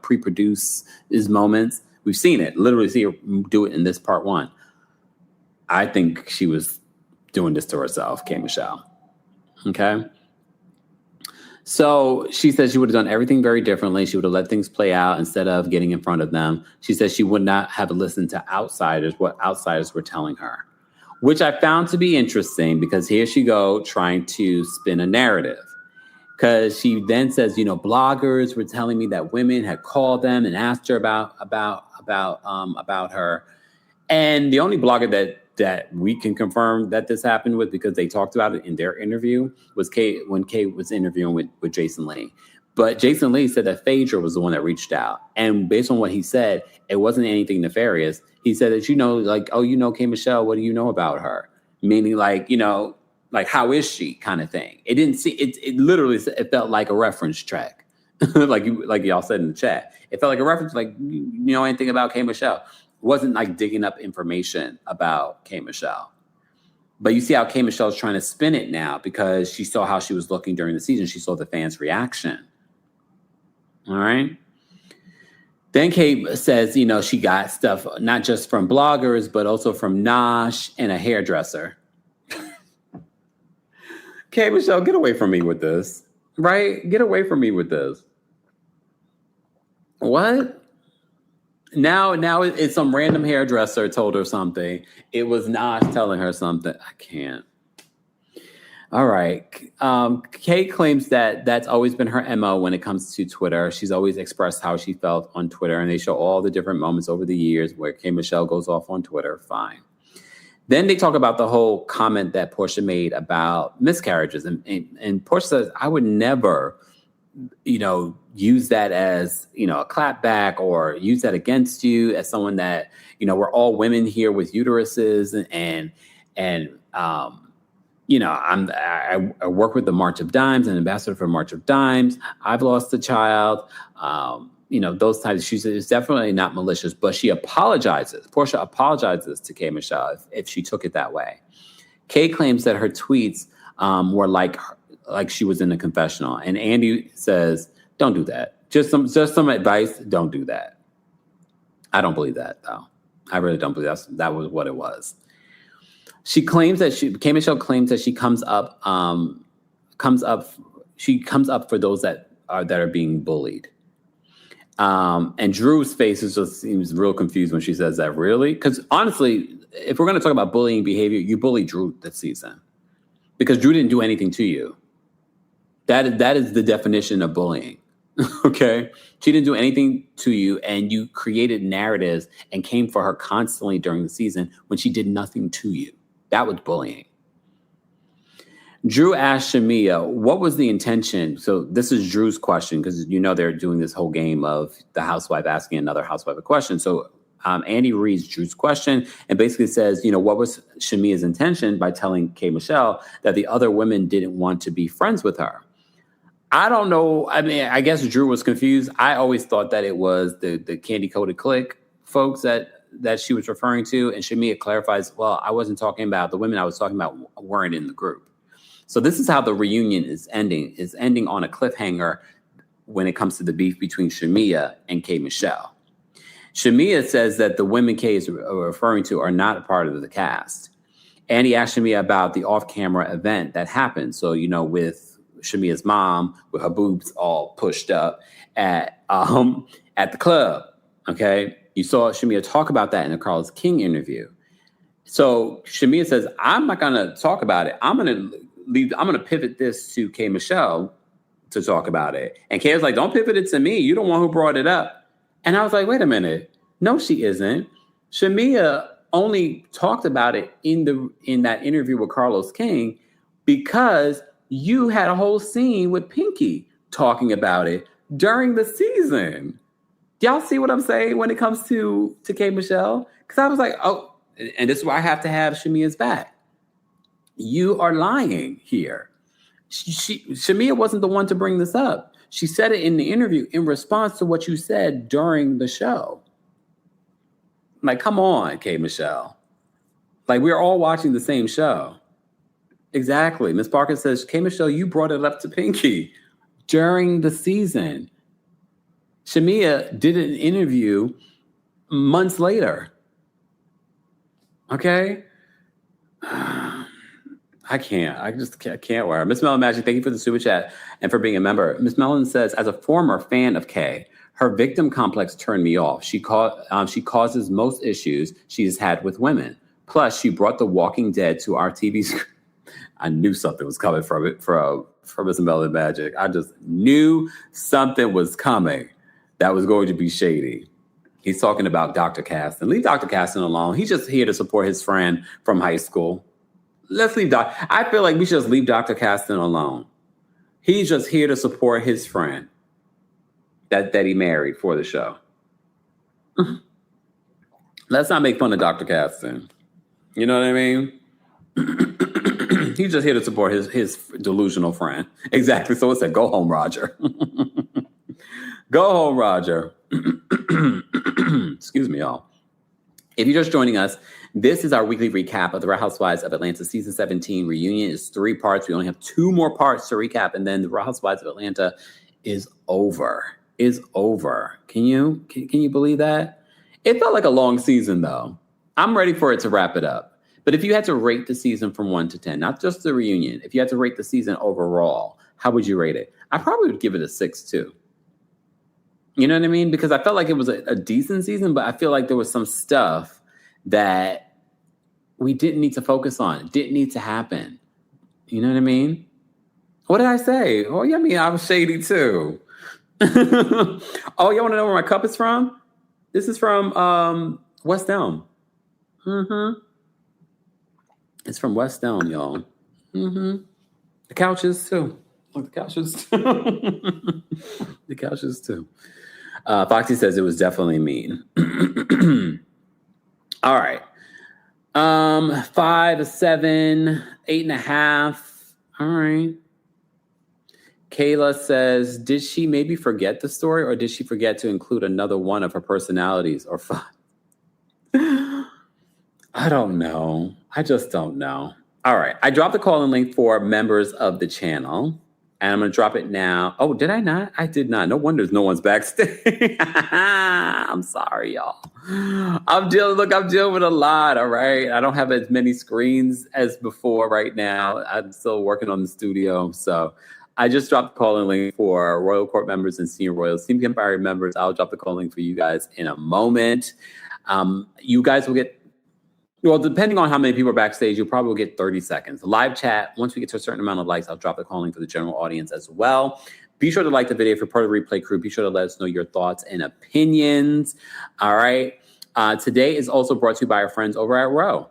pre-produce his moments. We've seen it, literally see her do it in this part one. I think she was doing this to herself, K. Michelle. Okay. So she says she would have done everything very differently. She would have let things play out instead of getting in front of them. She says she would not have listened to outsiders, what outsiders were telling her, which I found to be interesting because here she go trying to spin a narrative. Because she then says, bloggers were telling me that women had called them and asked her about her. And the only blogger that we can confirm that this happened with, because they talked about it in their interview, was when Kay was interviewing with Jason Lee. But Jason Lee said that Phaedra was the one that reached out. And based on what he said, it wasn't anything nefarious. He said that, Kay Michelle, what do you know about her? Meaning how is she kind of thing. It didn't see, it literally, it felt like a reference track. like y'all said in the chat. It felt like a reference, like, anything about Kay Michelle. Wasn't like digging up information about K. Michelle. But you see how K. Michelle's trying to spin it now because she saw how she was looking during the season. She saw the fans' reaction. All right. Then Kay says, she got stuff not just from bloggers, but also from Nosh and a hairdresser. K. Michelle, get away from me with this. Right? Get away from me with this. What? Now it's some random hairdresser told her something. It was Nosh telling her something. I can't. All right. Kay claims that that's always been her MO when it comes to Twitter. She's always expressed how she felt on Twitter, and they show all the different moments over the years where Kay Michelle goes off on Twitter. Fine. Then they talk about the whole comment that Porsha made about miscarriages. And Porsha says, I would never use that as, a clapback or use that against you as someone that, we're all women here with uteruses I work with the March of Dimes and ambassador for March of Dimes. I've lost a child, those types of issues. It's definitely not malicious, but she apologizes. Porsha apologizes to K. Michelle if she took it that way. Kay claims that her tweets were like she was in a confessional. And Andy says, don't do that. Just some advice. Don't do that. I don't believe that, though. I really don't believe that was what it was. She claims that K. Michelle claims that she comes up for those that are being bullied. And Drew's face just seems real confused when she says that. Really? Because honestly, if we're going to talk about bullying behavior, you bullied Drew this season because Drew didn't do anything to you. That is the definition of bullying. Okay? She didn't do anything to you, and you created narratives and came for her constantly during the season when she did nothing to you. That was bullying. Drew asked Shamia, what was the intention? So this is Drew's question, because they're doing this whole game of the housewife asking another housewife a question. So Andy reads Drew's question and basically says, what was Shamia's intention by telling K. Michelle that the other women didn't want to be friends with her? I don't know. I mean, I guess Drew was confused. I always thought that it was the candy-coated clique folks that she was referring to. And Shamia clarifies, well, I wasn't talking about the women I was talking about weren't in the group. So this is how the reunion is ending. It's ending on a cliffhanger when it comes to the beef between Shamia and K. Michelle. Shamia says that the women K is referring to are not a part of the cast. And he asked Shamia about the off-camera event that happened. So, with Shamia's mom, with her boobs all pushed up at the club. Okay. You saw Shamia talk about that in the Carlos King interview. So Shamia says, I'm not going to talk about it. I'm going to pivot this to K. Michelle to talk about it. And Kay was like, don't pivot it to me. You're the one who brought it up. And I was like, wait a minute. No, she isn't. Shamia only talked about it in that interview with Carlos King because you had a whole scene with Pinky talking about it during the season. Y'all see what I'm saying when it comes to K. Michelle? Because I was like, oh, and this is why I have to have Shamia's back. You are lying here. Shamia wasn't the one to bring this up. She said it in the interview in response to what you said during the show. Like, come on, K. Michelle. Like, we're all watching the same show. Exactly. Miss Parker says, K. Michelle, you brought it up to Pinky during the season. Shamia did an interview months later. Okay? I can't. I can't wear it. Miss Mellon Magic, thank you for the super chat and for being a member. Miss Mellon says, as a former fan of Kay, her victim complex turned me off. She causes most issues she has had with women. Plus, she brought The Walking Dead to our TV screen. I knew something was coming from it, from Miss Mellon Magic. I just knew something was coming that was going to be shady. He's talking about Dr. Caston. Leave Dr. Caston alone. He's just here to support his friend from high school. Let's leave I feel like we should just leave Dr. Caston alone. He's just here to support his friend that he married for the show. Let's not make fun of Dr. Caston. You know what I mean? He's just here to support his delusional friend. Exactly. So it said, go home, Roger. Go home, Roger. Excuse me, y'all. If you're just joining us, this is our weekly recap of the Real Housewives of Atlanta season 17 reunion. Is 3 parts. We only have 2 more parts to recap, and then the Real Housewives of Atlanta is over. Can you believe that? It felt like a long season, though. I'm ready for it to wrap it up. But if you had to rate the season from 1 to 10, not just the reunion, if you had to rate the season overall, how would you rate it? I probably would give it a 6 too. You know what I mean? Because I felt like it was a decent season, but I feel like there was some stuff that we didn't need to focus on. It didn't need to happen. You know what I mean? What did I say? Oh, yeah, I mean, I was shady too. Oh, you want to know where my cup is from? This is from West Elm. It's from West Elm, y'all. The couches too. Look, the couches too. The couches too. Foxy says it was definitely mean. All right. 5, 7, 8.5. All right. Kayla says, did she maybe forget the story, or did she forget to include another one of her personalities or 5? I don't know. I just don't know. All right. I dropped the call-in link for members of the channel, and I'm going to drop it now. Oh, did I not? I did not. No wonder no one's backstage. I'm sorry, y'all. I'm dealing with a lot, all right? I don't have as many screens as before right now. I'm still working on the studio, so I just dropped the call-in link for Royal Court members and Senior Royals. Team Empire members, I'll drop the call link for you guys in a moment. You guys will get, well, depending on how many people are backstage, you'll probably get 30 seconds. Live chat, once we get to a certain amount of likes, I'll drop the call link for the general audience as well. Be sure to like the video if you're part of the replay crew. Be sure to let us know your thoughts and opinions. All right. Today is also brought to you by our friends over at RHOA.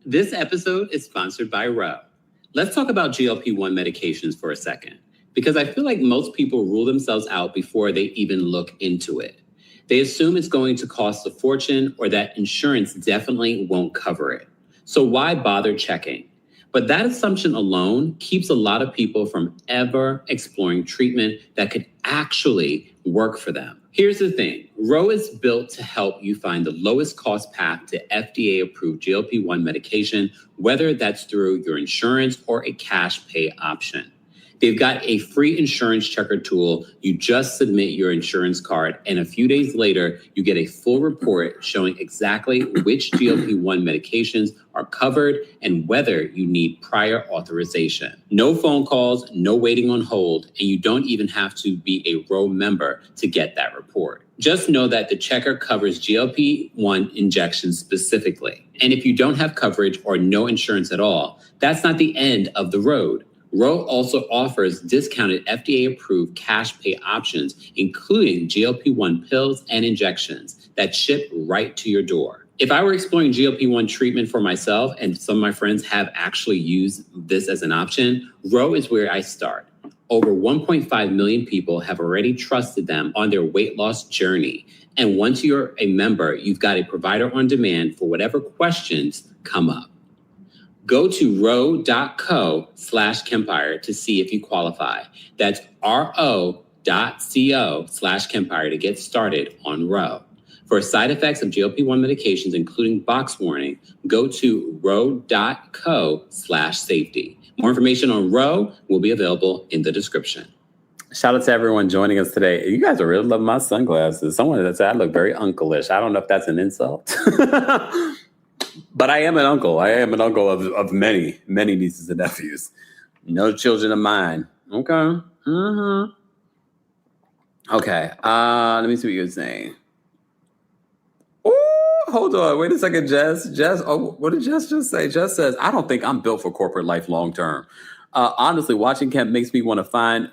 This episode is sponsored by RHOA. Let's talk about GLP-1 medications for a second, because I feel like most people rule themselves out before they even look into it. They assume it's going to cost a fortune or that insurance definitely won't cover it. So why bother checking? But that assumption alone keeps a lot of people from ever exploring treatment that could actually work for them. Here's the thing. RHOA is built to help you find the lowest cost path to FDA-approved GLP-1 medication, whether that's through your insurance or a cash pay option. They've got a free insurance checker tool. You just submit your insurance card, and a few days later, you get a full report showing exactly which GLP-1 medications are covered and whether you need prior authorization. No phone calls, no waiting on hold, and you don't even have to be a RHOA member to get that report. Just know that the checker covers GLP-1 injections specifically. And if you don't have coverage or no insurance at all, that's not the end of the road. RHOA also offers discounted FDA-approved cash pay options, including GLP-1 pills and injections that ship right to your door. If I were exploring GLP-1 treatment for myself, and some of my friends have actually used this as an option, RHOA is where I start. Over 1.5 million people have already trusted them on their weight loss journey. And once you're a member, you've got a provider on demand for whatever questions come up. Go to rho.co/Kempire to see if you qualify. That's ro.co/Kempire to get started on RHOA. For side effects of GLP-1 medications, including box warning, go to rho.co/safety. More information on RHOA will be available in the description. Shout out to everyone joining us today. You guys are really loving my sunglasses. Someone that said I look very uncle-ish. I don't know if that's an insult. But I am an uncle. I am an uncle of many, many nieces and nephews. No children of mine. Okay. Mm-hmm. Okay. Let me see what you're saying. Oh, hold on. Wait a second, Jess. Oh, what did Jess just say? Jess says, I don't think I'm built for corporate life long term. Honestly, watching Kemp makes me want to find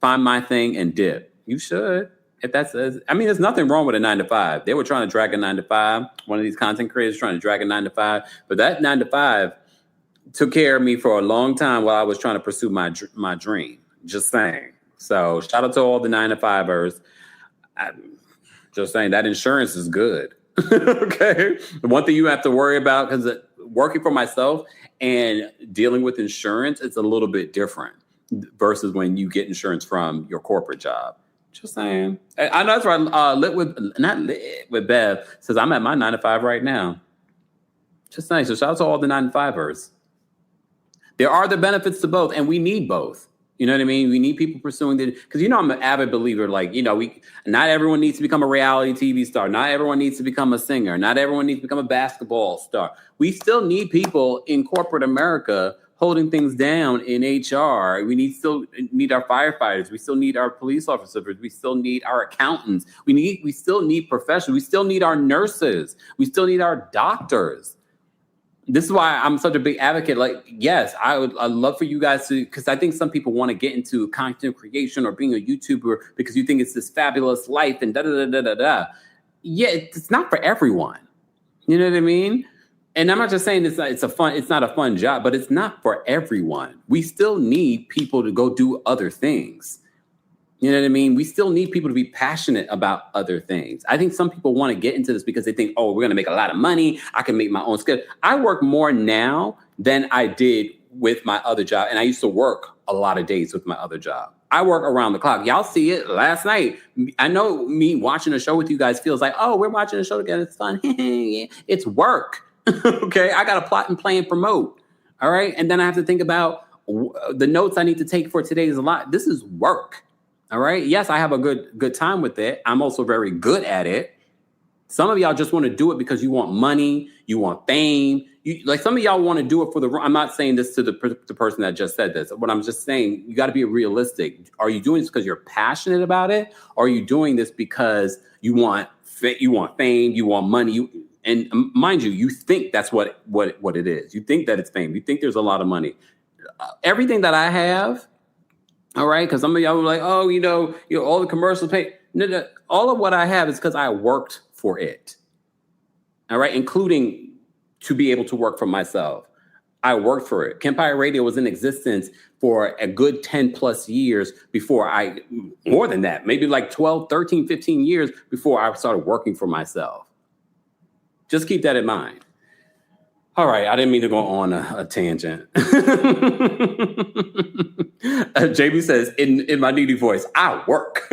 my thing and dip. You should. If that's, I mean, there's nothing wrong with a 9-to-5. They were trying to drag a 9-to-5. One of these content creators trying to drag a 9-to-5, but that 9-to-5 took care of me for a long time while I was trying to pursue my dream. Just saying. So shout out to all the 9-to-5ers. Just saying that insurance is good. Okay. The one thing you have to worry about, because working for myself and dealing with insurance, it's a little bit different versus when you get insurance from your corporate job. Just saying. I know that's right. Not lit with Bev says I'm at my 9-to-5 right now. Just saying. So shout out to all the 9-to-5ers. There are the benefits to both, and we need both. You know what I mean? We need people pursuing because I'm an avid believer. Like, not everyone needs to become a reality TV star. Not everyone needs to become a singer. Not everyone needs to become a basketball star. We still need people in corporate America holding things down in HR. We still need our firefighters. We still need our police officers. We still need our accountants. We still need professionals. We still need our nurses. We still need our doctors. This is why I'm such a big advocate. Like, yes, I'd love for you guys to, because I think some people want to get into content creation or being a YouTuber because you think it's this fabulous life and da-da-da-da-da-da. Yeah, it's not for everyone. You know what I mean? And I'm not just saying it's not a fun job, but it's not for everyone. We still need people to go do other things. You know what I mean? We still need people to be passionate about other things. I think some people want to get into this because they think, oh, we're going to make a lot of money. I can make my own schedule. I work more now than I did with my other job. And I used to work a lot of days with my other job. I work around the clock. Y'all see it last night. I know me watching a show with you guys feels like, oh, we're watching a show together. It's fun. It's work. Okay, I got to plot and plan and promote. All right. And then I have to think about the notes I need to take for today's lot. This is work. All right. Yes, I have a good time with it. I'm also very good at it. Some of y'all just want to do it because you want money. You want fame. Some of y'all want to do it for I'm not saying this to the person that just said this. What I'm just saying, you got to be realistic. Are you doing this because you're passionate about it? Or are you doing this because you want fame, you want money? And mind you, you think that's what it is. You think that it's fame. You think there's a lot of money. Everything that I have, all right, because some of y'all were like, oh, all the commercials pay. No, all of what I have is because I worked for it. All right, including to be able to work for myself. I worked for it. Kempire Radio was in existence for a good 10 plus years before more than that, maybe like 12, 13, 15 years before I started working for myself. Just keep that in mind. All right, I didn't mean to go on a tangent. JB says, in my needy voice, I work.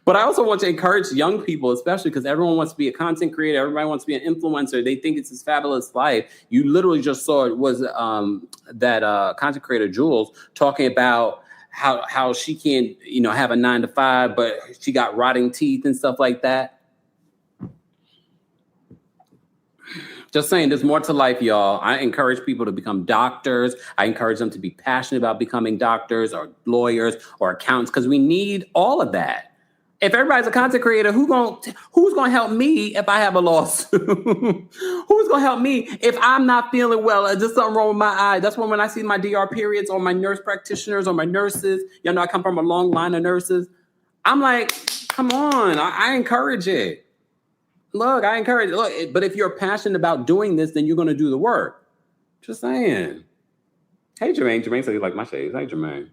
But I also want to encourage young people, especially because everyone wants to be a content creator. Everybody wants to be an influencer. They think it's this fabulous life. You literally just saw it was that content creator, Jules, talking about how she can't, have a 9 to 5, but she got rotting teeth and stuff like that. Just saying, there's more to life, y'all. I encourage people to become doctors. I encourage them to be passionate about becoming doctors or lawyers or accountants because we need all of that. If everybody's a content creator, who's gonna help me if I have a lawsuit? Who's gonna help me if I'm not feeling well? Is there something wrong with my eye? That's when I see my DR periods or my nurse practitioners or my nurses. I come from a long line of nurses. I'm like, come on, I encourage it. Look, I encourage it. Look, but if you're passionate about doing this, then you're gonna do the work. Just saying. Hey, Jermaine. Jermaine said you like my shades. Hey, Jermaine.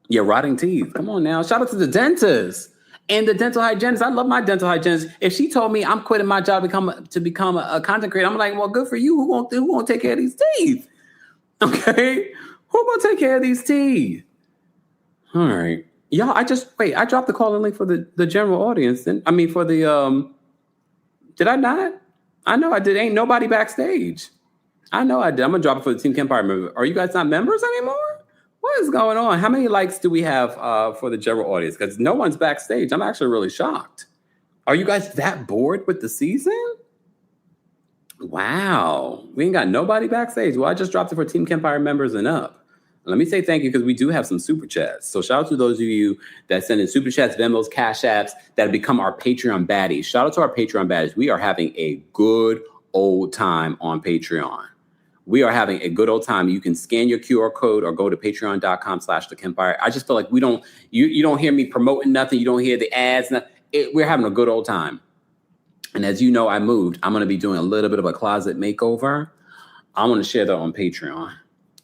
Yeah, rotting teeth. Come on now. Shout out to the dentist and the dental hygienist. I love my dental hygienist. If she told me I'm quitting my job to become a content creator, I'm like, well, good for you. Who won't take care of these teeth? Okay, who gonna take care of these teeth? All right, y'all. I dropped the call and link for the general audience. And for the did I not? I know I did. Ain't nobody backstage. I know I did. I'm gonna drop it for the Team Kempire member. Are you guys not members anymore? What is going on? How many likes do we have for the general audience? Because no one's backstage. I'm actually really shocked. Are you guys that bored with the season? Wow. We ain't got nobody backstage. Well, I just dropped it for Team Kempire members and up. Let me say thank you because we do have some super chats. So shout out to those of you that send in super chats, Venmos, Cash Apps that have become our Patreon baddies. Shout out to our Patreon baddies. We are having a good old time on Patreon. We are having a good old time. You can scan your QR code or go to patreon.com/thekempire. I just feel like you don't hear me promoting nothing. You don't hear the ads. We're having a good old time. And as you know, I moved. I'm going to be doing a little bit of a closet makeover. I'm going to share that on Patreon.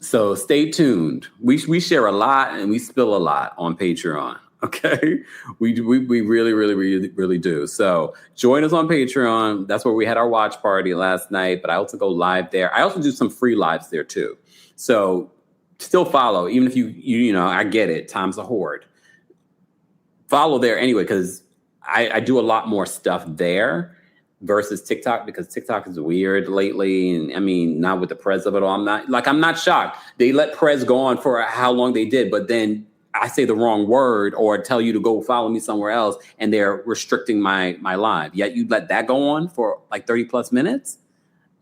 So stay tuned. We share a lot and we spill a lot on Patreon. Okay, we really, really, really, really do. So join us on Patreon. That's where we had our watch party last night. But I also go live there. I also do some free lives there too. So still follow, even if you I get it. Time's a horde. Follow there anyway because I do a lot more stuff there versus TikTok because TikTok is weird lately. And not with the press of it all. I'm not shocked. They let press go on for how long they did, but then I say the wrong word or tell you to go follow me somewhere else and they're restricting my live. Yet you let that go on for like 30 plus minutes.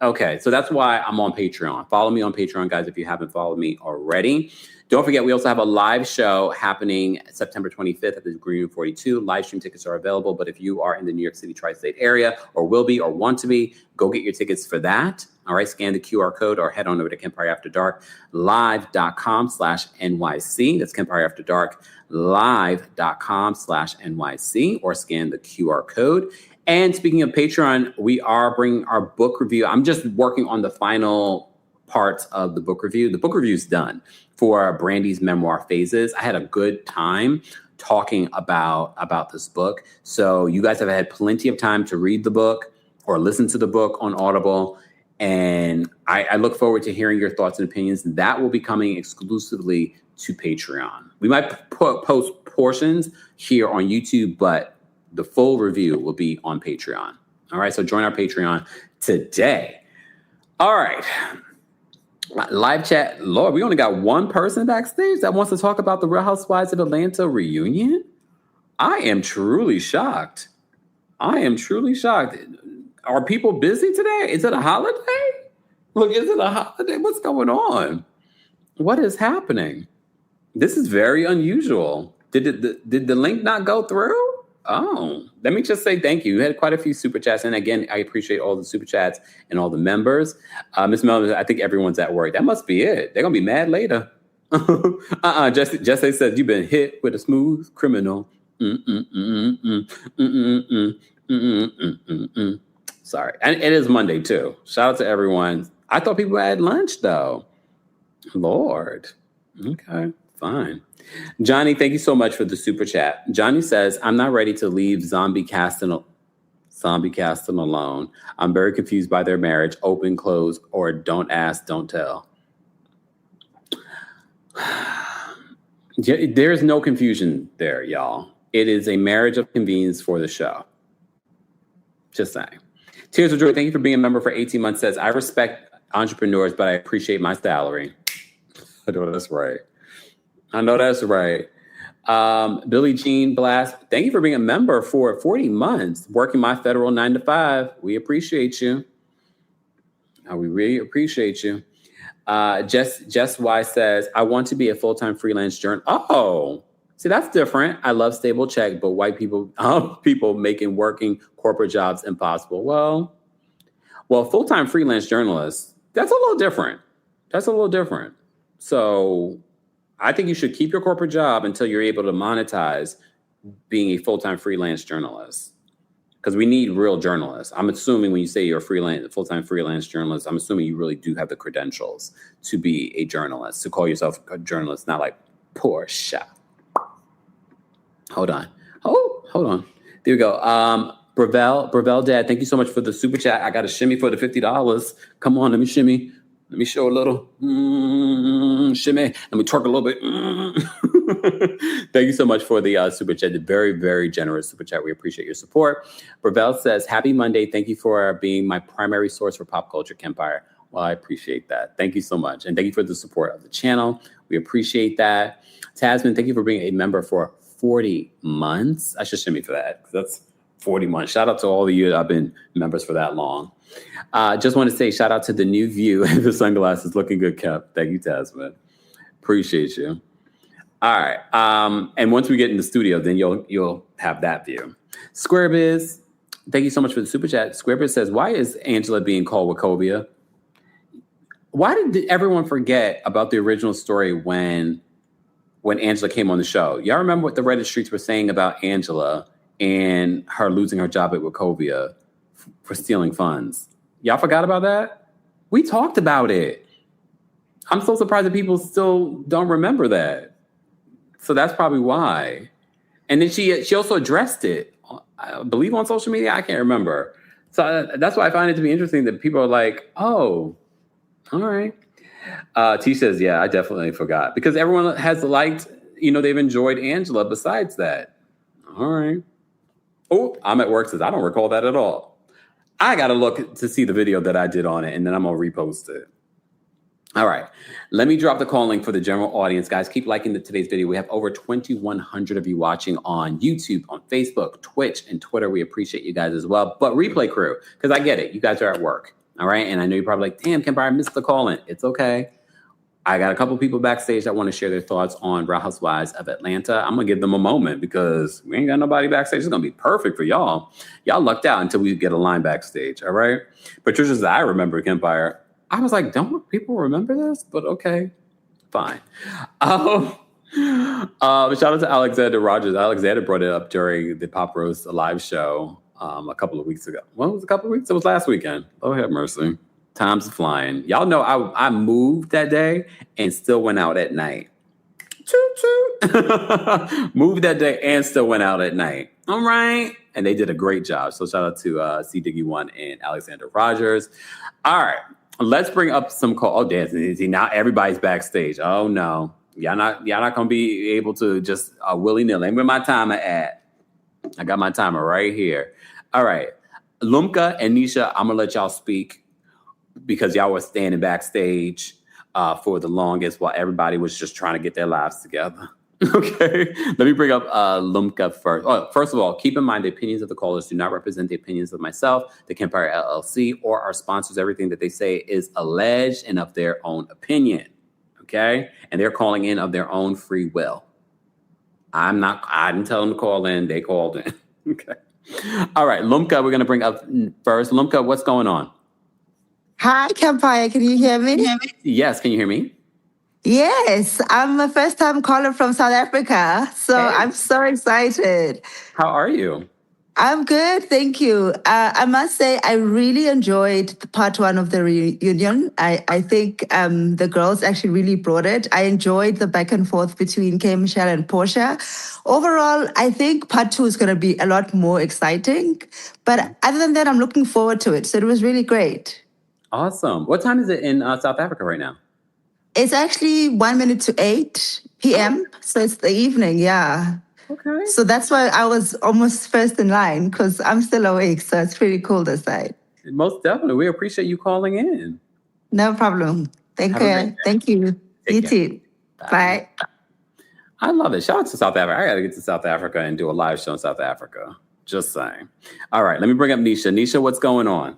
Okay. So that's why I'm on Patreon. Follow me on Patreon, guys, if you haven't followed me already. Don't forget, we also have a live show happening September 25th at the Green Room 42. Live stream tickets are available. But if you are in the New York City tri-state area or will be or want to be, go get your tickets for that. All right, scan the QR code or head on over to Kempire After Dark live.com/NYC. That's Kempire After Dark live.com/NYC or scan the QR code. And speaking of Patreon, we are bringing our book review. I'm just working on the final parts of the book review. The book review is done for Brandy's memoir Phases. I had a good time talking about this book. So you guys have had plenty of time to read the book or listen to the book on Audible. And I look forward to hearing your thoughts and opinions. That will be coming exclusively to Patreon. We might post portions here on YouTube, but the full review will be on Patreon. All right, so join our Patreon today. All right. Live chat. Lord, we only got one person backstage that wants to talk about the Real Housewives of Atlanta reunion. I am truly shocked. Are people busy today? Is it a holiday? Look, is it a holiday? What's going on? What is happening? This is very unusual. Did the link not go through? Oh, let me just say thank you. You had quite a few super chats. And again, I appreciate all the super chats and all the members. Miss Melvin, I think everyone's at work. That must be it. They're going to be mad later. Jesse says, you've been hit with a smooth criminal. Sorry. And it is Monday, too. Shout out to everyone. I thought people had lunch, though. Lord. Okay, fine. Johnny, thank you so much for the super chat. Johnny says, I'm not ready to leave zombie casting alone. I'm very confused by their marriage, open, close, or don't ask, don't tell. There's no confusion there, y'all. It is a marriage of convenience for the show. Just saying. Tears of Joy, thank you for being a member for 18 months. Says, I respect entrepreneurs, but I appreciate my salary. I know that's right. Billie Jean Blast, thank you for being a member for 40 months, working my federal 9 to 5. We appreciate you. We really appreciate you. Jess Y says, I want to be a full-time freelance journalist. Oh, see, that's different. I love stable check, but white people making working corporate jobs impossible. Well, full-time freelance journalist, that's a little different. So I think you should keep your corporate job until you're able to monetize being a full-time freelance journalist. Because we need real journalists. I'm assuming when you say you're a full-time freelance journalist, I'm assuming you really do have the credentials to be a journalist, to call yourself a journalist, not like Porsha. Hold on. There we go. Brevel Dad, thank you so much for the super chat. I got a shimmy for the $50. Come on, let me shimmy. Let me show a little shimmy. Let me twerk a little bit. Thank you so much for the super chat. The very, very generous super chat. We appreciate your support. Brevel says, happy Monday. Thank you for being my primary source for pop culture Kempire. Well, I appreciate that. Thank you so much. And thank you for the support of the channel. We appreciate that. Tasman, thank you for being a member for 40 months. I should shimmy for that, because that's 40 months. Shout out to all of you that have been members for that long. Just want to say shout out to the new view and the sunglasses. Looking good, Kev. Thank you, Tasman. Appreciate you. All right. And once we get in the studio, then you'll have that view. Squarebiz, thank you so much for the super chat. Squarebiz says, why is Angela being called Wachovia? Why did everyone forget about the original story when Angela came on the show? Y'all remember what the Reddit streets were saying about Angela and her losing her job at Wachovia for stealing funds? Y'all forgot about that? We talked about it. I'm so surprised that people still don't remember that. So that's probably why. And then she also addressed it, I believe, on social media. I can't remember. So that's why I find it to be interesting that people are like, oh, all right. T says, yeah, I definitely forgot. Because everyone has liked, they've enjoyed Angela besides that. All right. Oh, I'm at work says, I don't recall that at all. I got to look to see the video that I did on it, and then I'm going to repost it. All right. Let me drop the call link for the general audience. Guys, keep liking today's video. We have over 2,100 of you watching on YouTube, on Facebook, Twitch, and Twitter. We appreciate you guys as well. But replay crew, because I get it. You guys are at work. All right. And I know you're probably like, damn, Kempire, I missed the call in. It's okay. I got a couple people backstage that want to share their thoughts on Real Housewives of Atlanta. I'm going to give them a moment because we ain't got nobody backstage. It's going to be perfect for y'all. Y'all lucked out until we get a line backstage. All right. Patricia says, I remember Kempire. I was like, don't people remember this? But okay, fine. Shout out to Alexander Rogers. Alexander brought it up during the Pop Roast live show a couple of weeks ago. Well, it was a couple of weeks. It was last weekend. Oh, have mercy. Time's flying. Y'all know I moved that day and still went out at night. Toot toot. Moved that day and still went out at night. All right. And they did a great job. So shout out to C Diggy One and Alexander Rogers. All right. Let's bring up some call. Oh, damn. See, now everybody's backstage. Oh, no. Y'all not going to be able to just willy-nilly. Where my timer at? I got my timer right here. All right. Lumka and Nisha, I'm going to let y'all speak because y'all were standing backstage for the longest while everybody was just trying to get their lives together. Okay. Let me bring up Lumka first. Oh, first of all, keep in mind the opinions of the callers do not represent the opinions of myself, the Kempire LLC, or our sponsors. Everything that they say is alleged and of their own opinion. Okay. And they're calling in of their own free will. I didn't tell them to call in. They called in. Okay. All right. Lumka, we're going to bring up first. Lumka, what's going on? Hi, Kempire. Can you hear me? Yes. Can you hear me? Yes. I'm a first-time caller from South Africa. So Hey. I'm so excited. How are you? I'm good, thank you. I must say, I really enjoyed the part one of the reunion. I think the girls actually really brought it. I enjoyed the back and forth between K. Michelle and Porsha. Overall, I think part two is going to be a lot more exciting. But other than that, I'm looking forward to it. So it was really great. Awesome. What time is it in South Africa right now? It's actually 1 minute to 8 p.m. So it's the evening, yeah. Okay. So that's why I was almost first in line because I'm still awake. So it's pretty cool this side. Most definitely. We appreciate you calling in. No problem. Thank Have a great you. day. Thank you. Take You care. too. Bye. I love it. Shout out to South Africa. I got to get to South Africa and do a live show in South Africa. Just saying. All right. Let me bring up Nisha. Nisha, what's going on?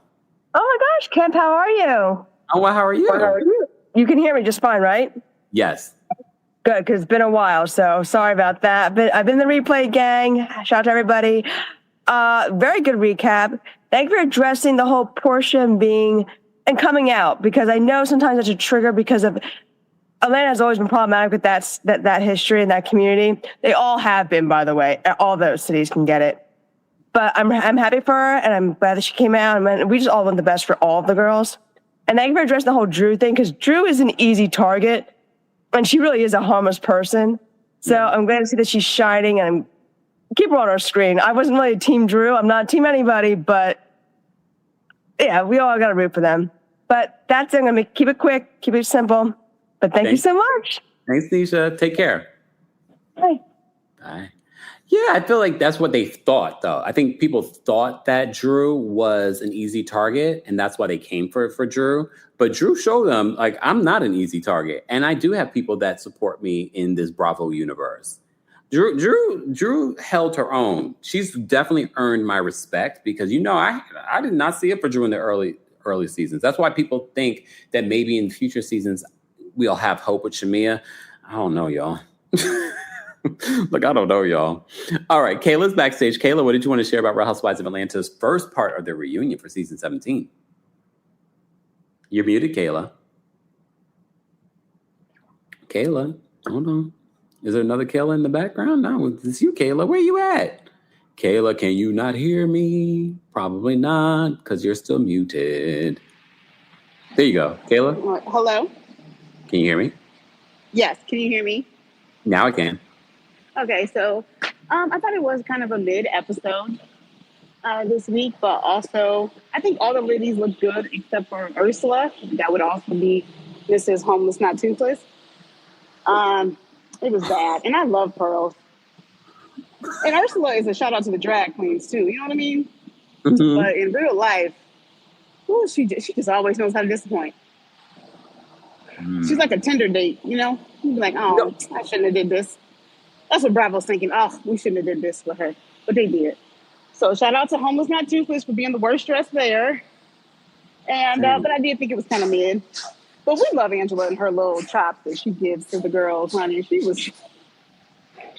Oh my gosh, Kemp, how are you? Oh, well, how are you? You can hear me just fine, right? Yes. Good, because it's been a while, so sorry about that. But I've been in the replay gang. Shout out to everybody. Very good recap. Thank you for addressing the whole Porsha and coming out, because I know sometimes that's a trigger because of Atlanta has always been problematic with that history and that community. They all have been, by the way. All those cities can get it. But I'm happy for her, and I'm glad that she came out. And we just all want the best for all of the girls. And thank you for addressing the whole Drew thing, because Drew is an easy target, and she really is a harmless person. So I'm glad to see that she's shining, and keep her on our screen. I wasn't really a team Drew. I'm not team anybody, but yeah, we all got to root for them. But that's it. I'm going to keep it quick, keep it simple. But thank you so much. Thanks, Nisha. Take care. Bye. Bye. Yeah, I feel like that's what they thought, though. I think people thought that Drew was an easy target, and that's why they came for Drew. But Drew showed them, like, I'm not an easy target, and I do have people that support me in this Bravo universe. Drew held her own. She's definitely earned my respect because, I did not see it for Drew in the early seasons. That's why people think that maybe in future seasons we'll have hope with Shamia. I don't know, y'all. Look, I don't know, y'all. All right, Kayla's backstage. Kayla, what did you want to share about Real Housewives of Atlanta's first part of their reunion for season 17? You're muted, Kayla. Kayla, hold on. Is there another Kayla in the background? No, it's you, Kayla. Where you at? Kayla, can you not hear me? Probably not, because you're still muted. There you go. Kayla? Hello? Can you hear me? Yes, can you hear me? Now I can. Okay, so I thought it was kind of a mid episode this week, but also I think all the ladies looked good except for Ursula. That would also be Mrs. Homeless Not Toothless. It was bad, and I love Pearls. And Ursula is a shout out to the drag queens too. You know what I mean? Mm-hmm. But in real life, she just always knows how to disappoint. She's like a Tinder date, you know? You'd be like, oh, I shouldn't have did this. That's what Bravo's thinking. Oh, we shouldn't have did this with her. But they did. So shout out to Homeless Not Toothless for being the worst dressed there. And but I did think it was kind of mid. But we love Angela and her little chop that she gives to the girls, honey. She said,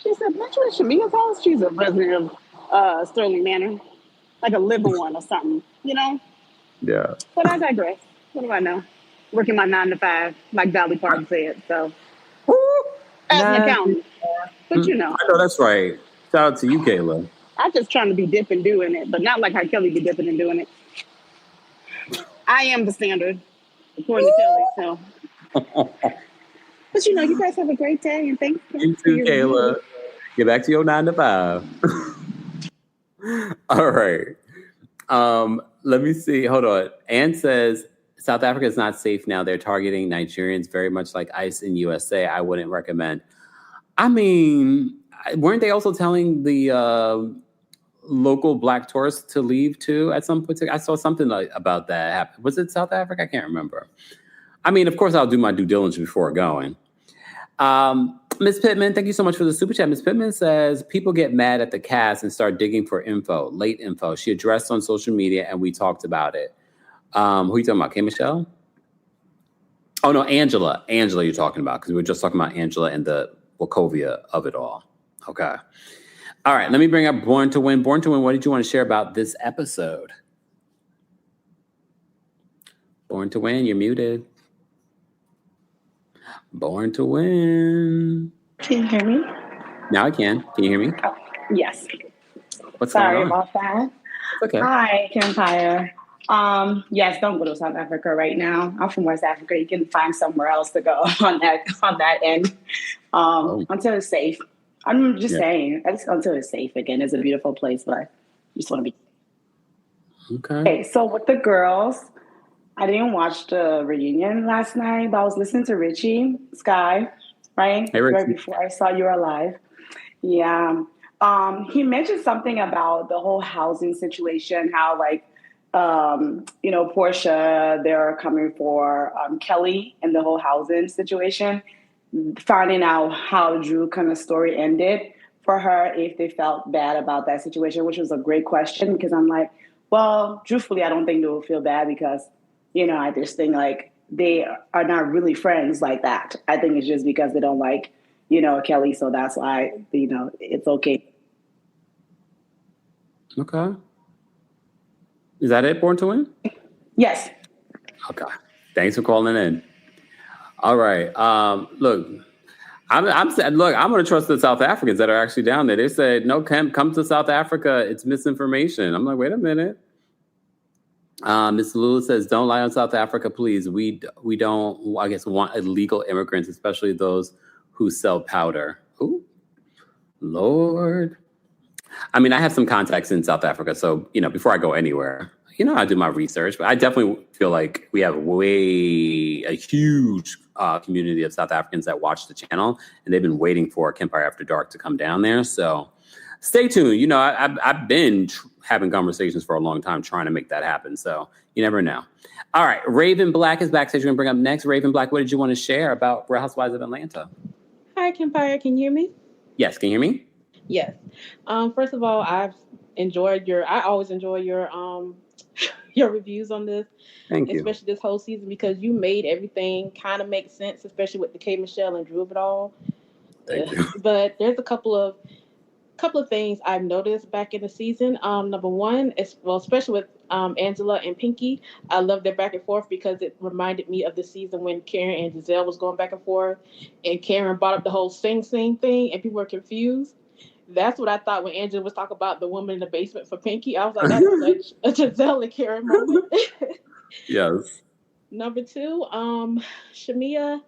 "Bitch, what is Shamia's house?" She's a resident of Sterling Manor. Like a living one or something, you know? Yeah. But I digress. What do I know? Working my 9 to 5, like Dolly Parton said. So, as an accountant. But you know. I know that's right. Shout out to you, Kayla. I'm just trying to be dip and doing it, but not like how Kelly be dipping and doing it. I am the standard, according to Kelly. So, but you know, you guys have a great day, and thanks. You too, Kayla. Get back to your 9 to 5. All right. Let me see. Hold on. Ann says South Africa is not safe now. They're targeting Nigerians very much like ICE in USA. I wouldn't recommend. I mean, weren't they also telling the local Black tourists to leave too at some point? I saw something about that happen. Was it South Africa? I can't remember. I mean, of course, I'll do my due diligence before going. Ms. Pittman, thank you so much for the super chat. Ms. Pittman says, people get mad at the cast and start digging for info, late info. She addressed on social media and we talked about it. Who are you talking about? K. Michelle? Oh, no, Angela. Angela you're talking about, because we were just talking about Angela and the Wachovia of it all. Okay. All right, let me bring up Born to Win. Born to Win, what did you want to share about this episode? Born to Win, you're muted. Born to Win. Can you hear me? Now I can. Can you hear me? Oh, yes. What's Sorry going on? about that. Okay. Hi, Kempire. Yes, don't go to South Africa right now. I'm from West Africa. You can find somewhere else to go on that end. Until it's safe. I'm just saying, at least until it's safe again. It's a beautiful place, but you just want to be. Okay, so with the girls, I didn't watch the reunion last night, but I was listening to Richie Sky, right? Hey, Richie. Right before I saw you were live. Yeah. He mentioned something about the whole housing situation, how Porsha, they're coming for Kelly and the whole housing situation, finding out how Drew kind of story ended for her, if they felt bad about that situation, which was a great question, because I'm like, well, truthfully, I don't think they will feel bad because, I just think like they are not really friends like that. I think it's just because they don't like, Kelly. So that's why, it's okay. Okay. Is that it, Born to Win? Yes. Okay. Thanks for calling in. All right. Look, I'm going to trust the South Africans that are actually down there. They said, no, come to South Africa. It's misinformation. I'm like, wait a minute. Ms. Lula says, don't lie on South Africa, please. We don't, I guess, want illegal immigrants, especially those who sell powder. Ooh, Lord. I mean, I have some contacts in South Africa. So, before I go anywhere, I do my research. But I definitely feel like we have a huge community of South Africans that watch the channel. And they've been waiting for Kempire After Dark to come down there. So stay tuned. I've been having conversations for a long time trying to make that happen. So you never know. All right. Raven Black is backstage. We're going to bring up next. Raven Black, what did you want to share about Real Housewives of Atlanta? Hi, Kempire. Can you hear me? Yes. Can you hear me? Yes. First of all, I always enjoy your your reviews on this. Thank you. Especially this whole season, because you made everything kind of make sense, especially with the K. Michelle and Drew of it all. Thank you. But there's a couple of things I've noticed back in the season. Number one is, especially with Angela and Pinky, I love their back and forth because it reminded me of the season when Karen and Giselle was going back and forth, and Karen brought up the whole sing thing, and people were confused. That's what I thought when Angela was talking about the woman in the basement for Pinky. I was like, that's such a Giselle and Karen moment. Yes. Number two, Shamia,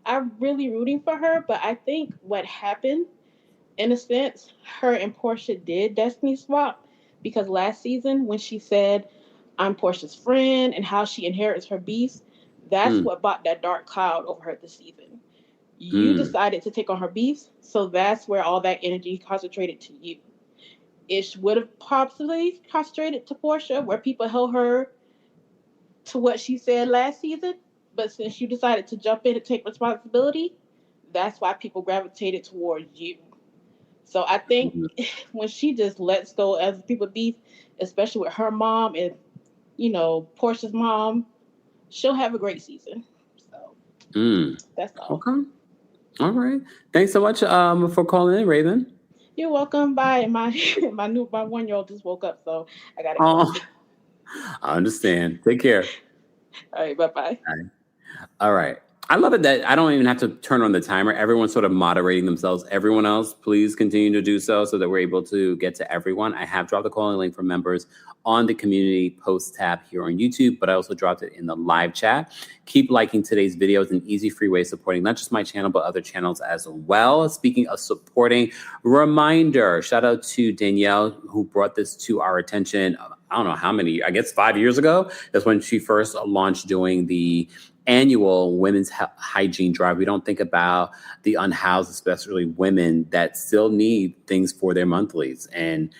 I'm really rooting for her, but I think what happened, in a sense, her and Porsha did destiny swap, because last season when she said, I'm Porsha's friend, and how she inherits her beast, that's what brought that dark cloud over her this season. You decided to take on her beast, so that's where all that energy concentrated to you. It would have possibly concentrated to Porsha, where people held her to what she said last season, but since you decided to jump in and take responsibility, that's why people gravitated towards you. So I think when she just lets go as people beef, especially with her mom and, Porsha's mom, she'll have a great season. So that's all. Okay. All right. Thanks so much for calling in, Raven. You're welcome. Bye. My 1-year-old just woke up, so I gotta go. I understand. Take care. All right. Bye-bye. All right. I love it that I don't even have to turn on the timer. Everyone's sort of moderating themselves. Everyone else, please continue to do so that we're able to get to everyone. I have dropped the calling link for members on the community post tab here on YouTube, but I also dropped it in the live chat. Keep liking today's video. It's an easy, free way of supporting not just my channel, but other channels as well. Speaking of supporting, reminder, shout out to Danielle, who brought this to our attention. I don't know how many, I guess 5 years ago. That's when she first launched doing the annual women's hygiene drive. We don't think about the unhoused, especially women that still need things for their monthlies. And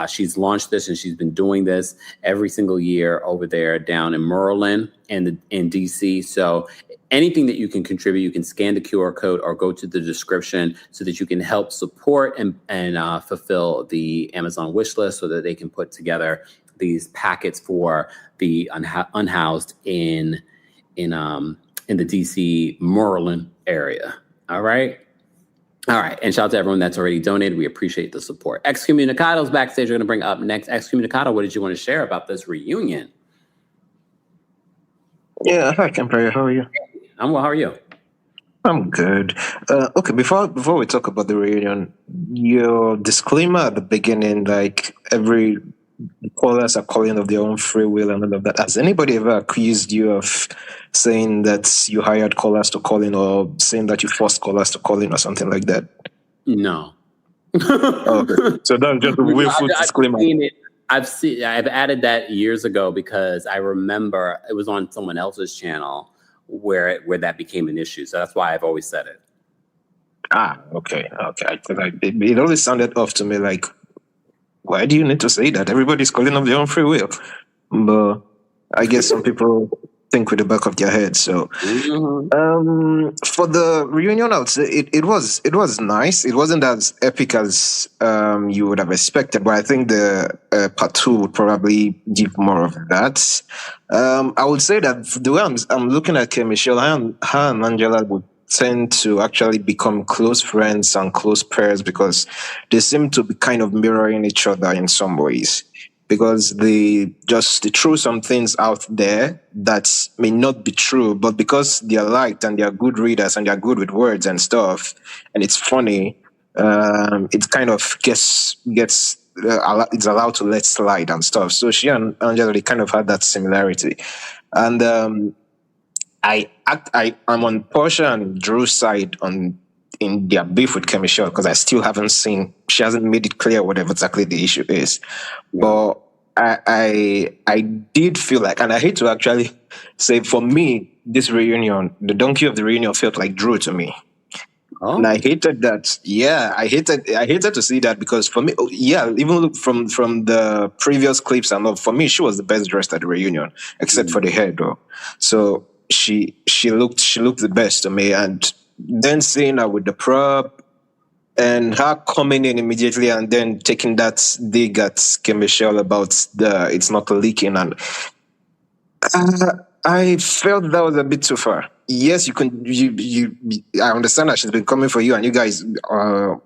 she's launched this, and she's been doing this every single year over there down in Maryland and in DC. So anything that you can contribute, you can scan the QR code or go to the description so that you can help support and fulfill the Amazon wish list so that they can put together these packets for the unhoused in the DC, Maryland area. All right. And shout out to everyone that's already donated. We appreciate the support. Excommunicado's backstage. We're going to bring up next. Excommunicado, what did you want to share about this reunion? Yeah, hi, Kempire. How are you? I'm well. How are you? I'm good. Okay, before we talk about the reunion, your disclaimer at the beginning, like every callers are calling of their own free will and all of that. Has anybody ever accused you of saying that you hired callers to call in, or saying that you forced callers to call in, or something like that? No. Okay, so that's just a willful disclaimer. I've added that years ago because I remember it was on someone else's channel where that became an issue. So that's why I've always said it. Okay. It always sounded off to me like, why do you need to say that? Everybody's calling of their own free will. But I guess some people think with the back of their head. So for the reunion, I would say it was nice. It wasn't as epic as you would have expected, but I think the part 2 would probably give more of that. I would say that the way I'm looking at K. Michelle, her and Angela would tend to actually become close friends and close pairs because they seem to be kind of mirroring each other in some ways. Because they throw some things out there that may not be true, but because they are liked and they are good readers and they are good with words and stuff, and it's funny, it kind of gets it's allowed to let slide and stuff. So she and Angela, they kind of had that similarity, and I'm on Porsha and Drew's side in their beef with Michelle because I still haven't seen. She hasn't made it clear whatever exactly the issue is. But I did feel like, and I hate to actually say, for me, this reunion, the donkey of the reunion felt like Drew to me. Oh. And I hated that. Yeah, I hated to see that because for me, even look from the previous clips and all, for me, she was the best dressed at the reunion, except for the hair though. So she looked the best to me, and then seeing her with the prop and her coming in immediately and then taking that dig at Kim Michelle about it's not leaking, and I felt that was a bit too far. Yes, you can. I understand that she's been coming for you, and you guys are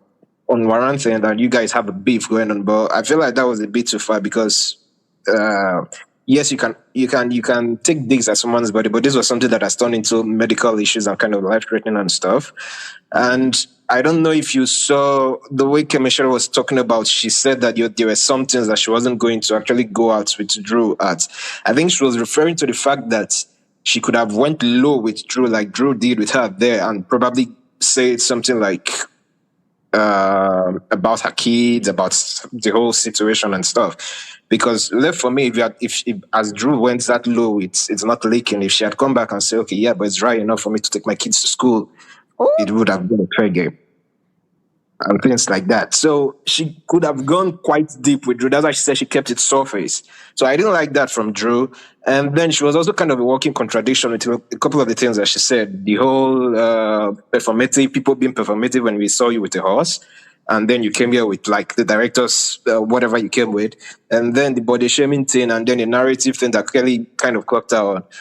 on warrant, and that you guys have a beef going on. But I feel like that was a bit too far because, yes, you can take digs at someone's body, but this was something that has turned into medical issues and kind of life-threatening and stuff. And I don't know if you saw the way Michelle was talking about. She said that there were some things that she wasn't going to actually go out with Drew at. I think she was referring to the fact that she could have went low with Drew, like Drew did with her there, and probably said something like about her kids, about the whole situation and stuff. Because left for me, if as Drew went that low, it's not leaking. If she had come back and said, okay, yeah, but it's dry enough for me to take my kids to school, it would have been a fair game. And things like that. So she could have gone quite deep with Drew. That's why she said she kept it surface. So I didn't like that from Drew. And then she was also kind of a walking contradiction with a couple of the things that she said. The whole performative, people being performative when we saw you with a horse. And then you came here with like the director's, whatever you came with. And then the body shaming thing. And then the narrative thing that Kelly kind of clocked out.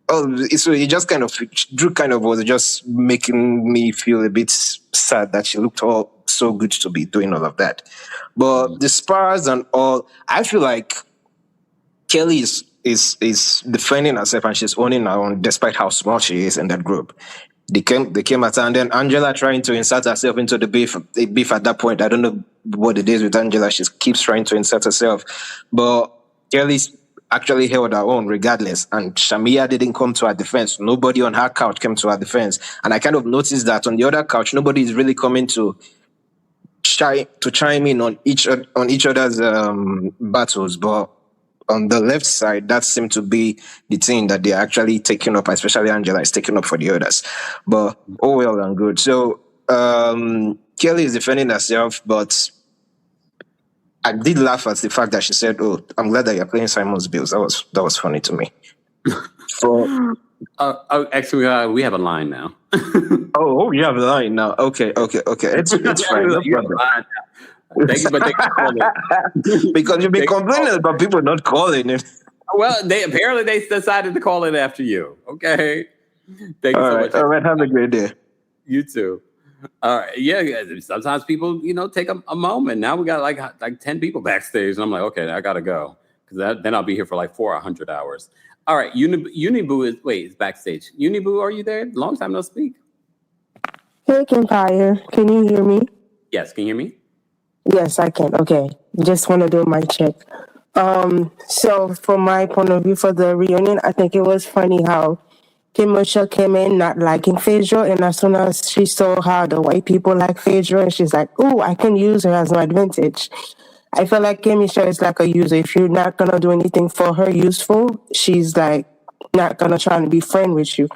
So it just kind of, Drew kind of was just making me feel a bit sad that she looked all so good to be doing all of that. But the spars and all, I feel like Kelly is defending herself and she's owning her own despite how small she is in that group. They came at her, and then Angela trying to insert herself into the beef at that point. I don't know what it is with Angela. She keeps trying to insert herself. But Kelly's actually held her own regardless, and Shamia didn't come to her defense. Nobody on her couch came to her defense, and I kind of noticed that on the other couch, nobody is really coming to chime in on each other's battles. But on the left side, that seemed to be the thing that they're actually taking up, especially Angela is taking up for the others. But oh well and good. So Kelly is defending herself, but I did laugh at the fact that she said, "Oh, I'm glad that you're playing Simon's Bills." That was funny to me. Actually, we have a line now. Oh, you have a line now. Okay. It's fine. No problem. Thank you, but they can call it. Because you've been complaining about people not calling it. Well, they decided to call it after you. Okay. Thank you so much. All right. Have a great day. You too. All right. Yeah. Sometimes people, take a moment. Now we got like 10 people backstage, and I'm like, okay, I gotta go because then I'll be here for like 400 hours. All right. Uniboo is backstage. Uniboo, are you there? Long time no speak. Hey, Kempire. Can you hear me? Yes, can you hear me? Yes, I can. Okay. Just want to do my check. So from my point of view for the reunion, I think it was funny how Kim Michelle came in not liking Phaedra, and as soon as she saw how the white people like Phaedra, and she's like, "Oh, I can use her as my advantage." I feel like Kim Michelle is like a user. If you're not gonna do anything for her useful, she's like not gonna try to be friend with you.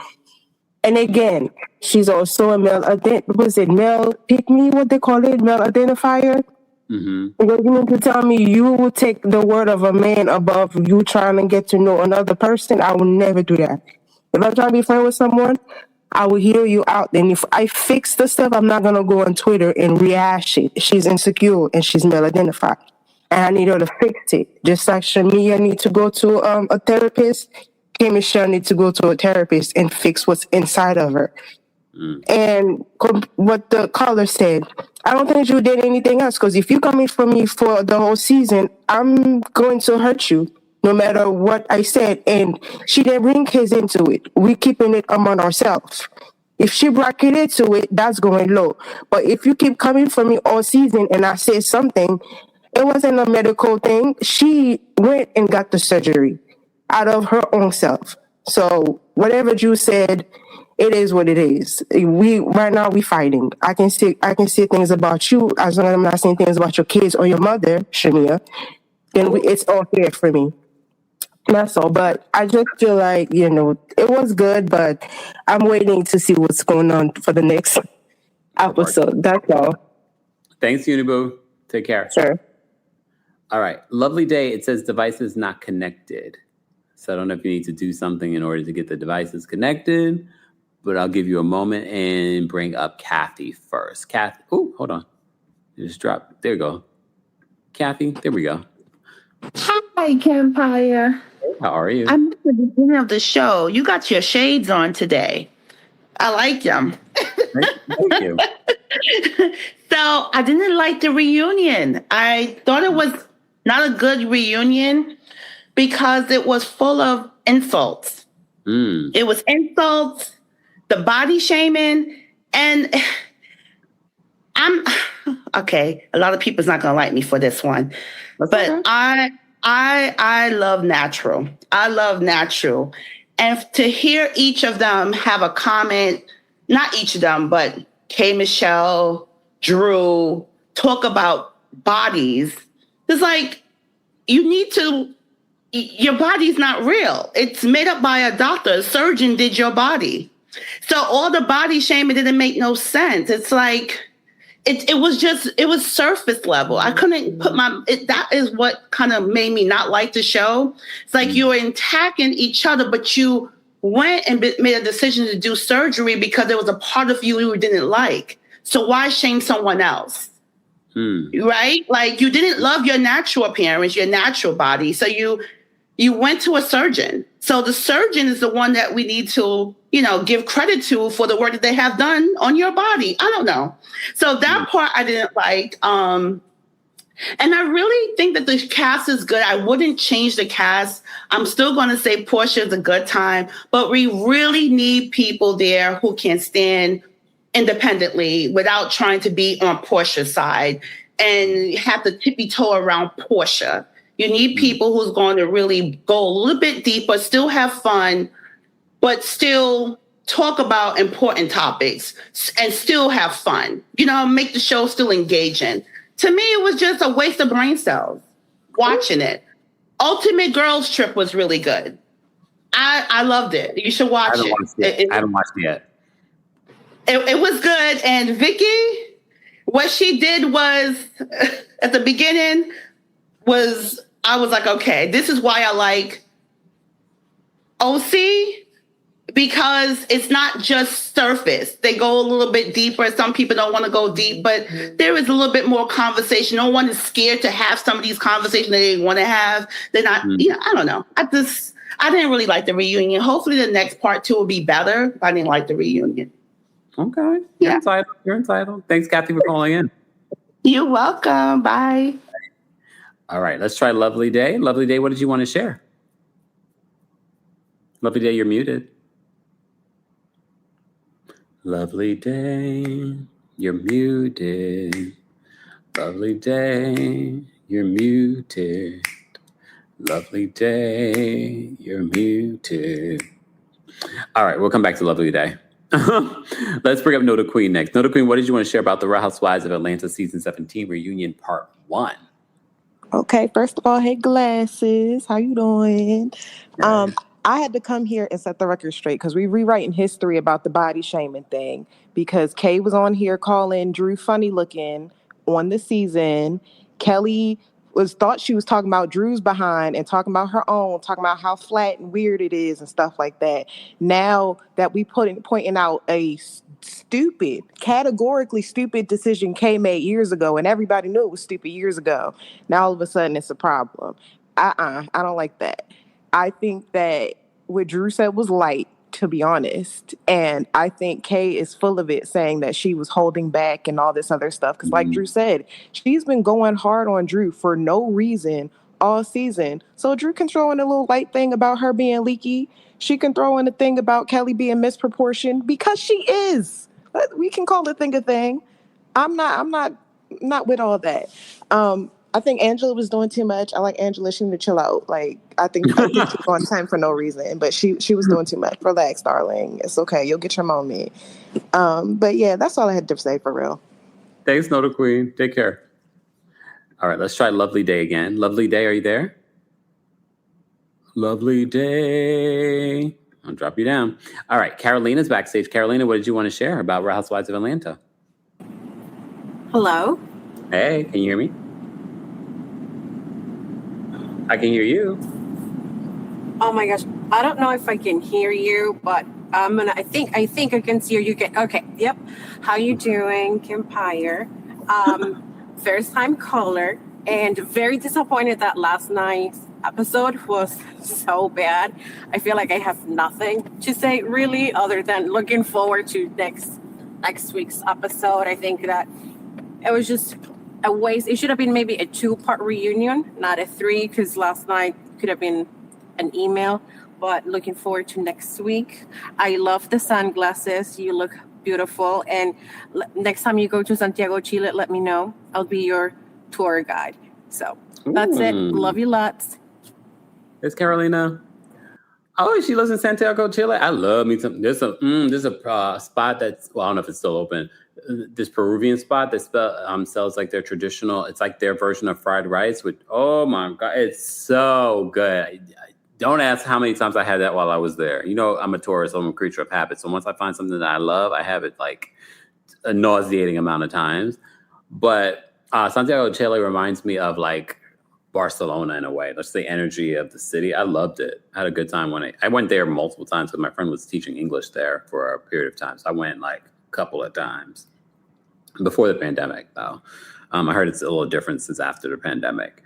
And again, she's also a male pick me, what they call it, male identifier. Mm-hmm. Because you mean to tell me you will take the word of a man above you trying to get to know another person? I will never do that. If I'm trying to be friends with someone, I will hear you out. And if I fix the stuff, I'm not gonna go on Twitter and rehash it. She's insecure and she's male identified. And I need her to fix it. Just like Shamia need to go to a therapist, Kim Michelle need to go to a therapist and fix what's inside of her. And what the caller said, I don't think you did anything else, because if you're coming for me for the whole season, I'm going to hurt you no matter what I said. And she didn't bring his into it. We keeping it among ourselves. If she brought it into it, that's going low. But if you keep coming for me all season and I say something, it wasn't a medical thing. She went and got the surgery out of her own self. So whatever you said, it is what it is. We right now we fighting. I can see things about you, as long as I'm not saying things about your kids or your mother, Shamia. Then it's all fair for me. That's all. But I just feel like it was good, but I'm waiting to see what's going on for the next episode. That's all. Thanks, Uniboo. Take care. Sure. All right. Lovely day. It says devices not connected. So I don't know if you need to do something in order to get the devices connected, but I'll give you a moment and bring up Kathy first. Kathy, oh, hold on. It just dropped. There you go. Kathy, there we go. Hi, Kempire. How are you? I'm at the beginning of the show. You got your shades on today. I like them. Thank you. So I didn't like the reunion. I thought it was not a good reunion because it was full of insults. It was insults, the body shaming, and I'm okay. A lot of people's not gonna like me for this one, but okay. I love natural. I love natural, and to hear each of them have a comment, not each of them, but K. Michelle, Drew, talk about bodies. It's like you need to. Your body's not real. It's made up by a doctor. A surgeon did your body. So all the body shaming didn't make no sense. It's like, it was surface level. I couldn't put that is what kind of made me not like the show. It's like you were attacking each other, but you went and made a decision to do surgery because there was a part of you didn't like. So why shame someone else? Right? Like you didn't love your natural appearance, your natural body. So you went to a surgeon. So the surgeon is the one that we need to, give credit to for the work that they have done on your body. I don't know. So that part I didn't like. And I really think that the cast is good. I wouldn't change the cast. I'm still going to say Porsha is a good time, but we really need people there who can stand independently without trying to be on Porsha's side and have to tippy toe around Porsha. You need people who's going to really go a little bit deeper, still have fun, but still talk about important topics and still have fun. Make the show still engaging. To me, it was just a waste of brain cells watching it. Ultimate Girls Trip was really good. I loved it. You should watch it. I haven't watched it yet. It was good. And Vicky, what she did was, at the beginning, I was like, okay, this is why I like OC, because it's not just surface. They go a little bit deeper. Some people don't want to go deep, but there is a little bit more conversation. No one is scared to have some of these conversations that they want to have. They're not, I don't know. I didn't really like the reunion. Hopefully the next part 2 will be better, but I didn't like the reunion. Okay. You're entitled. Thanks, Kathy, for calling in. You're welcome. Bye. All right, let's try Lovely Day. Lovely Day, what did you want to share? Lovely Day, you're muted. Lovely day, you're muted. Lovely day, you're muted. Lovely day, you're muted. All right, we'll come back to Lovely Day. Let's bring up Nota Queen next. Nota Queen, what did you want to share about the Real Housewives of Atlanta Season 17 Reunion Part 1? Okay, first of all, hey Glasses, how you doing? I had to come here and set the record straight because we're rewriting history about the body shaming thing because Kay was on here calling Drew funny looking on the season. Kelly thought she was talking about Drew's behind and talking about her own, talking about how flat and weird it is and stuff like that. Now that we pointing out a stupid, categorically stupid decision Kay made years ago, and everybody knew it was stupid years ago. Now all of a sudden it's a problem. I don't like that. I think that what Drew said was light, to be honest. And I think Kay is full of it, saying that she was holding back and all this other stuff. Because like Drew said, she's been going hard on Drew for no reason all season. So Drew can throw in a little light thing about her being leaky. She can throw in a thing about Kelly being misproportioned because she is. We can call the thing a thing. I'm not with all that. I think Angela was doing too much. I like Angela. She need to chill out. Like I think she was on time for no reason, but she was doing too much. Relax, darling. It's okay. You'll get your moment. But yeah, that's all I had to say for real. Thanks, Nota Queen. Take care. All right, let's try Lovely Day again. Lovely Day, are you there? Lovely Day. I'll drop you down. All right, Carolina's backstage. Carolina, what did you want to share about Real Housewives of Atlanta? Hello? Hey, can you hear me? I can hear you. Oh my gosh. I don't know if I can hear you, but I think I can see you. Okay. Yep. How you doing, Kempire? First time caller, and very disappointed that last night's episode was so bad. I feel like I have nothing to say really other than looking forward to next week's episode. I think that it was just a waste. It should have been maybe a 2-part reunion, not a 3, because last night could have been an email. But looking forward to next week. I love the sunglasses. You look beautiful. And next time you go to Santiago, Chile, let me know. I'll be your tour guide. So that's it. Love you lots. It's Carolina. Oh, she lives in Santiago, Chile. I love me some. There's a spot that's, well, I don't know if it's still open. This Peruvian spot that sells like their traditional. It's like their version of fried rice. With oh my god, it's so good. Don't ask how many times I had that while I was there. You know, I'm a tourist. I'm a creature of habit. So once I find something that I love, I have it like a nauseating amount of times. But Santiago, Chile reminds me of like Barcelona in a way. That's the energy of the city. I loved it. I had a good time when I went there multiple times because my friend was teaching English there for a period of time. So I went like a couple of times before the pandemic, though. I heard it's a little different since after the pandemic.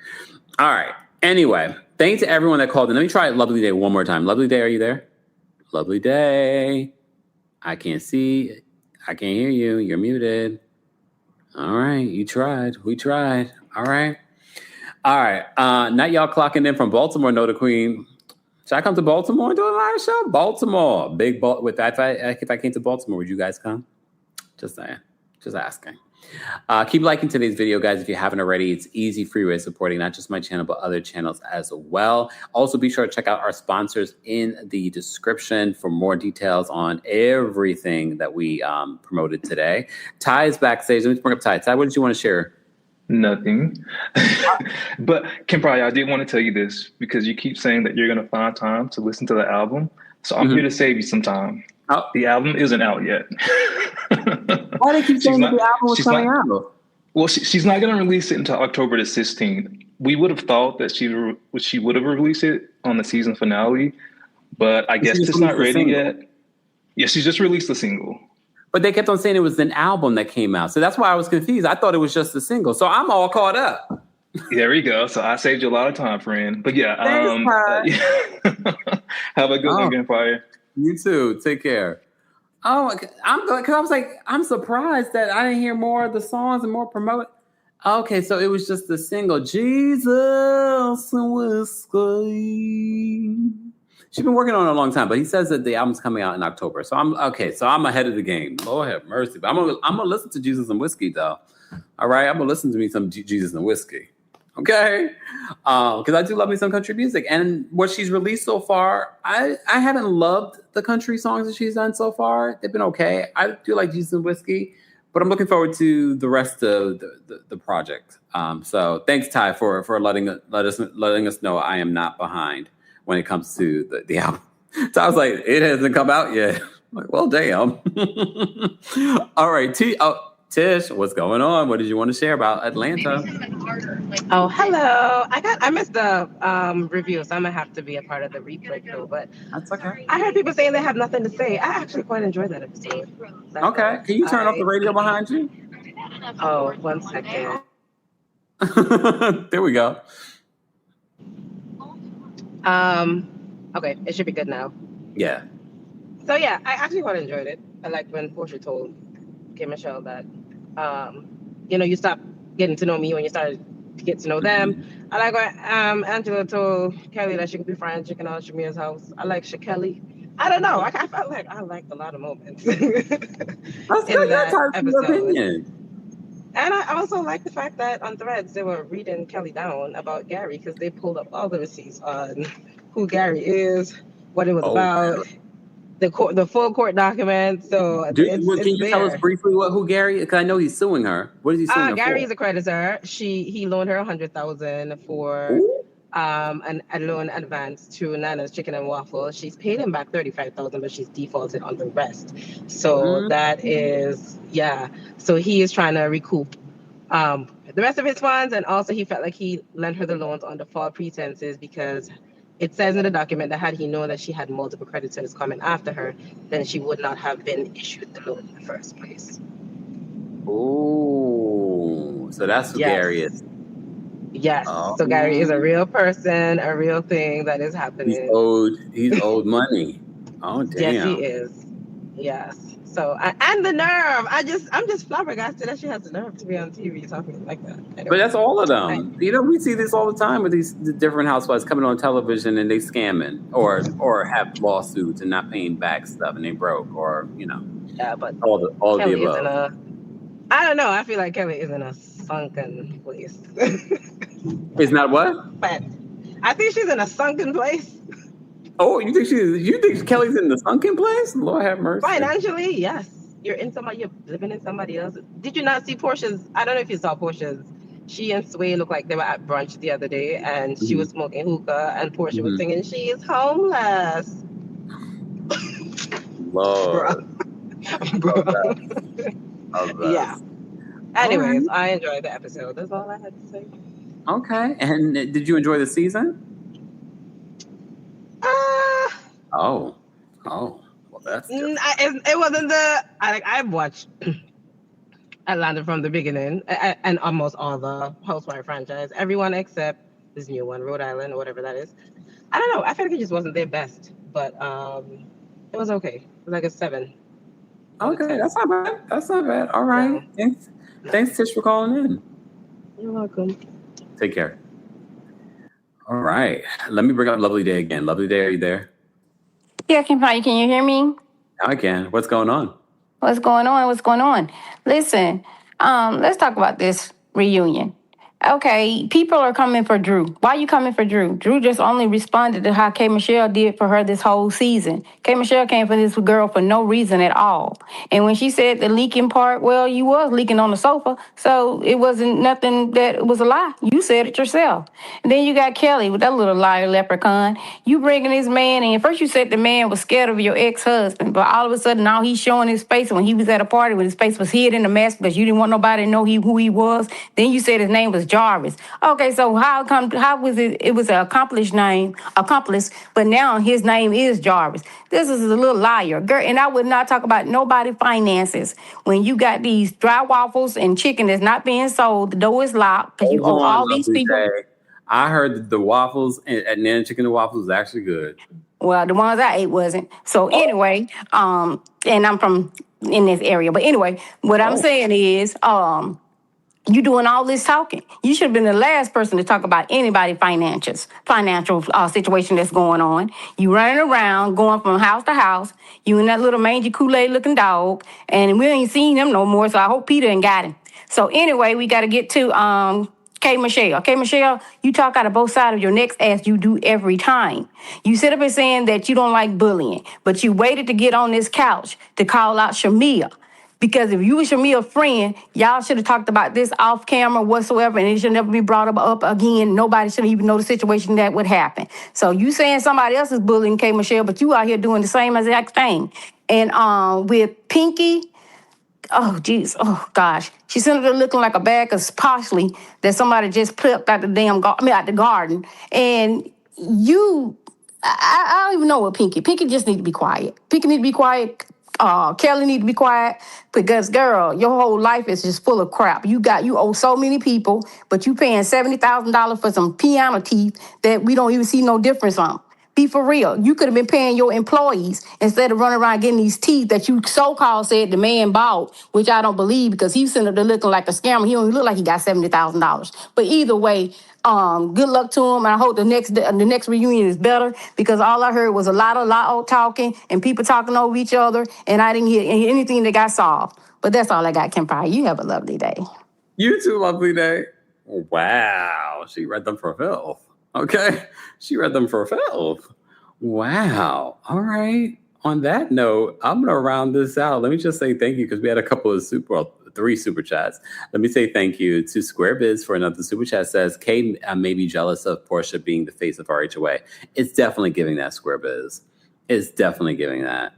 All right. Anyway, thanks to everyone that called in. Let me try Lovely Day one more time. Lovely Day, are you there? Lovely Day. I can't see. I can't hear you. You're muted. All right. You tried. We tried. All right. All right. Not y'all clocking in from Baltimore, Nota Queen. Should I come to Baltimore and do a live show? Baltimore. Big ball. If I came to Baltimore, would you guys come? Just saying. Just asking. Keep liking today's video, guys, if you haven't already. It's easy, free way of supporting not just my channel, but other channels as well. Also, be sure to check out our sponsors in the description for more details on everything that we promoted today. Ty is backstage. Let me bring up Ty. Ty, what did you want to share? Nothing. But Kempire, I did want to tell you this because you keep saying that you're going to find time to listen to the album. So I'm here to save you some time. Oh. The album isn't out yet. Why do they keep saying that the album was coming out? Well, she's not going to release it until October the 16th. We would have thought that she would have released it on the season finale, but I guess it's not ready yet. Yeah, she just released the single. But they kept on saying it was an album that came out. So that's why I was confused. I thought it was just a single. So I'm all caught up. There we go. So I saved you a lot of time, friend. But yeah. Have a good one, Empire. You too. Take care. Oh, I'm good. Because I was like, I'm surprised that I didn't hear more of the songs and more promote. Okay, so it was just the single, Jesus and Whiskey. She's been working on it a long time, but he says that the album's coming out in October. So I'm ahead of the game. Lord have mercy. But I'm gonna listen to Jesus and Whiskey though. All right, I'm gonna listen to me some Jesus and Whiskey. Okay, because I do love me some country music, and what she's released so far, I haven't loved the country songs that she's done so far. They've been okay. I do like Jesus and Whiskey, but I'm looking forward to the rest of the project. So thanks, Ty, for letting us know I am not behind when it comes to the album. So I was like, it hasn't come out yet. I'm like, well, damn. All right, Tish, what's going on? What did you want to share about Atlanta? Oh, hello. I missed the review, so I'm gonna have to be a part of the replay too. But that's okay. I heard people saying they have nothing to say. I actually quite enjoyed that episode. Okay, can you turn off the radio behind you? Oh, 1 second. There we go. Okay, it should be good now. Yeah. So yeah, I actually quite enjoyed it. I liked when Porsha told K. Michelle that, you stop getting to know me when you started to get to know them. I like when Angela told Kelly that she could be frying chicken out of Shamia's house. I like Kelly. I don't know. I felt like I liked a lot of moments. That's good. That's your opinion. And I also like the fact that on Threads they were reading Kelly down about Gary because they pulled up all the receipts on who Gary is, what it was about, really? the full court documents. So can you tell us briefly who Gary? Because I know he's suing her. What is he suing her Gary for? is a creditor. He loaned her $100,000 for a loan advance to Nana's Chicken and Waffle. She's paid him back $35,000, but she's defaulted on the rest. So that is So he is trying to recoup the rest of his funds, and also he felt like he lent her the loans on the false pretenses because it says in the document that had he known that she had multiple creditors coming after her, then she would not have been issued the loan in the first place. Oh, so that's who Gary is. Yes. So Gary is a real person, a real thing that is happening. He's owed money. Oh, damn. Yes, he is. Yes. So, and the nerve. I'm just flabbergasted that she has the nerve to be on TV talking like that. Anyway. But that's all of them. We see this all the time with the different housewives coming on television and they scamming or have lawsuits and not paying back stuff and they broke or, Yeah, but all of the above. I don't know. I feel like Kelly is in a sunken place. It's not what? But I think she's in a sunken place. Oh, you think Kelly's in the sunken place? Lord have mercy. Financially, yes. You're living in somebody else. Did you not see Porsha's? I don't know if you saw Porsha's. She and Sway looked like they were at brunch the other day, and she was smoking hookah, and Porsha was singing, "She is homeless." Lord. Bro. Yeah. Anyways, I enjoyed the episode. That's all I had to say. Okay. And did you enjoy the season? Oh. Well, that's it wasn't I've watched Atlanta from the beginning and almost all the Housewife franchise. Everyone except this new one, Rhode Island or whatever that is. I don't know. I feel like it just wasn't their best, but it was okay. It was like a 7. Okay, that's not bad. All right. Yeah. Thanks, Tish, for calling in. You're welcome. Take care. All right. Let me bring up Lovely Day again. Lovely Day, are you there? Yeah, Kempire, can you hear me? I can. What's going on? What's going on? Listen, let's talk about this reunion. Okay, people are coming for Drew. Why are you coming for Drew? Drew just only responded to how K. Michelle did for her this whole season. K. Michelle came for this girl for no reason at all. And when she said the leaking part, well, you was leaking on the sofa, so it wasn't nothing that was a lie. You said it yourself. And then you got Kelly with that little liar leprechaun. You bringing this man in. First you said the man was scared of your ex-husband, but all of a sudden now he's showing his face when he was at a party when his face was hid in the mask because you didn't want nobody to know who he was. Then you said his name was Jarvis. Okay, so how was it? It was an accomplice, but now his name is Jarvis. This is a little liar, girl. And I would not talk about nobody finances when you got these dry waffles and chicken that's not being sold. The door is locked because you owe all these people. I heard that the waffles at Nana Chicken and Waffles is actually good. Well, the ones I ate wasn't. So anyway, and I'm from in this area, but anyway, what I'm saying is, You doing all this talking. You should have been the last person to talk about anybody's financial situation that's going on. You running around, going from house to house. You and that little mangy Kool-Aid looking dog, and we ain't seen him no more. So I hope Peter ain't got him. So anyway, we got to get to K. Michelle. K. Michelle, you talk out of both sides of your neck as you do every time. You sit up and saying that you don't like bullying, but you waited to get on this couch to call out Shamia. Because if you and Shamia a friend, y'all should have talked about this off camera whatsoever, and it should never be brought up again. Nobody should even know the situation that would happen. So you saying somebody else is bullying K. Michelle, but you out here doing the same exact thing. And with Pinky, oh geez, oh gosh, she sitting there looking like a bag of parsley that somebody just plucked out out the garden. And I don't even know what Pinky. Pinky just need to be quiet. Pinky need to be quiet. Kelly need to be quiet because, girl, your whole life is just full of crap. You owe so many people, but you paying $70,000 for some piano teeth that we don't even see no difference on. Be for real. You could have been paying your employees instead of running around getting these teeth that you so-called said the man bought, which I don't believe because he's sitting there looking like a scammer. He don't even look like he got $70,000. But either way, good luck to him. And I hope the next reunion is better because all I heard was a lot of talking and people talking over each other, and I didn't hear anything that got solved. But that's all I got, Kempire. You have a lovely day. You too, lovely day. Wow, she read them for filth. Okay, she read them for filth. Wow. All right. On that note, I'm gonna round this out. Let me just say thank you because we had a couple of three super chats. Let me say thank you to Square Biz for another super chat. Says Kate may be jealous of Porsha being the face of RHOA. It's definitely giving that, Square Biz. It's definitely giving that.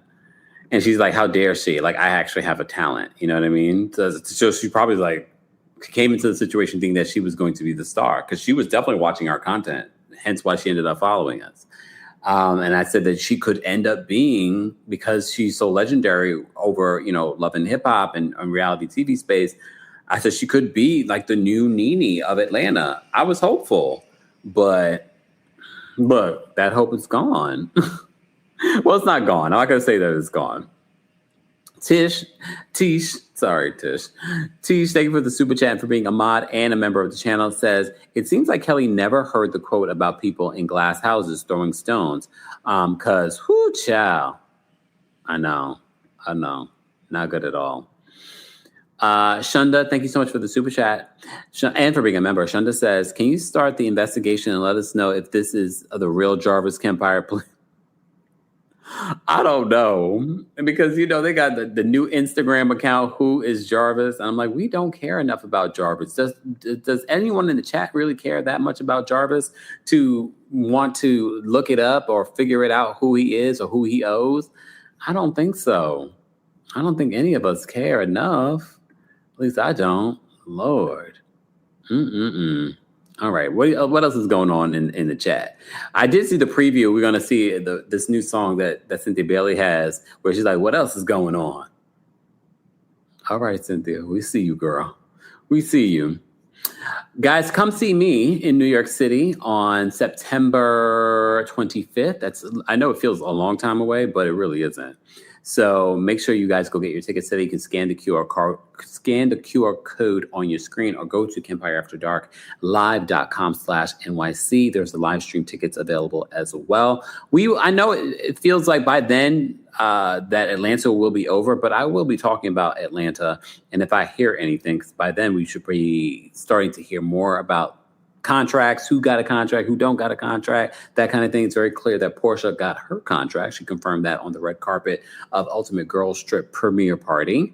And she's like, how dare she? Like, I actually have a talent. You know what I mean? So she probably like came into the situation thinking that she was going to be the star because she was definitely watching our content. Hence why she ended up following us. And I said that she could end up being, because she's so legendary over, Love and Hip Hop and reality TV space, I said she could be like the new Nene of Atlanta. I was hopeful, but look, that hope is gone. Well, it's not gone. I'm not going to say that it's gone. Tish, thank you for the super chat and for being a mod and a member of the channel. Says, it seems like Kelly never heard the quote about people in glass houses throwing stones. Cause whoo child. I know. Not good at all. Shunda, thank you so much for the super chat and for being a member. Shunda says, can you start the investigation and let us know if this is the real Jarvis Kempire, please? I don't know. Because, they got the new Instagram account, Who is Jarvis? And I'm like, we don't care enough about Jarvis. Does anyone in the chat really care that much about Jarvis to want to look it up or figure it out who he is or who he owes? I don't think so. I don't think any of us care enough. At least I don't. Lord. All right. What else is going on in the chat? I did see the preview. We're going to see this new song that Cynthia Bailey has where she's like, what else is going on? All right, Cynthia. We see you, girl. We see you. Guys, come see me in New York City on September 25th. I know it feels a long time away, but it really isn't. So make sure you guys go get your tickets today. You can scan the QR code on your screen or go to KempireAfterDarkLive.com/NYC. There's the live stream tickets available as well. I know it feels like by then that Atlanta will be over, but I will be talking about Atlanta. And if I hear anything, because by then we should be starting to hear more about contracts, who got a contract, who don't got a contract, that kind of thing. It's very clear that Porsha got her contract. She confirmed that on the red carpet of Ultimate Girls Trip premiere party.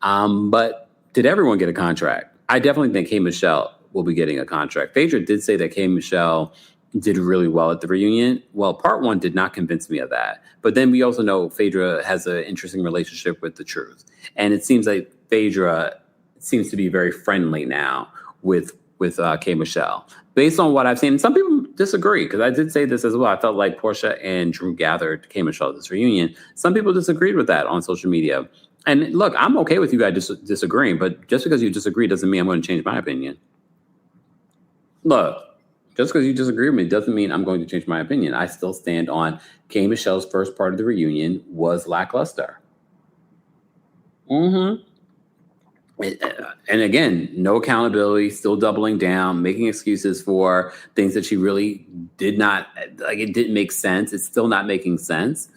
But did everyone get a contract? I definitely think K. Michelle will be getting a contract. Phaedra did say that K. Michelle did really well at the reunion. Well, part one did not convince me of that. But then we also know Phaedra has an interesting relationship with The Truth. And it seems like Phaedra seems to be very friendly now with K. Michelle. Based on what I've seen, some people disagree, because I did say this as well. I felt like Porsha and Drew gathered K. Michelle at this reunion. Some people disagreed with that on social media. And look, I'm okay with you guys disagreeing, but just because you disagree doesn't mean I'm going to change my opinion. Look, just because you disagree with me doesn't mean I'm going to change my opinion. I still stand on K. Michelle's first part of the reunion was lackluster. And again, no accountability, still doubling down, making excuses for things that she really did not, like it didn't make sense. It's still not making sense.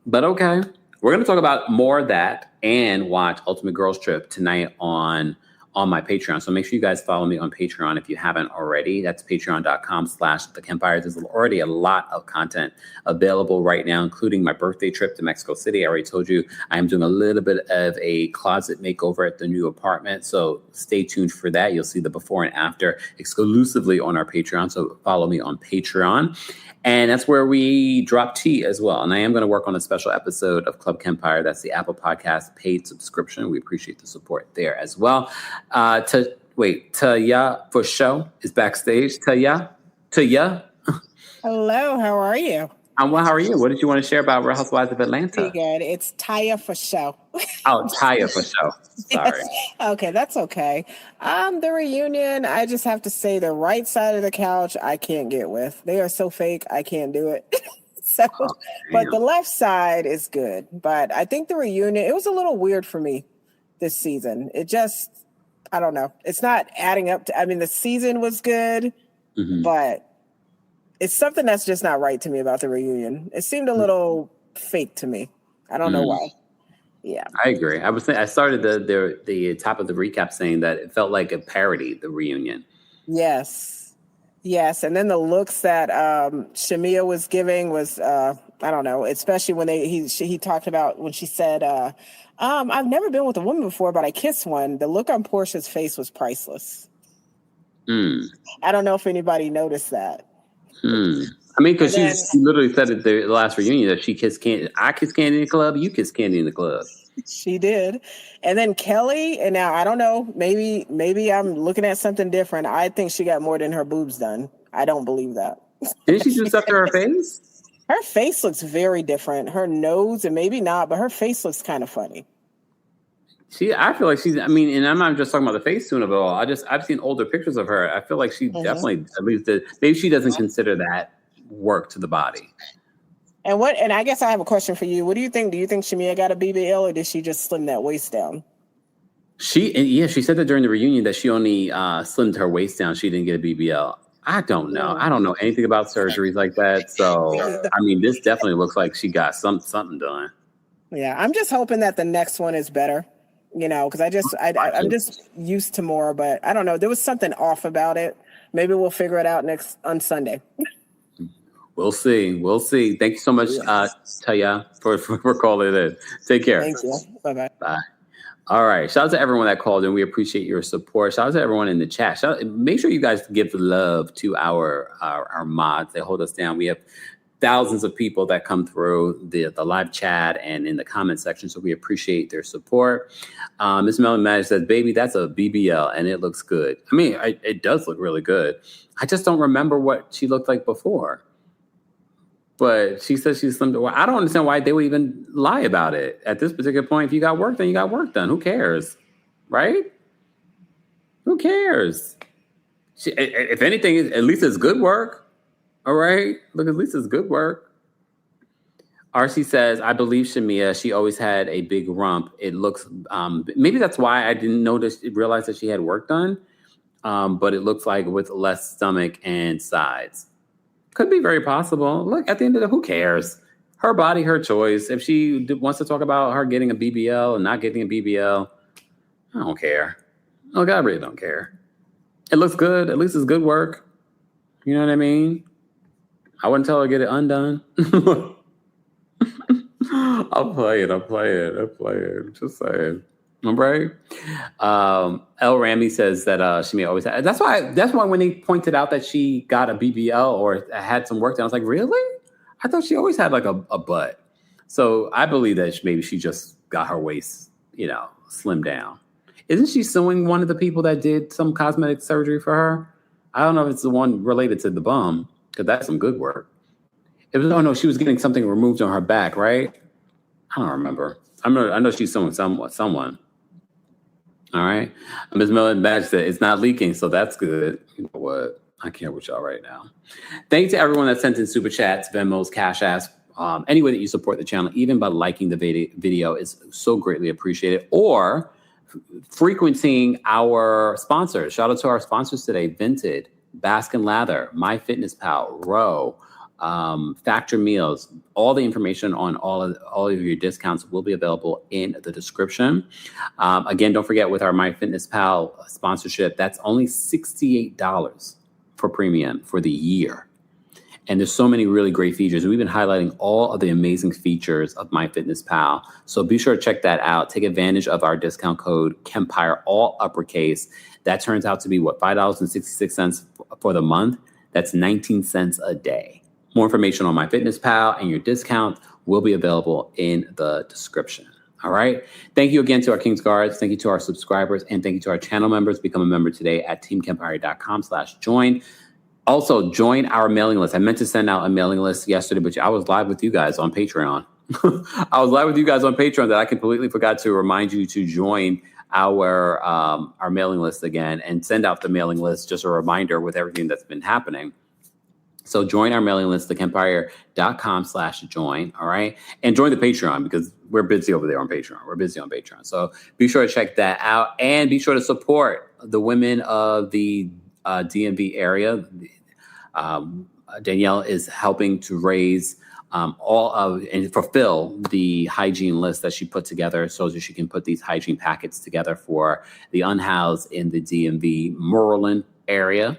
But okay, we're going to talk about more of that and watch Ultimate Girls Trip tonight on my Patreon. So make sure you guys follow me on Patreon if you haven't already. That's patreon.com/The KEMPIRE. There's already a lot of content available right now, including my birthday trip to Mexico City. I already told you I am doing a little bit of a closet makeover at the new apartment. So stay tuned for that. You'll see the before and after exclusively on our Patreon. So follow me on Patreon. And that's where we drop tea as well. And I am going to work on a special episode of Club KEMPIRE. That's the Apple Podcast paid subscription. We appreciate the support there as well. Taya for show is backstage. Taya. Hello, how are you? I'm well. How are you? What did you want to share about Real Housewives of Atlanta? Pretty good. It's Taya for show. Oh, Taya for show. Sorry. Yes. Okay, that's okay. The reunion, I just have to say the right side of the couch, I can't get with. They are so fake, I can't do it. But the left side is good. But I think the reunion, it was a little weird for me this season. It just, I don't know. It's not adding up to, I mean, the season was good, but it's something that's just not right to me about the reunion. It seemed a little fake to me. I don't know why. Yeah, I agree. I started the top of the recap saying that it felt like a parody, the reunion. Yes. And then the looks that Shamia was giving was I don't know, especially when he talked about when she said, I've never been with a woman before, but I kissed one. The look on Porsha's face was priceless. I don't know if anybody noticed that. I mean, because she literally said at the last reunion that she kissed Candy. I kiss Candy in the club. You kiss Candy in the club. She did. And then Kelly, and now I don't know, maybe I'm looking at something different. I think she got more than her boobs done. I don't believe that. Didn't she do stuff to her face? Her face looks very different. Her nose, and maybe not, but her face looks kind of funny. I feel like she's, I mean, and I'm not just talking about the face tune of it all. I've seen older pictures of her. I feel like she definitely, at least, maybe she doesn't consider that work to the body. And I guess I have a question for you. What do you think? Do you think Shamia got a BBL, or did she just slim that waist down? She said that during the reunion that she only slimmed her waist down. She didn't get a BBL. I don't know. I don't know anything about surgeries like that. So, I mean, this definitely looks like she got something done. Yeah, I'm just hoping that the next one is better. You know, because I'm just used to more, but I don't know. There was something off about it. Maybe we'll figure it out on Sunday. We'll see. Thank you so much, Taya, for calling in. Take care. Thank you. Bye-bye. Bye. All right. Shout out to everyone that called in. We appreciate your support. Shout out to everyone in the chat. Make sure you guys give love to our mods. They hold us down. We have thousands of people that come through the live chat and in the comment section. So we appreciate their support. Miss Melon Madge says, baby, that's a BBL and it looks good. I mean, it does look really good. I just don't remember what she looked like before. But she says she's slimmed. I don't understand why they would even lie about it. At this particular point, if you got work done, you got work done. Who cares? Right? Who cares? If anything, at least it's good work. All right. Look, at least it's good work. RC says, I believe Shamia. She always had a big rump. It looks, maybe that's why I didn't realize that she had work done. But it looks like with less stomach and sides. Could be very possible. Look, at the end of the who cares? Her body, her choice. If she wants to talk about her getting a BBL and not getting a BBL, I don't care. Look, I really don't care. It looks good. At least it's good work. You know what I mean? I wouldn't tell her to get it undone. I'll play it. Just saying. All right. L. Ramy says that she may always have. That's why when they pointed out that she got a BBL or had some work done, I was like, really? I thought she always had like a butt. So I believe that maybe she just got her waist, slimmed down. Isn't she suing one of the people that did some cosmetic surgery for her? I don't know if it's the one related to the bum, because that's some good work. She was getting something removed on her back, right? I don't remember. I know she's suing someone. All right. Ms. Miller Badge said it's not leaking, so that's good. You know what? I can't with y'all right now. Thanks to everyone that sent in super chats, Venmos, Cash Apps, any way that you support the channel, even by liking the video, is so greatly appreciated. Or frequenting our sponsors. Shout out to our sponsors today: Vinted, Baskin Lather, MyFitnessPal, RHOA, Factor Meals. All the information on all of your discounts will be available in the description. Again, don't forget, with our MyFitnessPal sponsorship, that's only $68 for premium for the year. And there's so many really great features. We've been highlighting all of the amazing features of MyFitnessPal. So be sure to check that out. Take advantage of our discount code KEMPIRE, all uppercase. That turns out to be $5.66 for the month. That's 19 cents a day. More information on MyFitnessPal and your discount will be available in the description. All right. Thank you again to our King's Guards. Thank you to our subscribers, and thank you to our channel members. Become a member today at teamkempire.com/join. Also, join our mailing list. I meant to send out a mailing list yesterday, but I was live with you guys on Patreon. I was live with you guys on Patreon that I completely forgot to remind you to join our mailing list again and send out the mailing list, just a reminder with everything that's been happening. So join our mailing list, thekempire.com/join. All right. And join the Patreon, because we're busy over there on Patreon. We're busy on Patreon. So be sure to check that out, and be sure to support the women of the DMV area. Danielle is helping to raise all of and fulfill the hygiene list that she put together, so that she can put these hygiene packets together for the unhoused in the DMV Maryland area.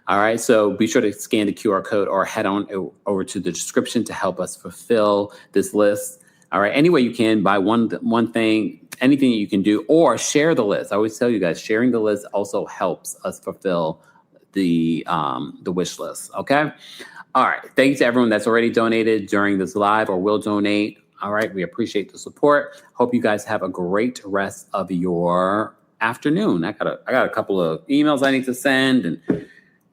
All right, so be sure to scan the QR code or head on over to the description to help us fulfill this list. All right, any way you can, buy one thing, anything you can do, or share the list. I always tell you guys, sharing the list also helps us fulfill the wish list. Okay. All right. Thank you to everyone that's already donated during this live or will donate. All right. We appreciate the support. Hope you guys have a great rest of your afternoon. I got a couple of emails I need to send and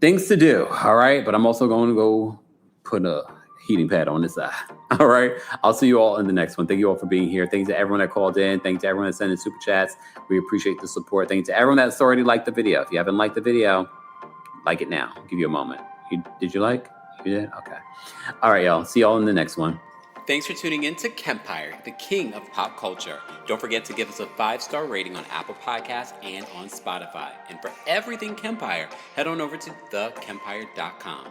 things to do. All right. But I'm also going to go put a heating pad on this side. All right. I'll see you all in the next one. Thank you all for being here. Thank you to everyone that called in. Thank you to everyone that sent in super chats. We appreciate the support. Thank you to everyone that's already liked the video. If you haven't liked the video, like it now. I'll give you a moment. Did you like? You did? Okay. All right, y'all. See y'all in the next one. Thanks for tuning in to Kempire, the king of pop culture. Don't forget to give us a 5-star rating on Apple Podcasts and on Spotify. And for everything Kempire, head on over to thekempire.com.